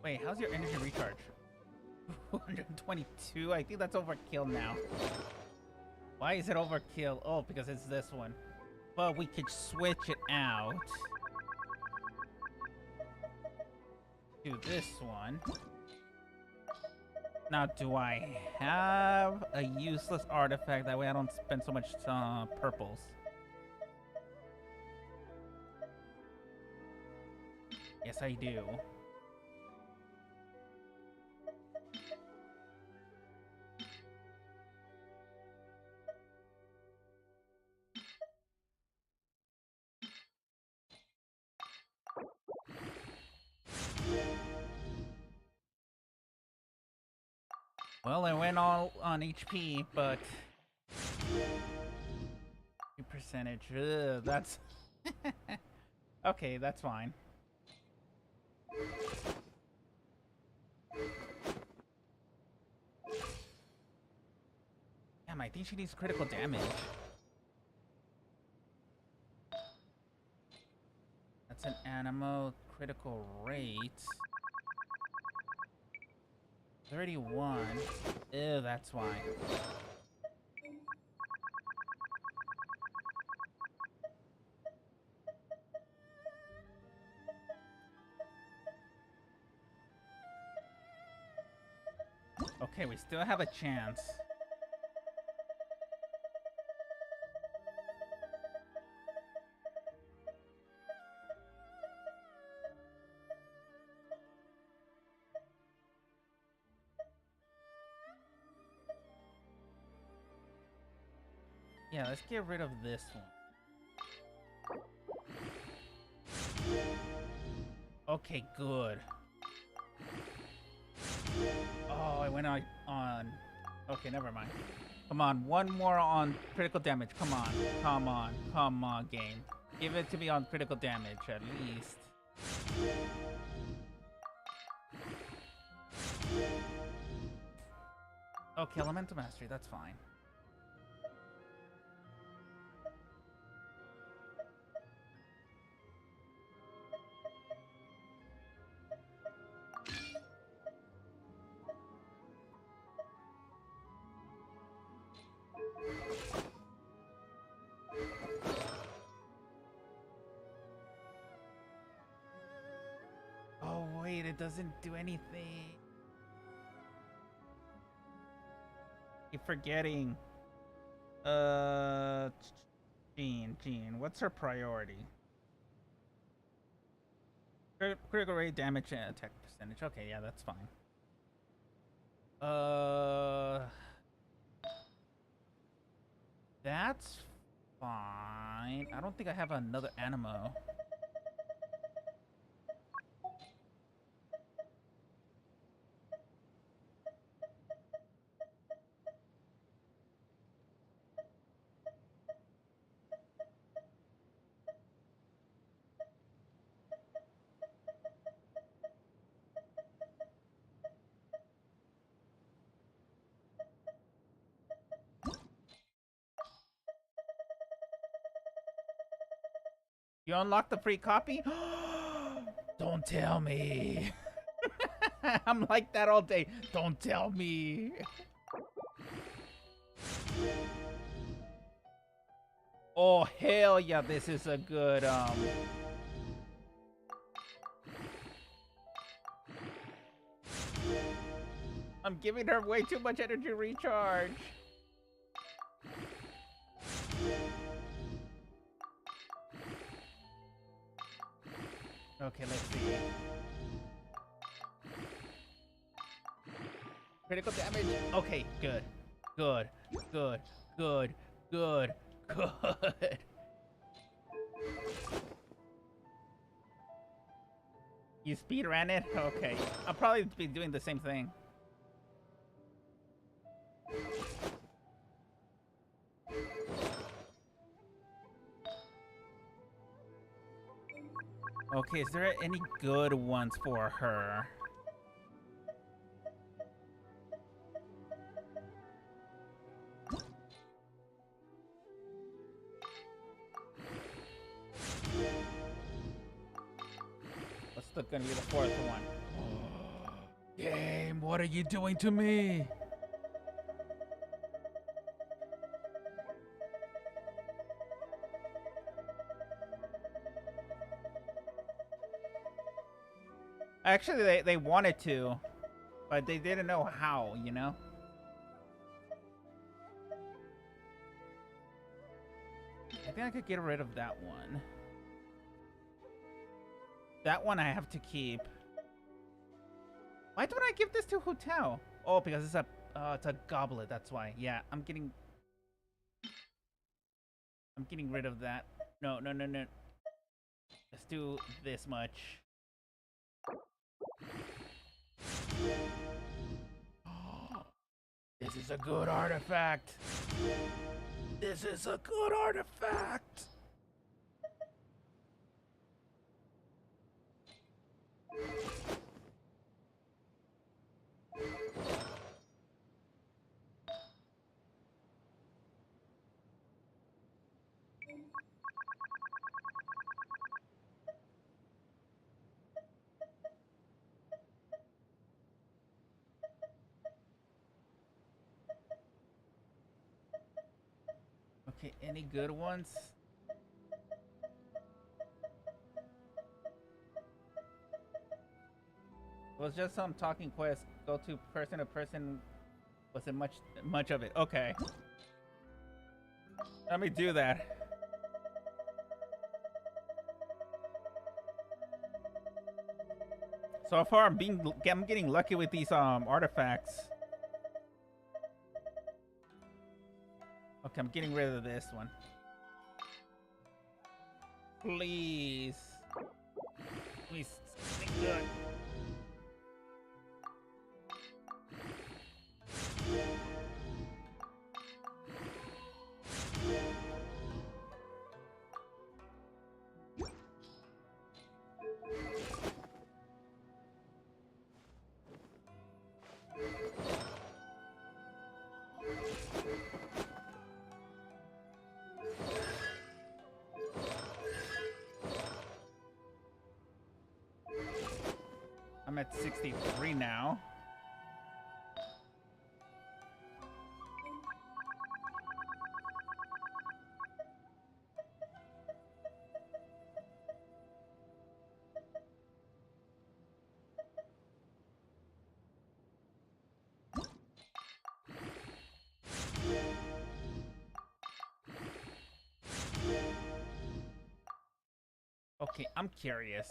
Wait, how's your energy recharge? 222? I think that's overkill now. Why is it overkill? Oh, because it's this one. But we could switch it out to this one. Now, do I have a useless artifact? That way I don't spend so much purples. Yes, I do. Well, it went all on HP, but 2%. Ugh, that's okay. That's fine. Damn, I think she needs critical damage. That's an animal critical rate. 31. Ew, that's why. Okay, we still have a chance. Yeah, let's get rid of this one. Okay, good. Oh, I went on. Okay, never mind. Come on, one more on critical damage. Come on, come on, come on, game. Give it to me on critical damage at least. Okay, elemental mastery. That's fine. Oh wait, it doesn't do anything. Keep forgetting. Jean, what's her priority? Critical rate, damage, and attack percentage. Okay, yeah, that's fine. That's fine. I don't think I have another animo. You unlocked the free copy? Don't tell me. I'm like that all day. Don't tell me. Oh, hell yeah, this is a good, I'm giving her way too much energy recharge. Okay, let's see. Critical damage. Okay, good. Good. Good. Good. Good. Good. You speed ran it? Okay. I'll probably be doing the same thing. Okay, is there any good ones for her? What's gonna be the fourth one? Game, what are you doing to me? Actually, they wanted to, but they didn't know how, you know? I think I could get rid of that one. That one I have to keep. Why don't I give this to Hotel? Oh, because it's a goblet, that's why. Yeah, I'm getting rid of that. No. Let's do this much. This is a good artifact. This is a good artifact. Okay, any good ones? It was just some talking quest. Go to person. Wasn't much of it. Okay. Let me do that. So far, I'm getting lucky with these artifacts. Okay, I'm getting rid of this one. Please. Please, something good. at 63 now. Okay, I'm curious.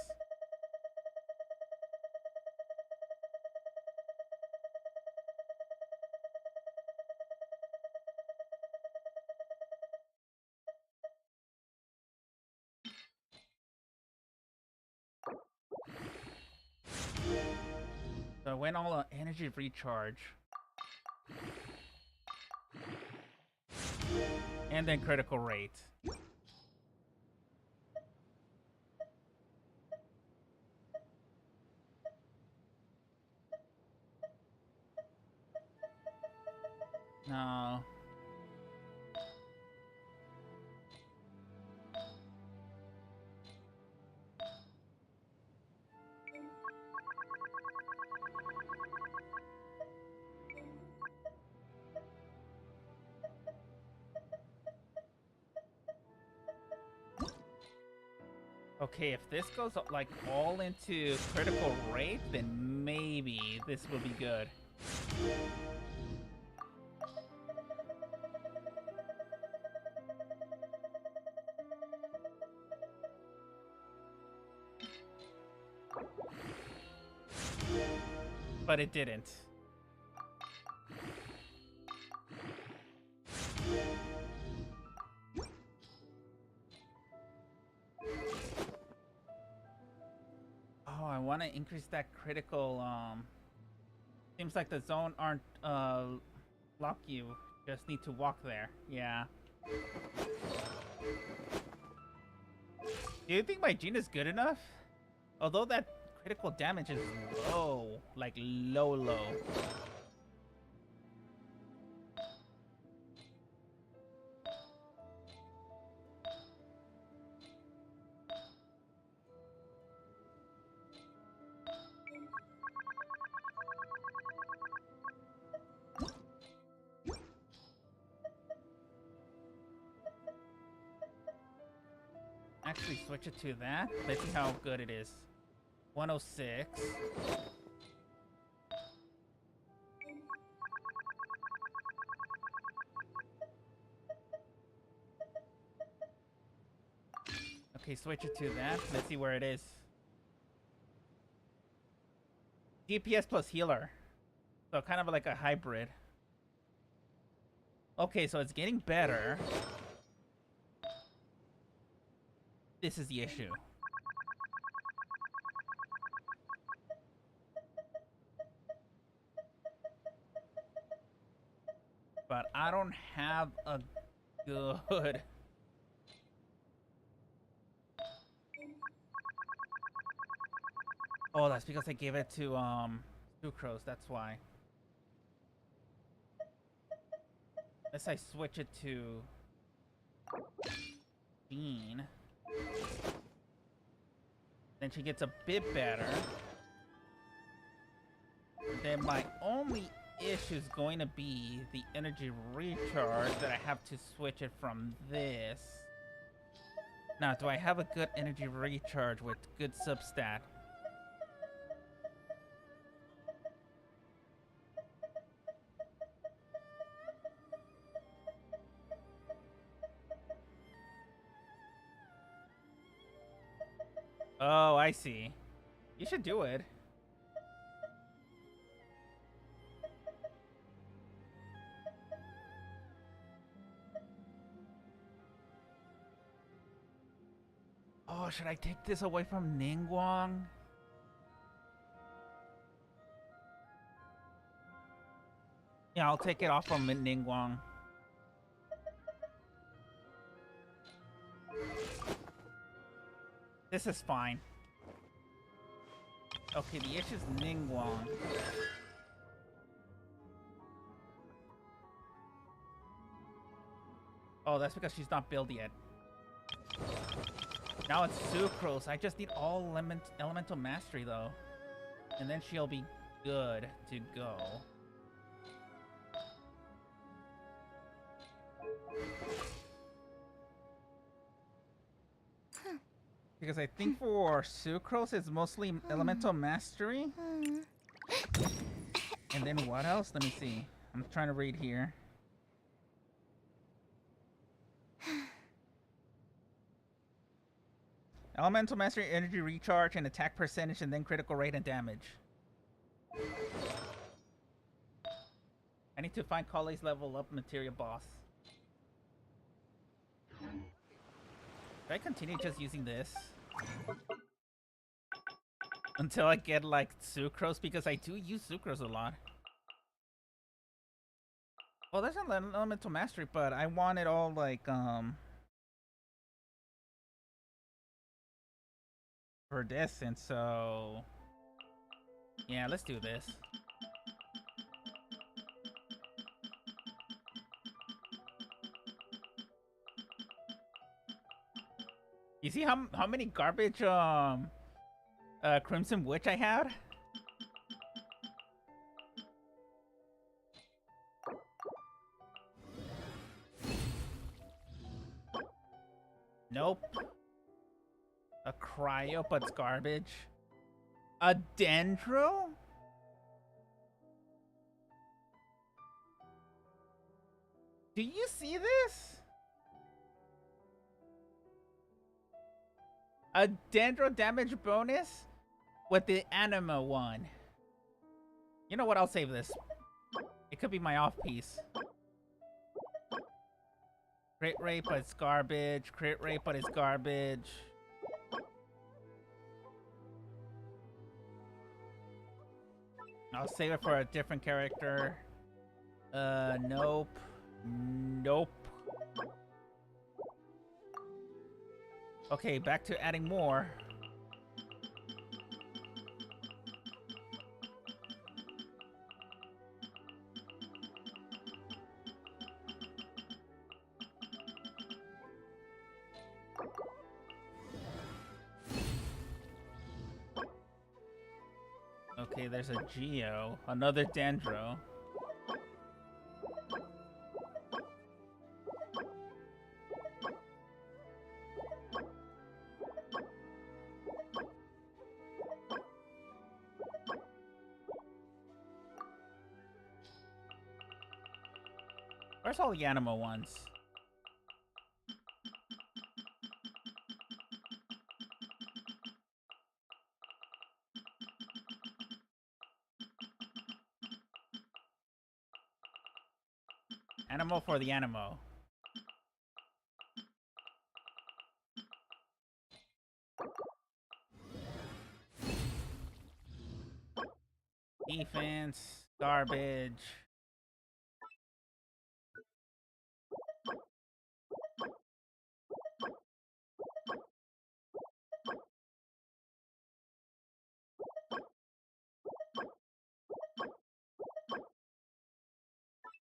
So I went all on energy recharge. And then critical rate. No. Okay, if this goes like all into critical rate, then maybe this will be good. But it didn't. Oh, I want to increase that critical, seems like the zone aren't, lock you. Just need to walk there. Yeah. Do you think my gene is good enough? Although that critical damage is low. Like, low. Actually, switch it to that. Let's see how good it is. 106. Okay, switch it to that. Let's see where it is. DPS plus healer. So kind of like a hybrid. Okay, so it's getting better. This is the issue. But I don't have a good... Oh, that's because I gave it to, Sucrose, that's why. Unless I switch it to... Bean. Then she gets a bit better. Then my only issue is going to be the energy recharge that I have to switch it from this. Now, do I have a good energy recharge with good substat? Oh, I see. You should do it. Oh, should I take this away from Ningguang? Yeah, I'll take it off from Ningguang. This is fine. Okay, the issue is Ningguang. Oh, that's because she's not built yet. Now it's Sucrose. I just need all elemental mastery, though. And then she'll be good to go. Because I think for Sucrose, it's mostly Elemental Mastery. And then what else? Let me see. I'm trying to read here. Elemental Mastery, Energy Recharge, and Attack Percentage, and then Critical Rate and Damage. I need to find Kale's level up materia boss. Should I continue just using this? Until I get, like, Sucrose, because I do use Sucrose a lot. Well, there's an Elemental Mastery, but I want it all, like, for this, and so... Yeah, let's do this. You see how many garbage Crimson Witch I had? Nope. A cryo, but it's garbage. A dendro? Do you see this? A dendro damage bonus with the anima one. You know what? I'll save this. It could be my off piece. Crit rate, but it's garbage. Crit rate, but it's garbage. I'll save it for a different character. Nope. Nope. Okay, back to adding more. Okay, there's a Geo, another Dendro. Where's all the anima ones? Animo for the animo. Defense, garbage.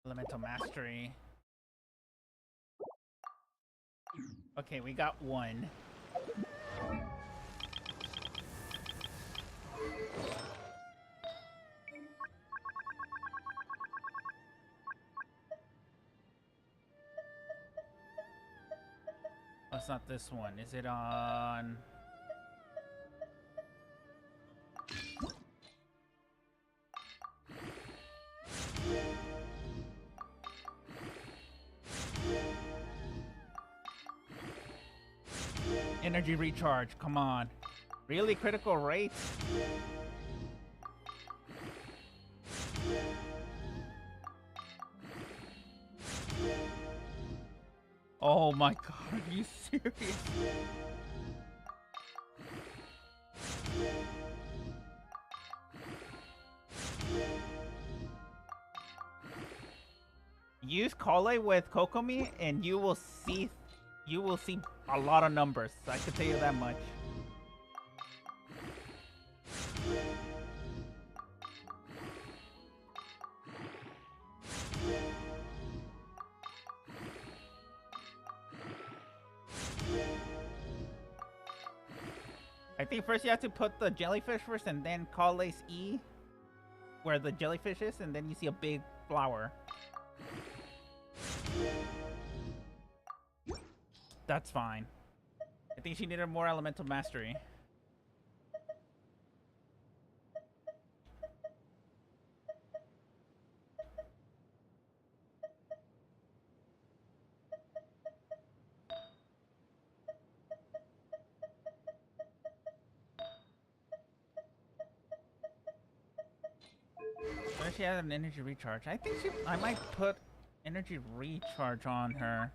Elemental Mastery. Okay, we got one. Oh, it's not this one. Is it on... Energy recharge, come on. Really critical rate? Oh my god, are you serious? Use Kale with Kokomi and you will see a lot of numbers. I can tell you that much. I think first you have to put the jellyfish first and then Kale's E, where the jellyfish is, and then you see a big flower. That's fine. I think she needed more elemental mastery. What if she had an energy recharge? I think I might put energy recharge on her.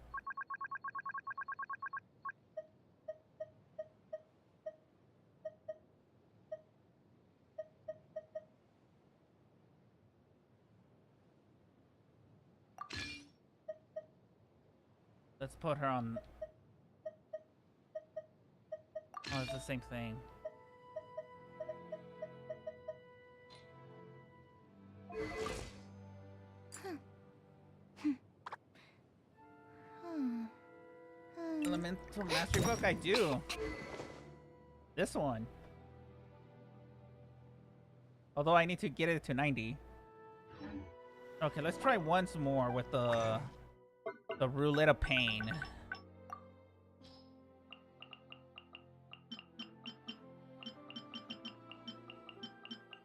Let's put her on. Oh, it's the same thing. Elemental Mastery book, I do. This one. Although I need to get it to 90. Okay, let's try once more with the Roulette of Pain.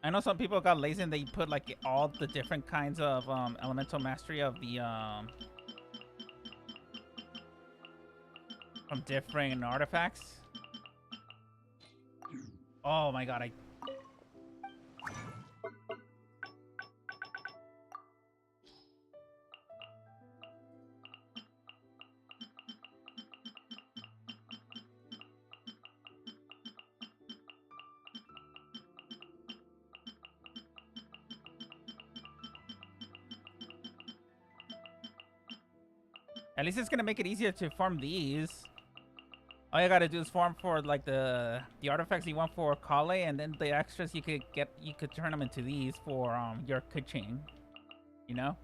I know some people got lazy and they put like all the different kinds of elemental mastery of the from different artifacts. Oh my god, at least it's gonna make it easier to farm these. All you gotta do is farm for like the artifacts you want for Kale, and then the extras you could get, you could turn them into these for your kitchen. You know?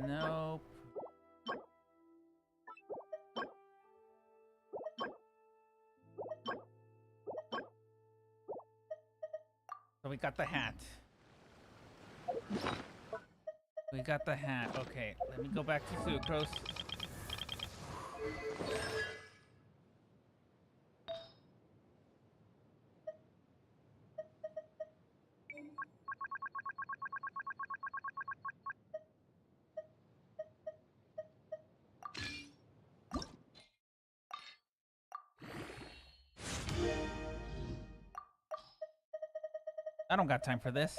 Nope. So we got the hat. We got the hat. Okay, let me go back to Sucrose. I don't got time for this.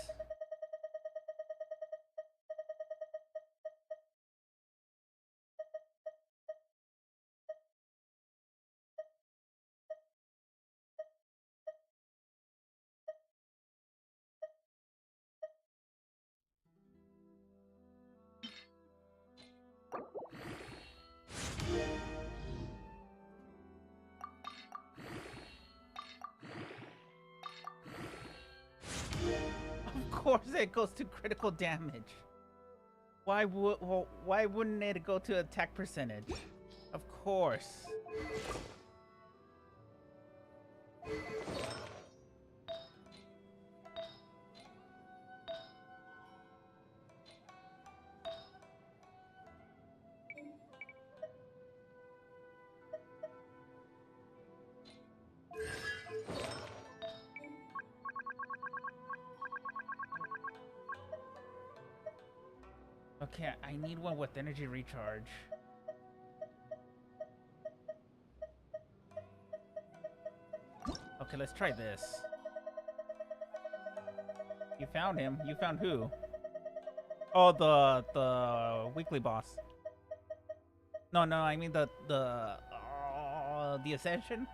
Of course it goes to critical damage. Why wouldn't it go to attack percentage? Of course. Okay, I need one with energy recharge. Okay, let's try this. You found him. You found who? Oh, the weekly boss. No, I mean the Ascension.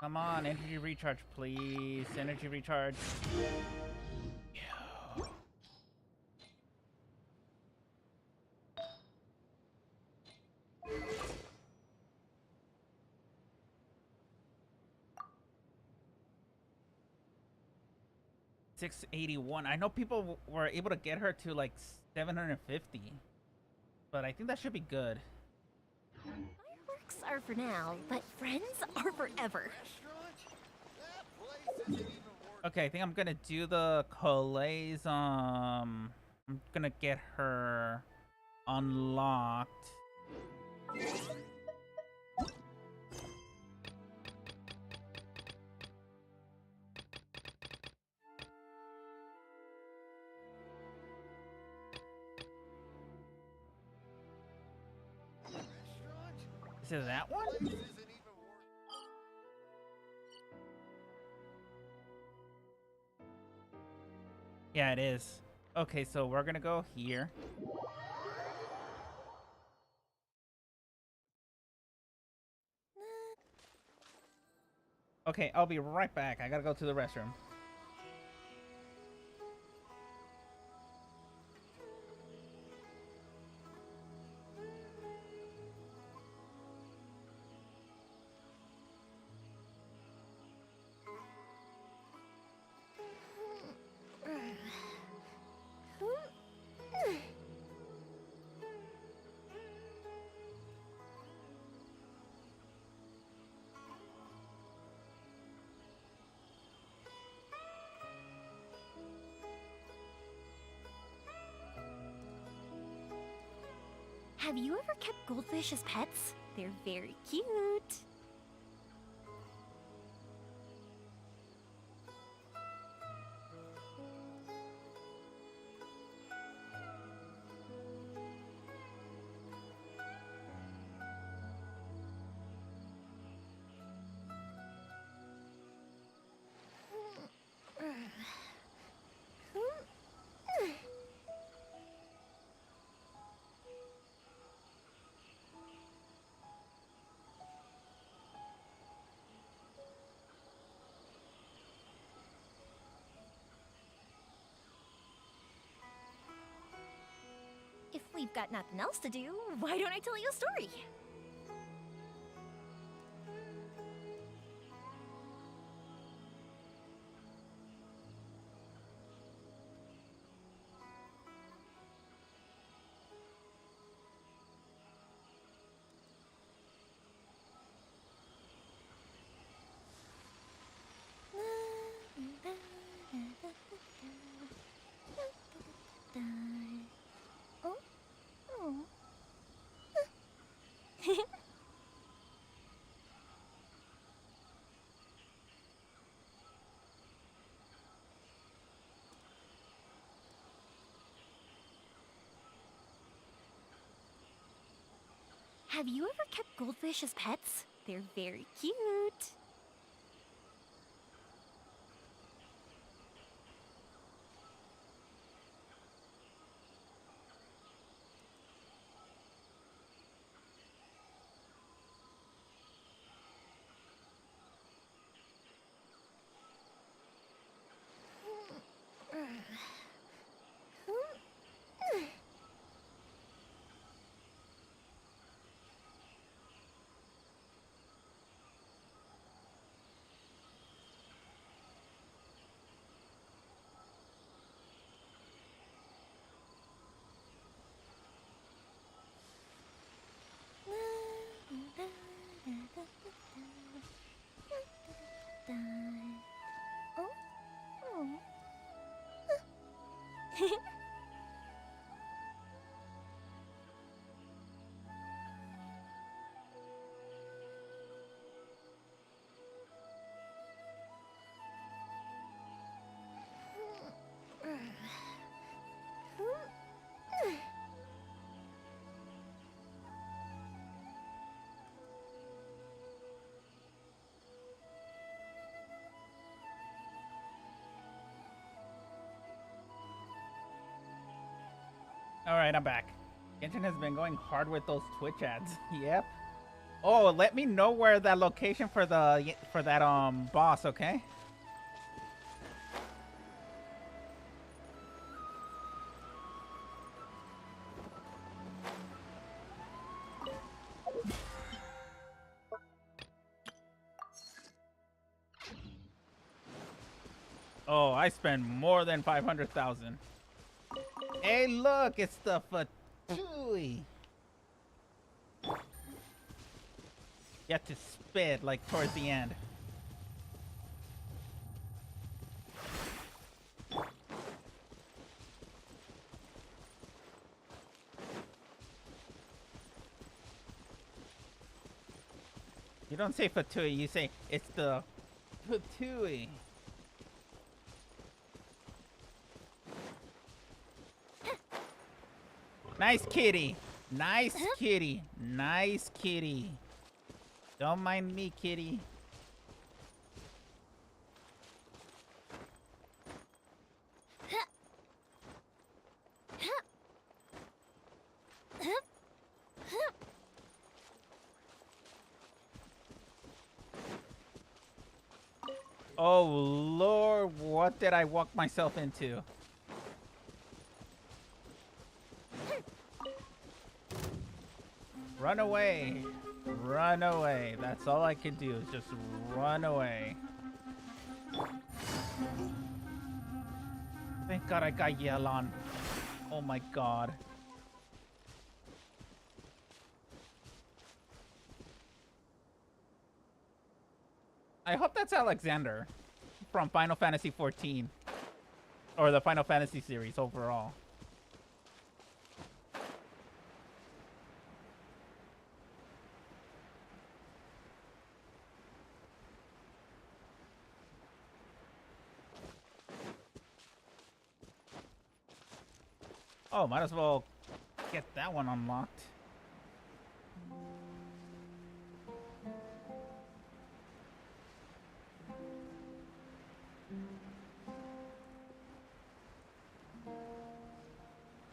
Come on, energy recharge, please. Energy recharge. Yo. $681. I know people were able to get her to like 750, but I think that should be good. Fireworks are for now, but friends are forever. Okay, I think I'm gonna do the Calais. I'm gonna get her unlocked. Is it that one? Yeah, it is. Okay, so we're gonna go here. Okay, I'll be right back. I gotta go to the restroom. Have you ever kept goldfish as pets? They're very cute. If we've got nothing else to do, why don't I tell you a story? Oh? Oh. Have you ever kept goldfish as pets? They're very cute. Oh? Oh. All right, I'm back. Internet has been going hard with those Twitch ads. Yep. Oh, let me know where that location for that boss, okay? Oh, I spend more than 500,000. Hey, look, it's the Fatui. You have to spit like towards the end. You don't say Fatui, you say it's the Fatui. Nice kitty. Nice kitty. Nice kitty. Don't mind me, kitty. Oh, Lord, what did I walk myself into? Run away. Run away. That's all I can do is just run away. Thank God I got yell on. Oh my God. I hope that's Alexander from Final Fantasy XIV. Or the Final Fantasy series overall. Oh, might as well get that one unlocked.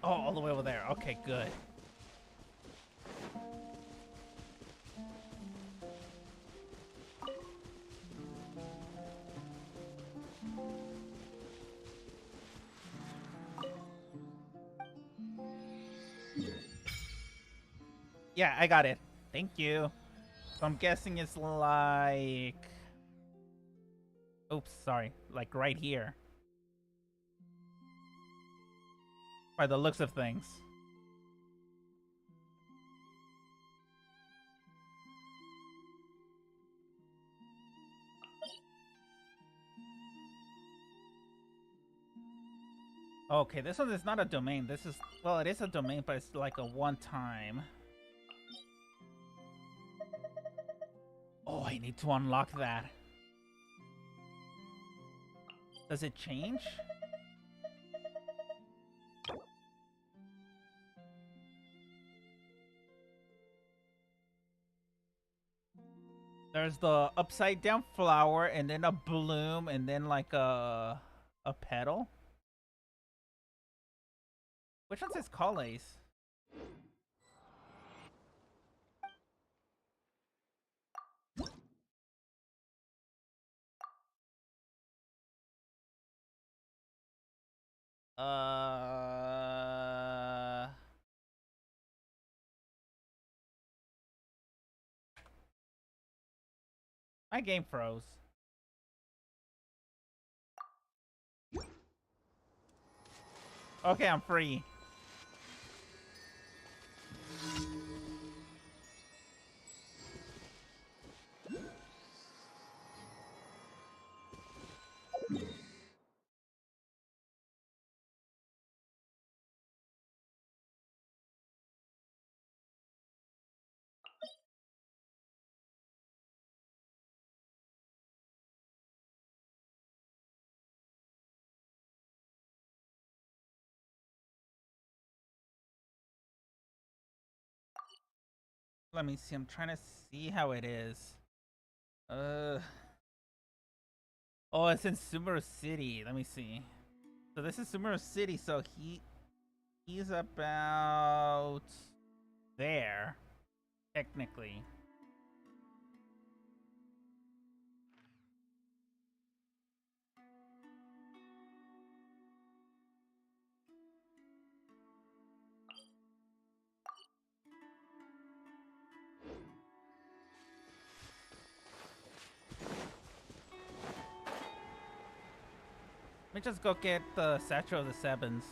Oh, all the way over there. Okay, good. Yeah, I got it. Thank you. So I'm guessing it's like... Oops, sorry. Like right here. By the looks of things. Okay, this one is not a domain. This is... Well, it is a domain, but it's like a one-time. Oh, I need to unlock that. Does it change? There's the upside down flower and then a bloom and then like a petal. Which one says Calais? My game froze. Okay, I'm free. Let me see. I'm trying to see how it is. Oh, it's in Sumeru City. Let me see. So this is Sumeru City. So he's about there, technically. me just go get the Satchel of the Sevens.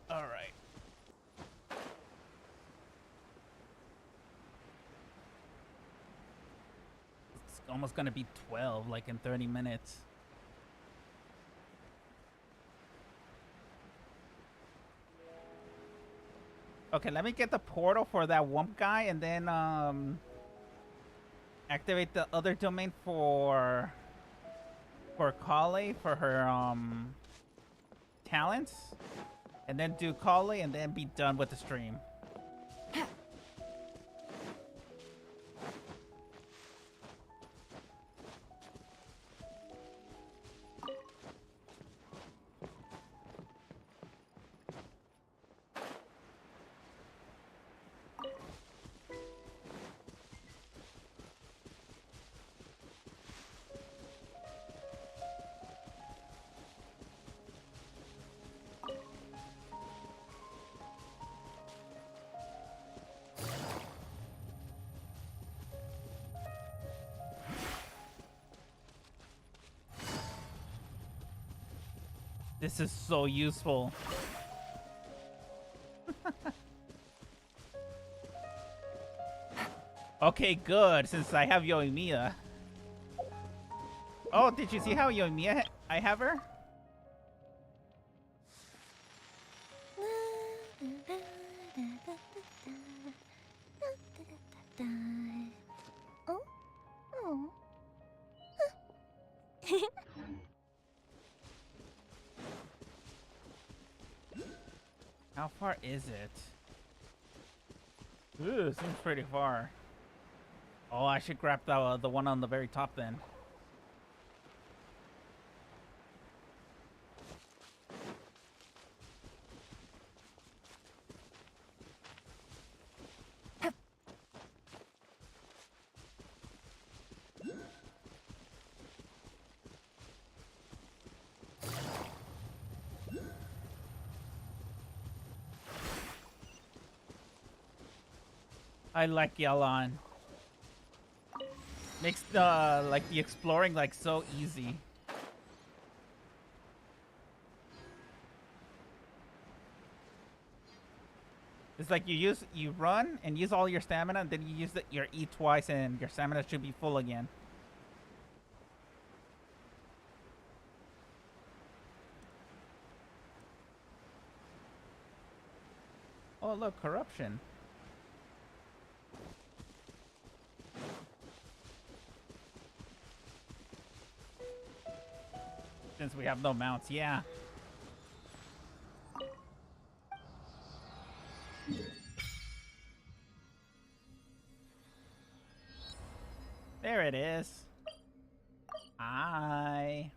All right. It's almost gonna be 12, like in 30 minutes. Okay, let me get the portal for that Wump guy, and then activate the other domain for Kale for her talents, and then do Kale, and then be done with the stream. This is so useful. Okay, good, since I have Yoimiya. Oh, did you see how Yoimiya I have her? Oh? Oh. How far is it? Ooh, seems pretty far. Oh, I should grab the one on the very top then. I like Yalan. Makes the the exploring like so easy. It's like you run and use all your stamina, and then you use your E twice, and your stamina should be full again. Oh look, corruption. Since we have no mounts, yeah. There it is. Hi.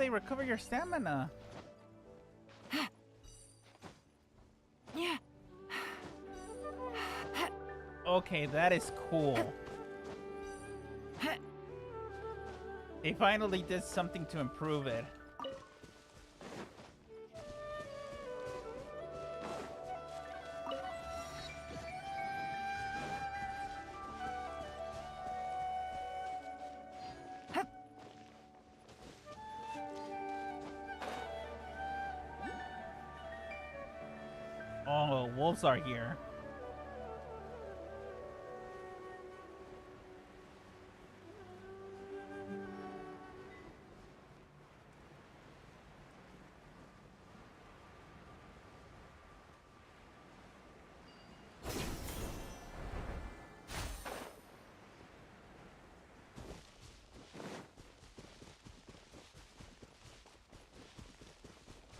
they recover your stamina? Okay, that is cool. They finally did something to improve it. Oh, wolves are here.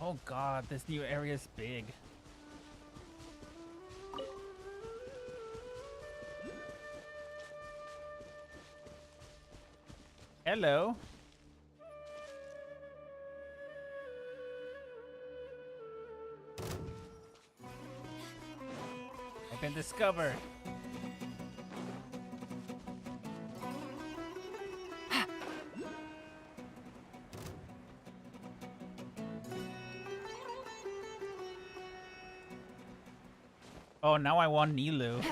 Oh god, this new area is big. Hello. I've been discovered. Oh, now I want Nilu.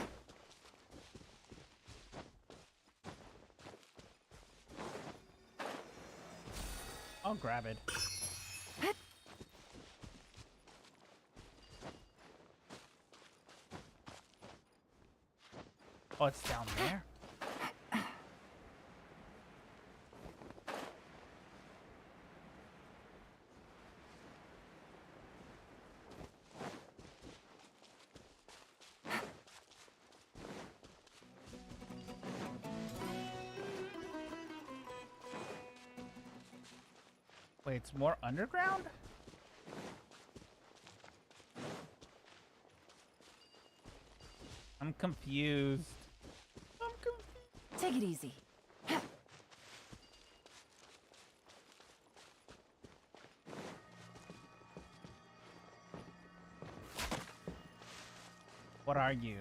I'll grab it. Oh, it's down there? Wait, it's more underground? I'm confused. Take it easy. What are you?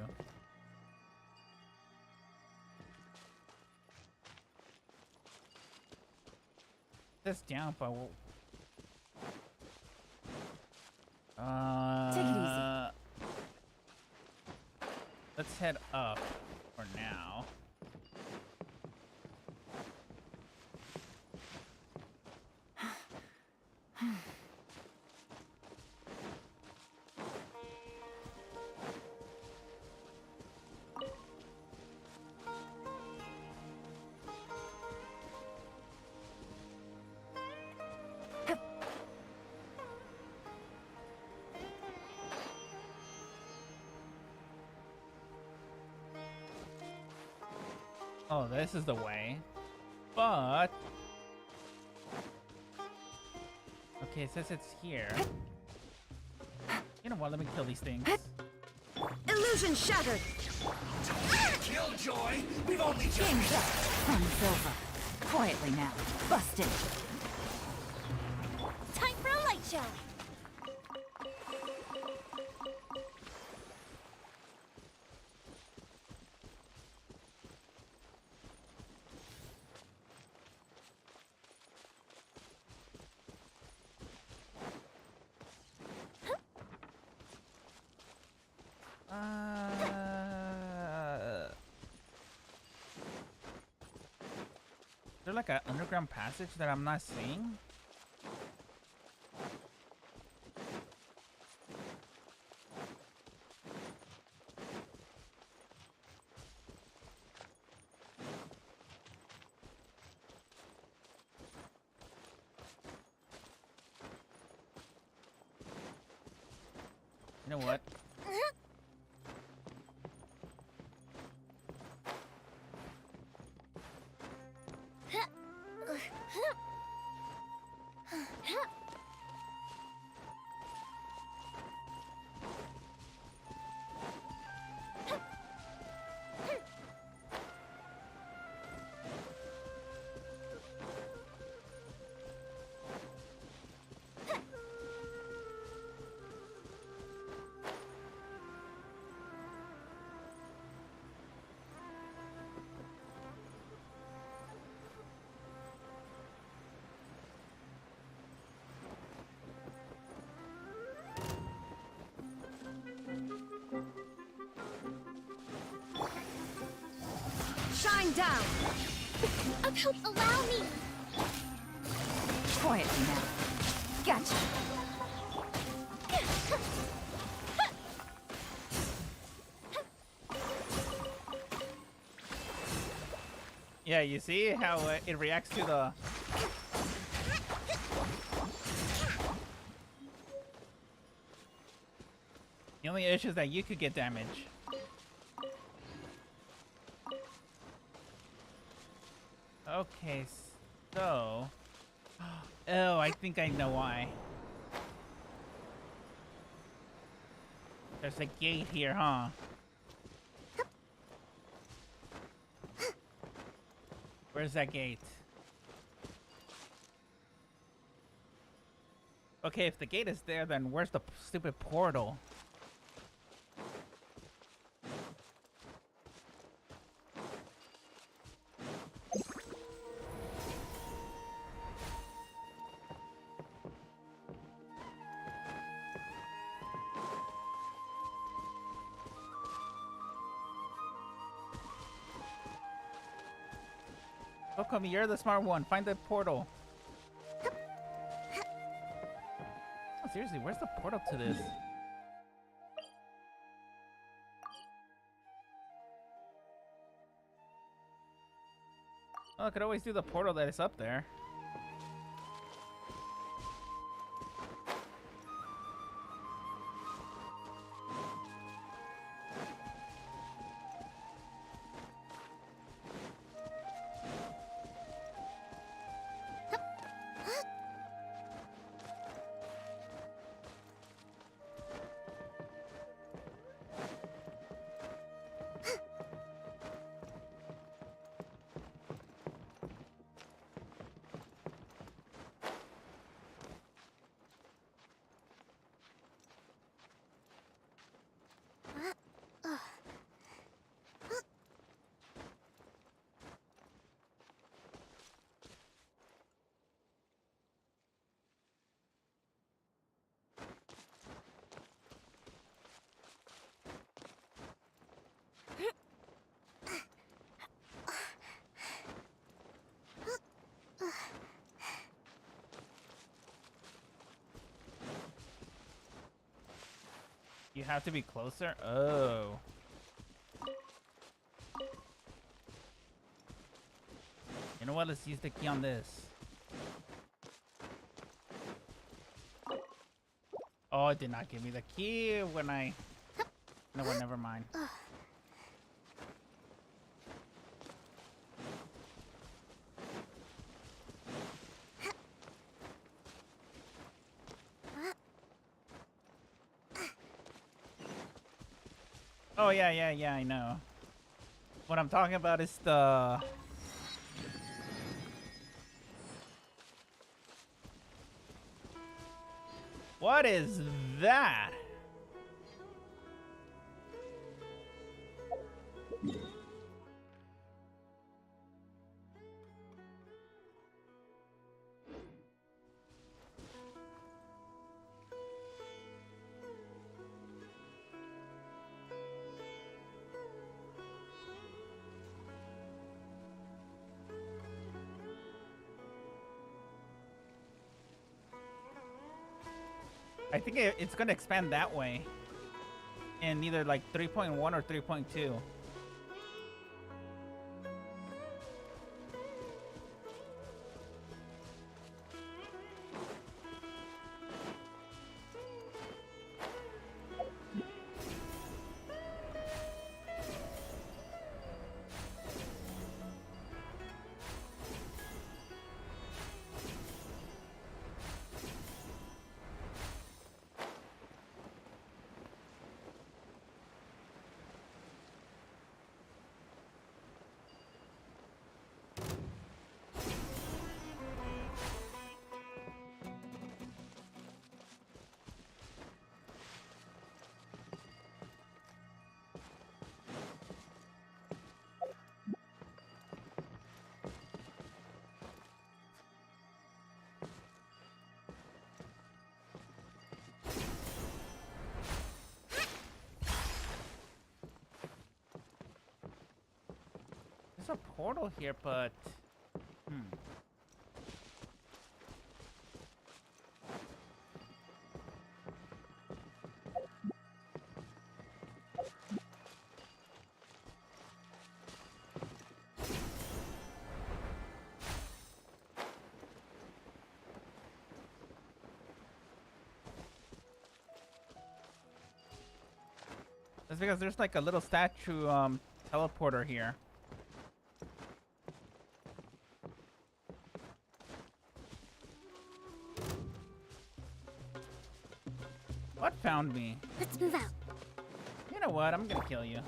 This down, but we'll... Take it easy. Let's head up for now. Oh, this is the way. But... okay, it says it's here. You know what, let me kill these things. Illusion shattered! Killjoy! We've only just... Game's up! Fun's over. Quietly now. Busted. Time for a light show. Is there like an underground passage that I'm not seeing? You know what? Stand down! Allow me! Quietly now. Gotcha! Yeah, you see how it reacts to the... The only issue is that you could get damage. Okay, so... Oh, I think I know why. There's a gate here, huh? Where's that gate? Okay, if the gate is there, then where's the stupid portal? Oh, come, you're the smart one. Find the portal. Oh, seriously, where's the portal to this? Oh, I could always do the portal that is up there. You have to be closer? Oh. You know what? Let's use the key on this. Oh, it did not give me the key when I... No, well, never mind. Oh, yeah, I know. What I'm talking about is the... What is that? I think it's going to expand that way in either like 3.1 or 3.2. there's a portal here, but... That's because there's like a little statue teleporter here. What found me? Let's move out. You know what? I'm gonna kill you.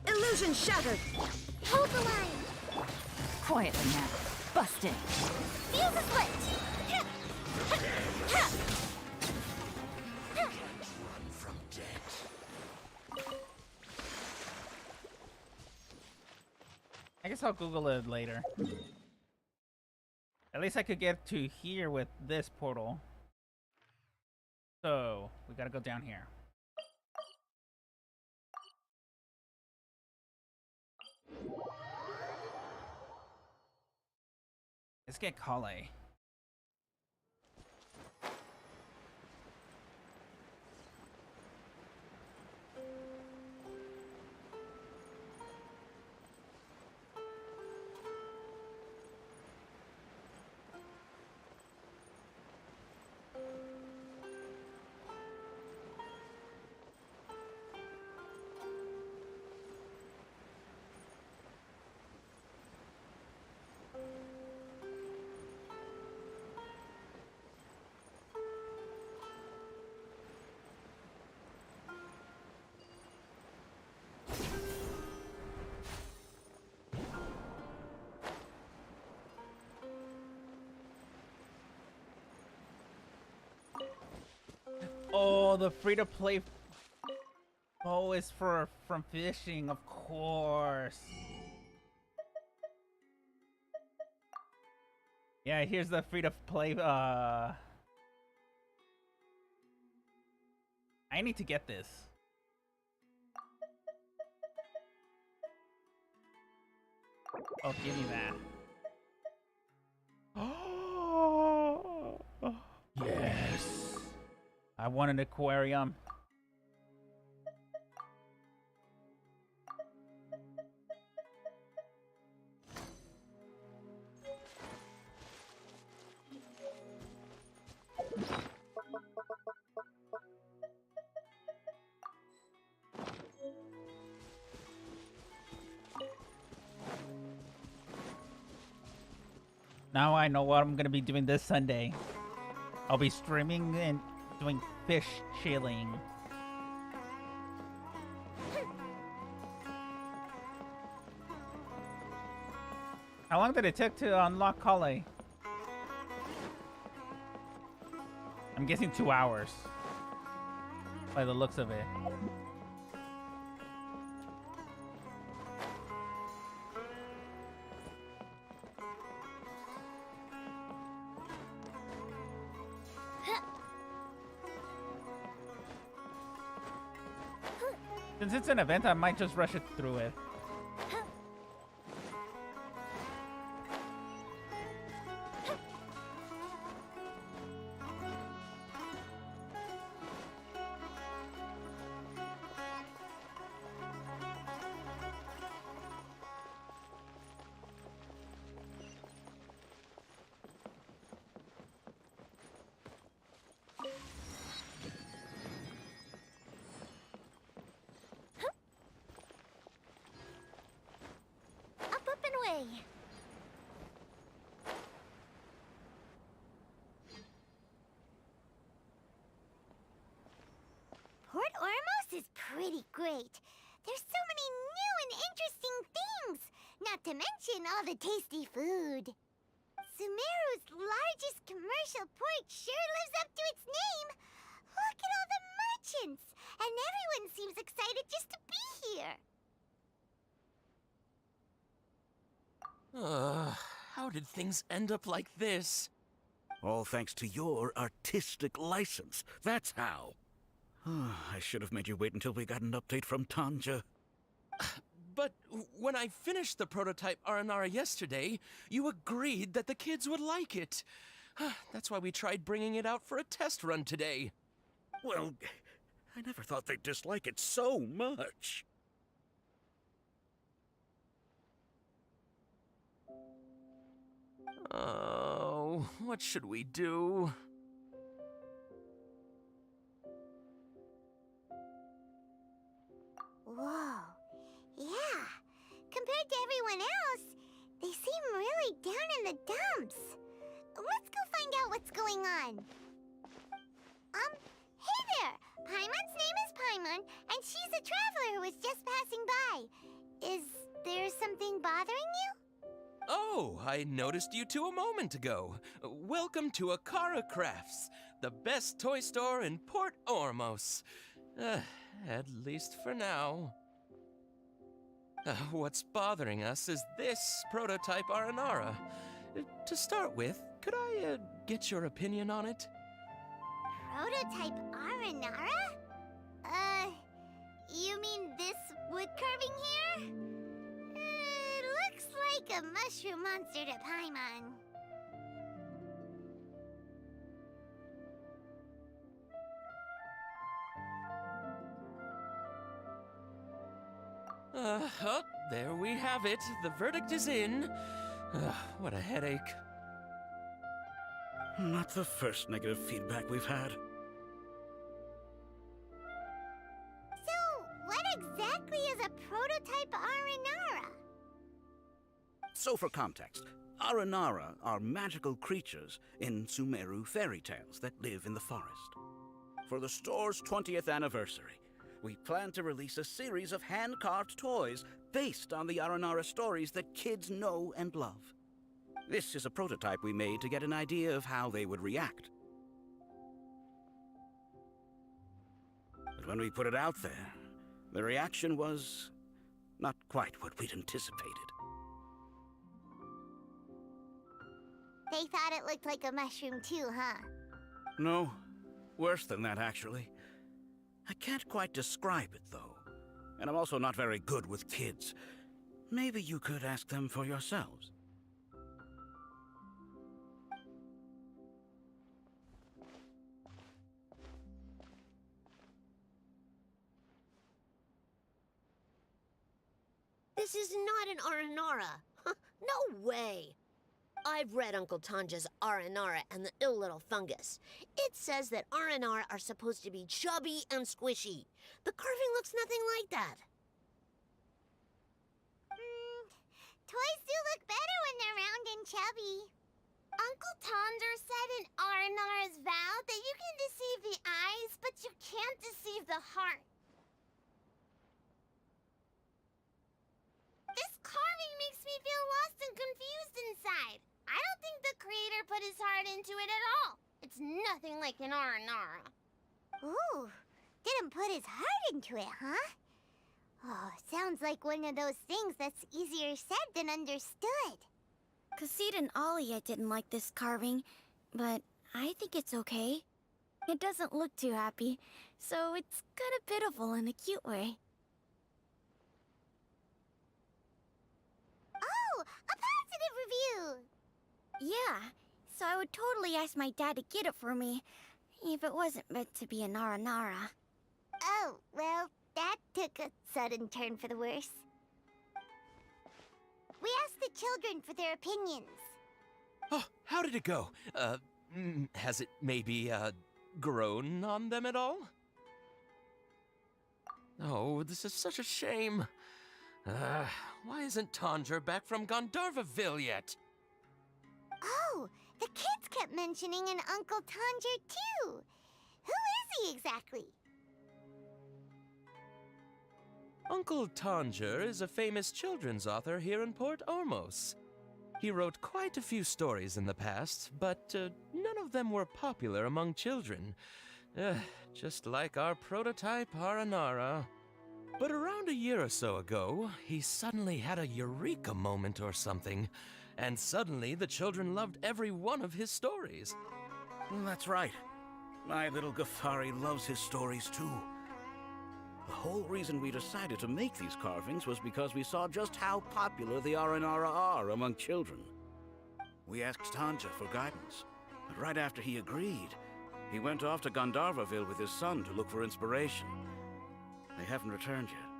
Illusion shattered! Hold the line. Quietly now. Busted. Fuse a split. From death. I guess I'll Google it later. At least I could get to here with this portal. So, we gotta go down here. Let's get Kale. Oh, the free-to-play bow is from fishing, of course. Yeah, here's the free-to-play. I need to get this. Oh, give me that. Oh, yes. I want an aquarium. Now I know what I'm gonna be doing this Sunday. I'll be streaming and doing fish chilling. How long did it take to unlock Kale? I'm guessing 2 hours. By the looks of it. Since it's an event, I might just rush it through it. Port Ormos is pretty great. There's so many new and interesting things, not to mention all the tasty food. Sumeru's largest commercial port sure lives up to its name. Look at all the merchants, and everyone seems excited just to be here. How did things end up like this? All thanks to your artistic license. That's how. I should have made you wait until we got an update from Tanja. But when I finished the prototype Aranara yesterday, you agreed that the kids would like it. That's why we tried bringing it out for a test run today. Well, I never thought they'd dislike it so much. Oh, what should we do? Whoa. Yeah. Compared to everyone else, they seem really down in the dumps. Let's go find out what's going on. Hey there! Paimon's name is Paimon, and she's a traveler who was just passing by. Is there something bothering you? Oh, I noticed you two a moment ago. Welcome to Akara Crafts, the best toy store in Port Ormos. At least for now. What's bothering us is this prototype Aranara. To start with, could I get your opinion on it? Prototype Aranara? You mean this wood carving here? It looks like a mushroom monster to Paimon. Oh, there we have it. The verdict is in. What a headache. Not the first negative feedback we've had. So, what exactly is a prototype Aranara? So for context, Aranara are magical creatures in Sumeru fairy tales that live in the forest. For the store's 20th anniversary, we plan to release a series of hand-carved toys based on the Aranara stories that kids know and love. This is a prototype we made to get an idea of how they would react. But when we put it out there, the reaction was not quite what we'd anticipated. They thought it looked like a mushroom too, huh? No, worse than that, actually. I can't quite describe it, though. And I'm also not very good with kids. Maybe you could ask them for yourselves. This is not an Aranara. No way. I've read Uncle Tanja's Aranara and the Ill Little Fungus. It says that Aranara are supposed to be chubby and squishy. The carving looks nothing like that. Toys do look better when they're round and chubby. Uncle Tonder said in Aranara's vow that you can deceive the eyes, but you can't deceive the heart. This carving makes me feel lost and confused inside. I don't think the creator put his heart into it at all. It's nothing like an Aranara. Ooh, didn't put his heart into it, huh? Oh, sounds like one of those things that's easier said than understood. Cassid and Alia didn't like this carving, but I think it's okay. It doesn't look too happy, so it's kind of pitiful in a cute way. Oh, a positive review! Yeah, so I would totally ask my dad to get it for me, if it wasn't meant to be an Aranara. Oh, well, that took a sudden turn for the worse. We asked the children for their opinions. Oh, how did it go? Has it maybe, grown on them at all? Oh, this is such a shame. Why isn't Tanger back from Gandharvaville yet? Oh, the kids kept mentioning an Uncle Tanger, too. Who is he exactly? Uncle Tanger is a famous children's author here in Port Ormos. He wrote quite a few stories in the past, but none of them were popular among children. Just like our prototype Aranara. But around a year or so ago, he suddenly had a eureka moment or something, and suddenly the children loved every one of his stories. That's right. My little Ghaffari loves his stories too. The whole reason we decided to make these carvings was because we saw just how popular the Aranara are among children. We asked Tanja for guidance, but right after he agreed, he went off to Gandharvaville with his son to look for inspiration. They haven't returned yet.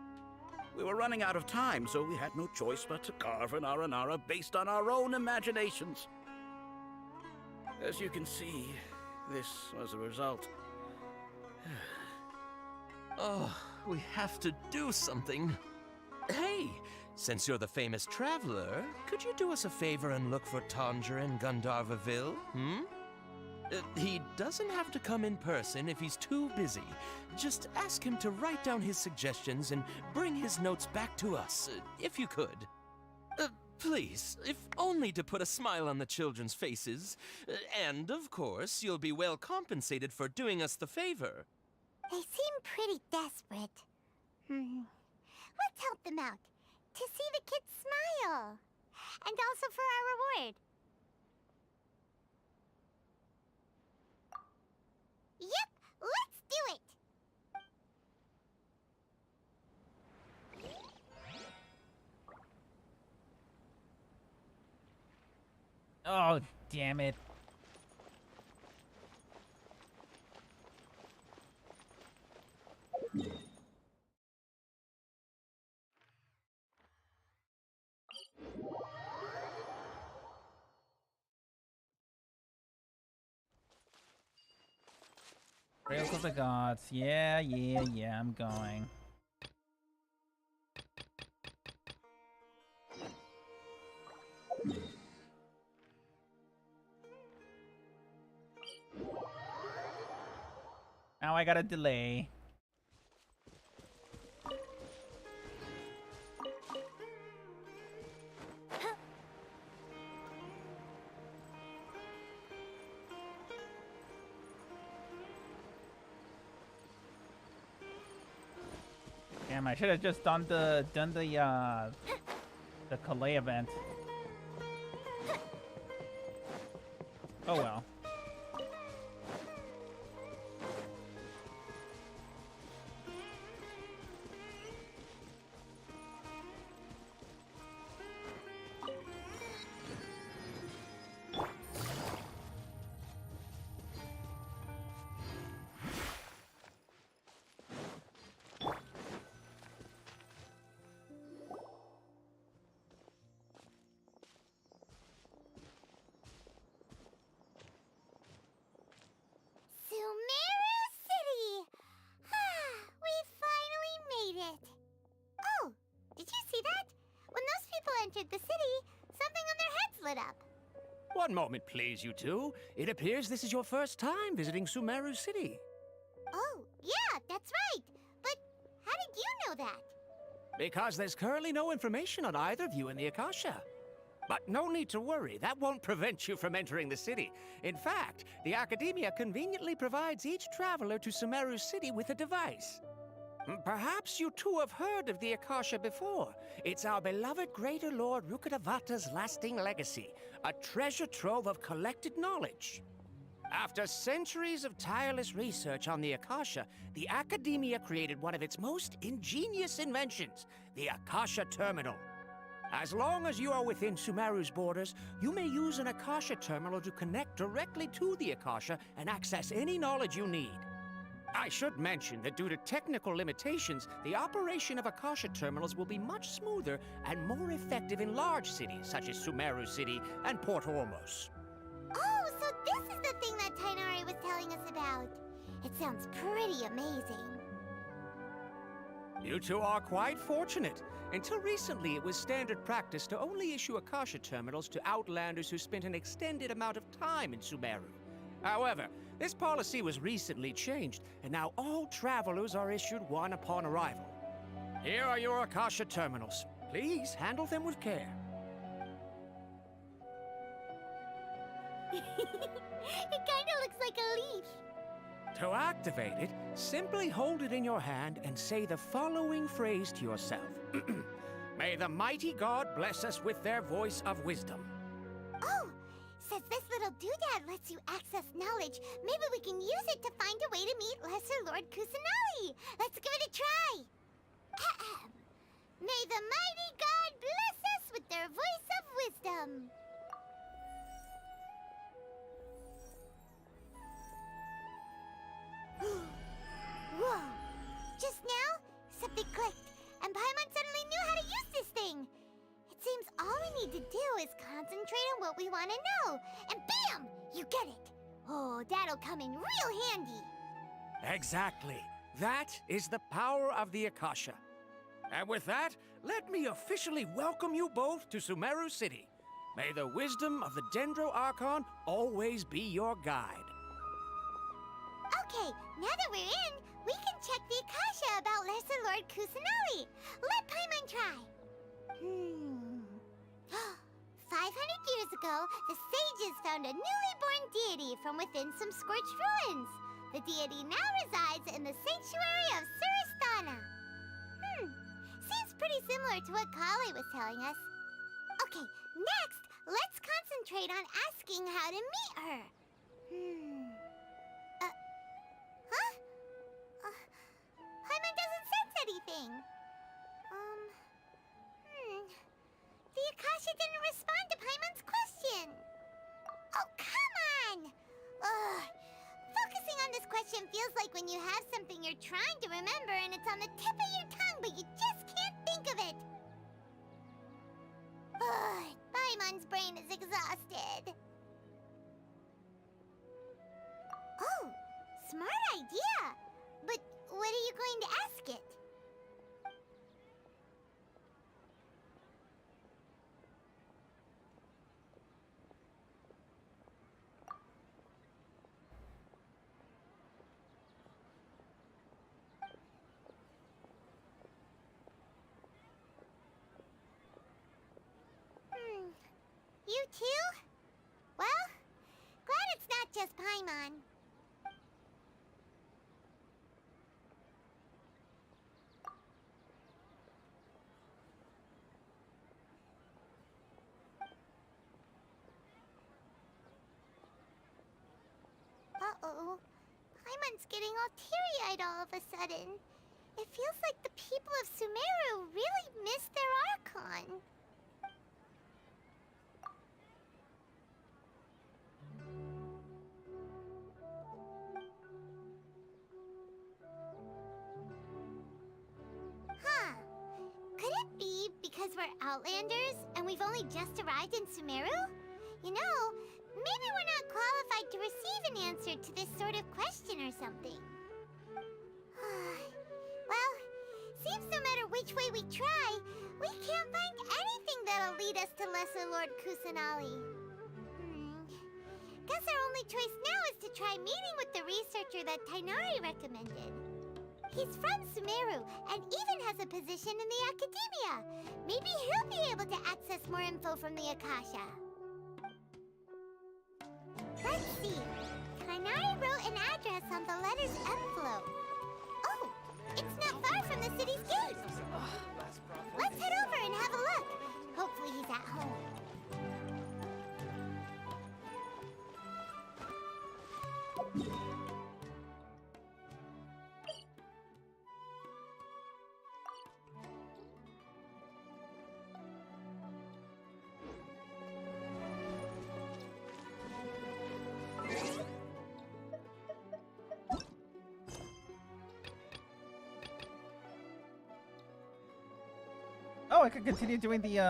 We were running out of time, so we had no choice but to carve an Aranara based on our own imaginations. As you can see, this was the result. Oh, we have to do something. Hey, since you're the famous traveler, could you do us a favor and look for Tanja in Gandharvaville, he doesn't have to come in person if he's too busy. Just ask him to write down his suggestions and bring his notes back to us, if you could. Please, if only to put a smile on the children's faces. And, of course, you'll be well compensated for doing us the favor. They seem pretty desperate. Let's help them out. To see the kids smile. And also for our reward. Yep, let's do it! Oh, damn it. Rails of the Gods. Yeah, I'm going. Now I got a delay. Damn, I should have just done the Calais event. Oh well. Sumeru City! We finally made it! Oh, did you see that? When those people entered the city, something on their heads lit up. One moment, please, you two. It appears this is your first time visiting Sumeru City. Oh, yeah, that's right. But how did you know that? Because there's currently no information on either of you in the Akasha. But no need to worry, that won't prevent you from entering the city. In fact, the Academia conveniently provides each traveler to Sumeru City with a device. Perhaps you two have heard of the Akasha before. It's our beloved Greater Lord Rukkhadevata's lasting legacy, a treasure trove of collected knowledge. After centuries of tireless research on the Akasha, the Academia created one of its most ingenious inventions, the Akasha Terminal. As long as you are within Sumeru's borders, you may use an Akasha Terminal to connect directly to the Akasha and access any knowledge you need. I should mention that due to technical limitations, the operation of Akasha Terminals will be much smoother and more effective in large cities such as Sumeru City and Port Ormos. Oh, so this is the thing that Tainari was telling us about. It sounds pretty amazing. You two are quite fortunate. Until recently, it was standard practice to only issue Akasha Terminals to outlanders who spent an extended amount of time in Sumeru. However, this policy was recently changed, and now all travelers are issued one upon arrival. Here are your Akasha Terminals. Please handle them with care. It kinda looks like a leaf. To activate it, simply hold it in your hand and say the following phrase to yourself. May the mighty God bless us with their voice of wisdom. Oh, Since this little doodad lets you access knowledge, maybe we can use it to find a way to meet Lesser Lord Kusanali. Let's give it a try. Ahem. May the mighty god bless us with their voice of wisdom. Whoa! Just now, something clicked, and Paimon suddenly knew how to use this thing. It seems all we need to do is concentrate on what we want to know, and bam! You get it. Oh, that'll come in real handy. Exactly. That is the power of the Akasha. And with that, let me officially welcome you both to Sumeru City. May the wisdom of the Dendro Archon always be your guide. Okay, now that we're in, we can check the Akasha about Lesser Lord Kusanali. Let Paimon try. 500 years ago, the sages found a newly born deity from within some scorched ruins. The deity now resides in the sanctuary of Suristana. Seems pretty similar to what Kali was telling us. Okay, next, let's concentrate on asking how to meet her. Paimon doesn't sense anything. The Akasha didn't respond to Paimon's question. Oh, come on! Ugh. Focusing on this question feels like when you have something you're trying to remember and it's on the tip of your tongue, but you just can't think of it. Ugh. Paimon's brain is exhausted. Oh, smart idea. But what are you going to ask it? You too? Well, glad it's not just Paimon. Uh-oh. Paimon's getting all teary-eyed all of a sudden. It feels like the people of Sumeru really miss their Archon. Huh. Could it be because we're Outlanders and we've only just arrived in Sumeru? You know, maybe we're not qualified to receive an answer to this sort of question or something. Well, seems no matter which way we try, we can't find anything that'll lead us to Lesser Lord Kusanali. Guess our only choice now is to try meeting with the researcher that Tainari recommended. He's from Sumeru and even has a position in the Academia. Maybe he'll be able to access more info from the Akasha. Let's see. Tainari wrote an address on the letter's envelope. Oh, it's not far from the city's gate. Let's head over and have a look. Hopefully he's at home. Oh, I could continue doing the, You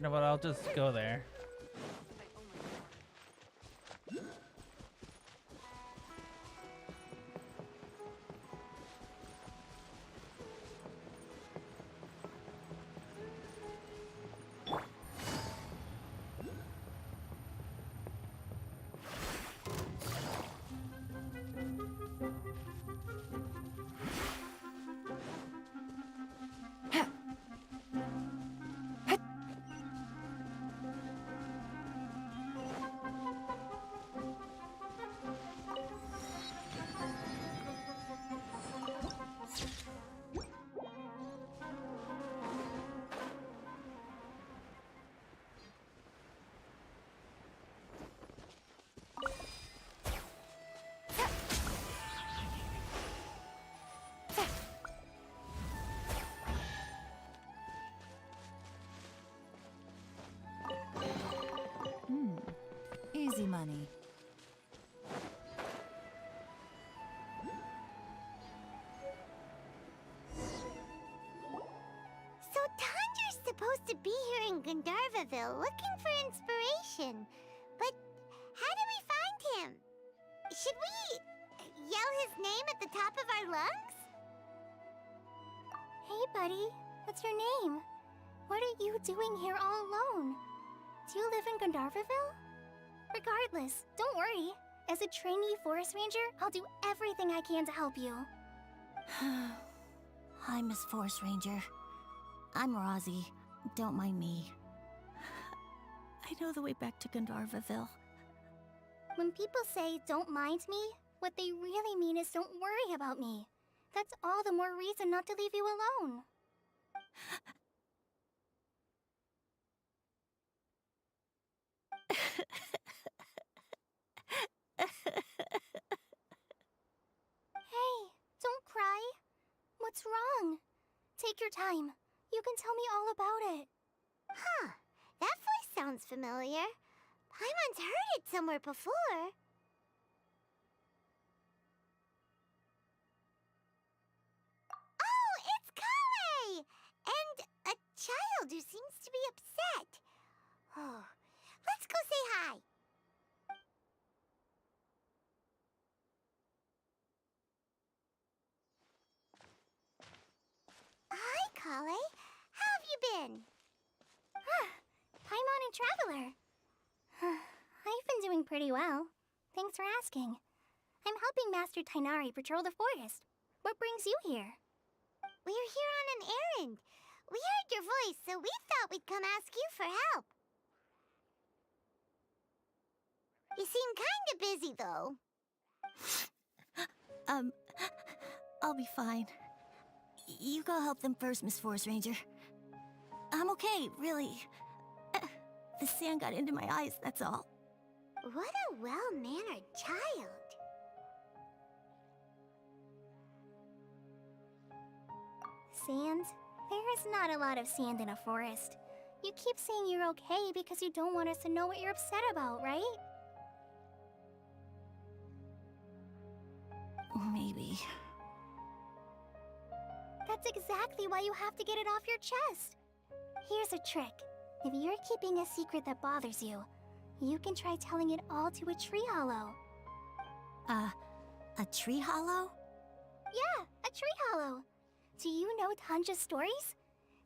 know what, I'll just go there. to be here in Gandharvaville looking for inspiration. But how do we find him? Should we yell his name at the top of our lungs? Hey, buddy. What's your name? What are you doing here all alone? Do you live in Gandharvaville? Regardless, don't worry. As a trainee forest ranger, I'll do everything I can to help you. Hi, Miss Forest Ranger. I'm Rozzy. Don't mind me. I know the way back to Gandharvaville. When people say, don't mind me, what they really mean is don't worry about me. That's all the more reason not to leave you alone. Hey, don't cry. What's wrong? Take your time. You can tell me all about it. Huh. That voice sounds familiar. Paimon's heard it somewhere before. Oh, it's Kale! And a child who seems to be upset. Oh, let's go say hi. Hi, Kale. How have you been? Paimon and Traveler. I've been doing pretty well. Thanks for asking. I'm helping Master Tighnari patrol the forest. What brings you here? We're here on an errand. We heard your voice, so we thought we'd come ask you for help. You seem kinda busy, though. I'll be fine. You go help them first, Miss Forest Ranger. I'm okay, really. The sand got into my eyes, that's all. What a well-mannered child. Sand? There is not a lot of sand in a forest. You keep saying you're okay because you don't want us to know what you're upset about, right? Maybe. That's exactly why you have to get it off your chest. Here's a trick. If you're keeping a secret that bothers you, you can try telling it all to a tree hollow. A tree hollow? Yeah, a tree hollow. Do you know Tanja's stories?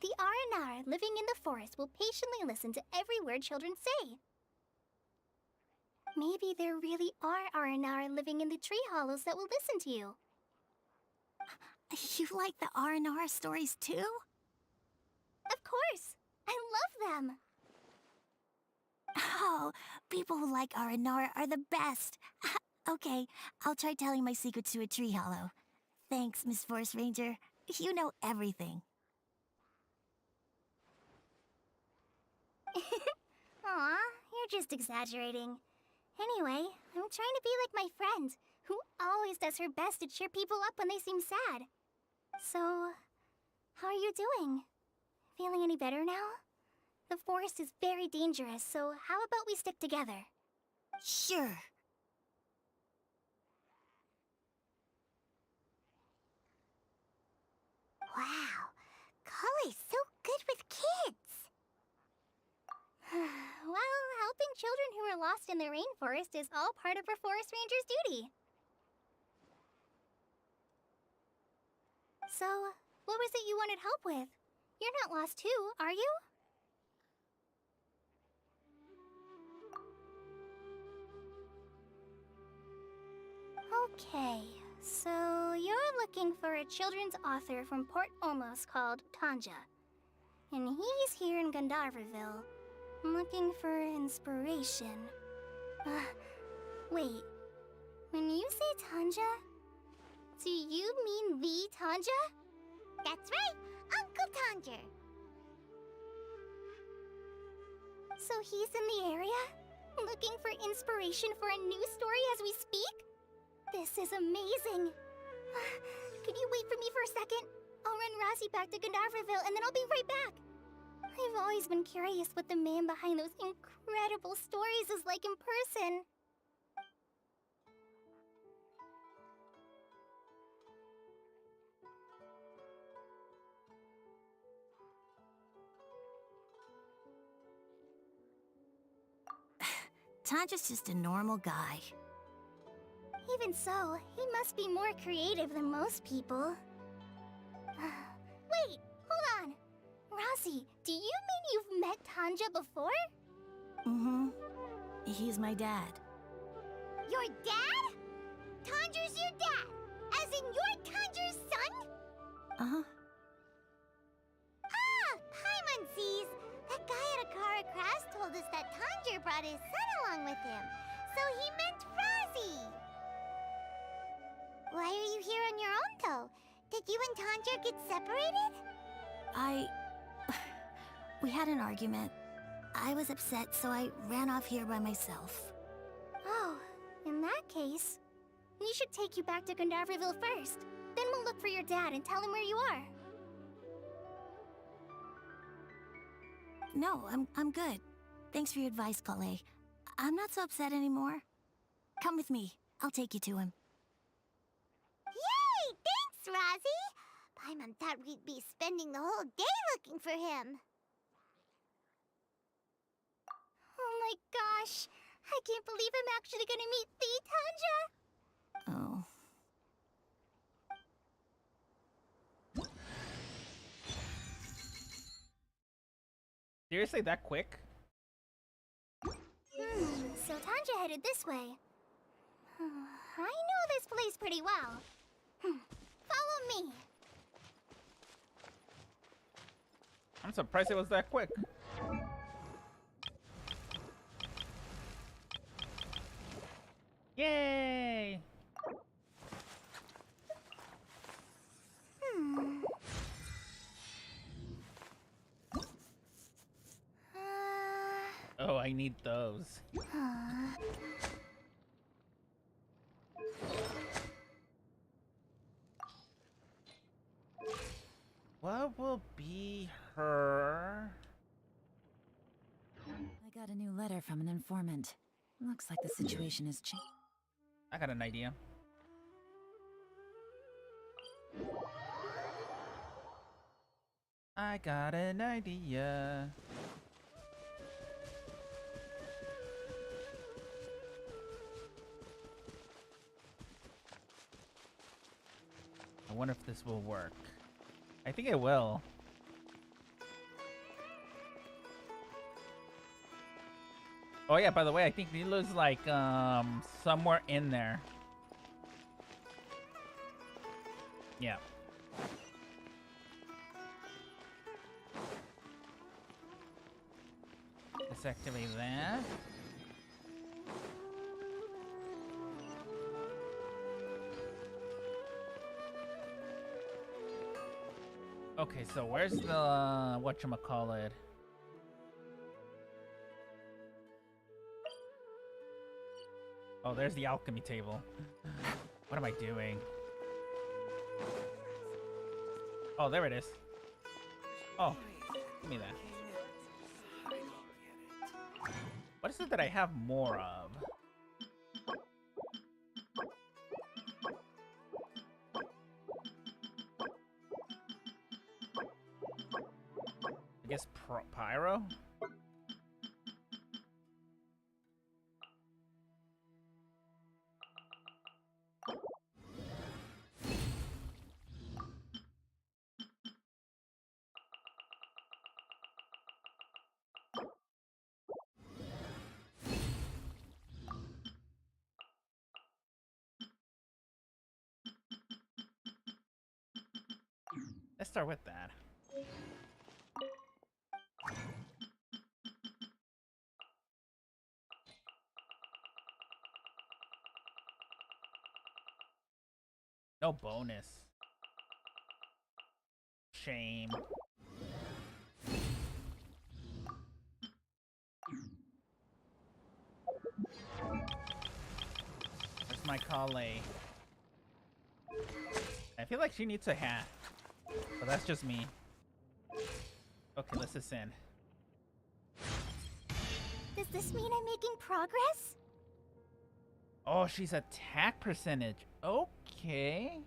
The Aranara living in the forest will patiently listen to every word children say. Maybe there really are Aranara living in the tree hollows that will listen to you. You like the R&R stories too? Of course! I love them! Oh, people who like R&R are the best! Okay, I'll try telling my secrets to a tree hollow. Thanks, Miss Forest Ranger. You know everything. Aw, you're just exaggerating. Anyway, I'm trying to be like my friend, who always does her best to cheer people up when they seem sad. So, how are you doing? Feeling any better now? The forest is very dangerous, so how about we stick together? Sure. Wow, Kale's so good with kids. Well, helping children who are lost in the rainforest is all part of a forest ranger's duty. So, what was it you wanted help with? You're not lost too, are you? Okay, so you're looking for a children's author from Port Olmos called Tanja. And he's here in Gandharvaville, looking for inspiration. Wait, when you say Tanja, do you mean the Tanja? That's right, Uncle Tanja. So he's in the area, looking for inspiration for a new story as we speak? This is amazing. Could you wait for me for a second? I'll run Rozzy back to Gandharvaville and then I'll be right back. I've always been curious what the man behind those incredible stories is like in person. Tanja's just a normal guy. Even so, he must be more creative than most people. Wait, hold on. Rossi, do you mean you've met Tanja before? Mm-hmm. He's my dad. Your dad? Tanja's your dad? As in you're Tanja's son? Uh-huh. Ah, Paimon sees. That guy at Akara Crash told us that Tanja brought his son along with him. So he meant Razi. Why are you here on your own, though? Did you and Tanja get separated? We had an argument. I was upset, so I ran off here by myself. Oh, in that case, we should take you back to Gandharville first. Then we'll look for your dad and tell him where you are. No, I'm good. Thanks for your advice, Kale. I'm not so upset anymore. Come with me. I'll take you to him. Yay! Thanks, Razi! Paimon thought we'd be spending the whole day looking for him. Oh my gosh! I can't believe I'm actually gonna meet the Tanja! Oh. Seriously, that quick? So Tanja headed this way. I know this place pretty well. Follow me. I'm surprised it was that quick. Yay! Oh, I need those. What will be her? I got a new letter from an informant. Looks like the situation has changed. I got an idea. I got an idea. I wonder if this will work. I think it will. Oh yeah, by the way, I think Nilu's like somewhere in there. Yeah. Let's activate that. Okay, so where's the whatchamacallit? Oh, there's the alchemy table. What am I doing? Oh, there it is. Oh, give me that. What is it that I have more of? I guess pyro? Let's start with that. No bonus. Shame. Where's my Kale? I feel like she needs a hat. But that's just me. Okay, let's ascend. Does this mean I'm making progress? Oh, she's attack percentage. Okay.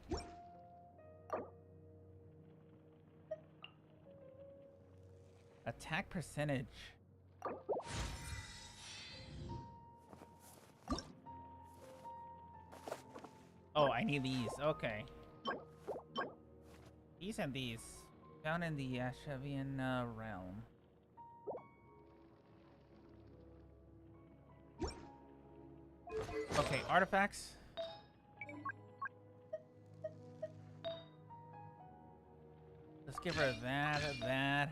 Attack percentage. Oh, I need these. Okay. These and these. Found in the Ashavian realm. Okay, artifacts. Let's give her that, that.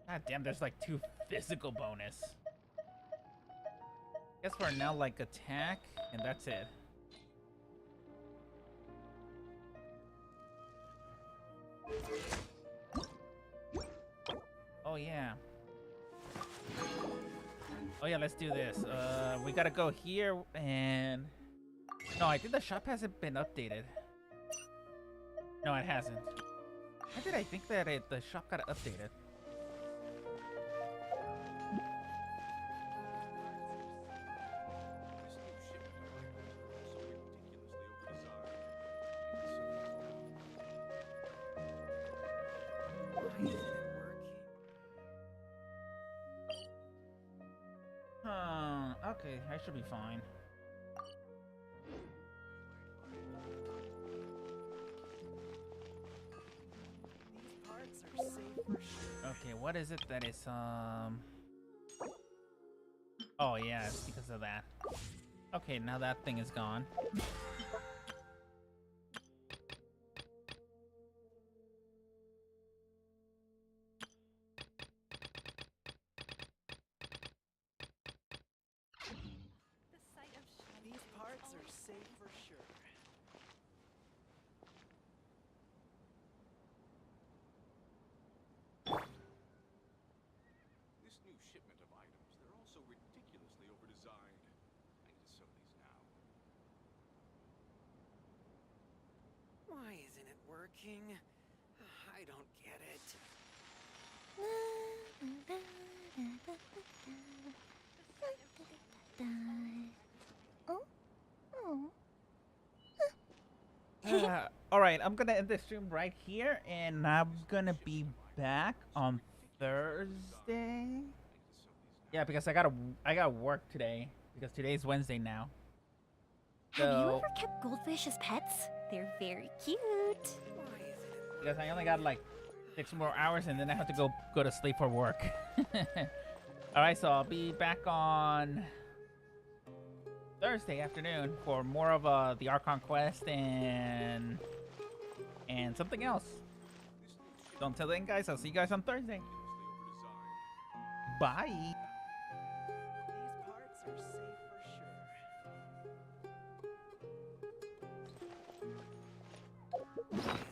God damn, there's like 2 physical bonus. Guess we're now like attack, and that's it. Oh yeah. Oh yeah, let's do this. We gotta go here and... No, I think the shop hasn't been updated. No, it hasn't. Why did I think that the shop got updated? Okay, I should be fine. Okay, what is it that is, Oh yeah, it's because of that. Okay, now that thing is gone. These parts are safe for sure. This new shipment of items, they're all so ridiculously overdesigned. I need to sew these now. Why isn't it working? I don't get it. Alright, I'm gonna end this stream right here, and I'm gonna be back on Thursday. Yeah, because I gotta work today, because today's Wednesday now. Have you ever kept goldfish as pets? They're very cute. Because I only got like 6 more hours, and then I have to go to sleep for work. Alright, so I'll be back on Thursday afternoon for more of the Archon quest and something else. So until then, guys, I'll see you guys on Thursday. Bye. These parts are safe for sure.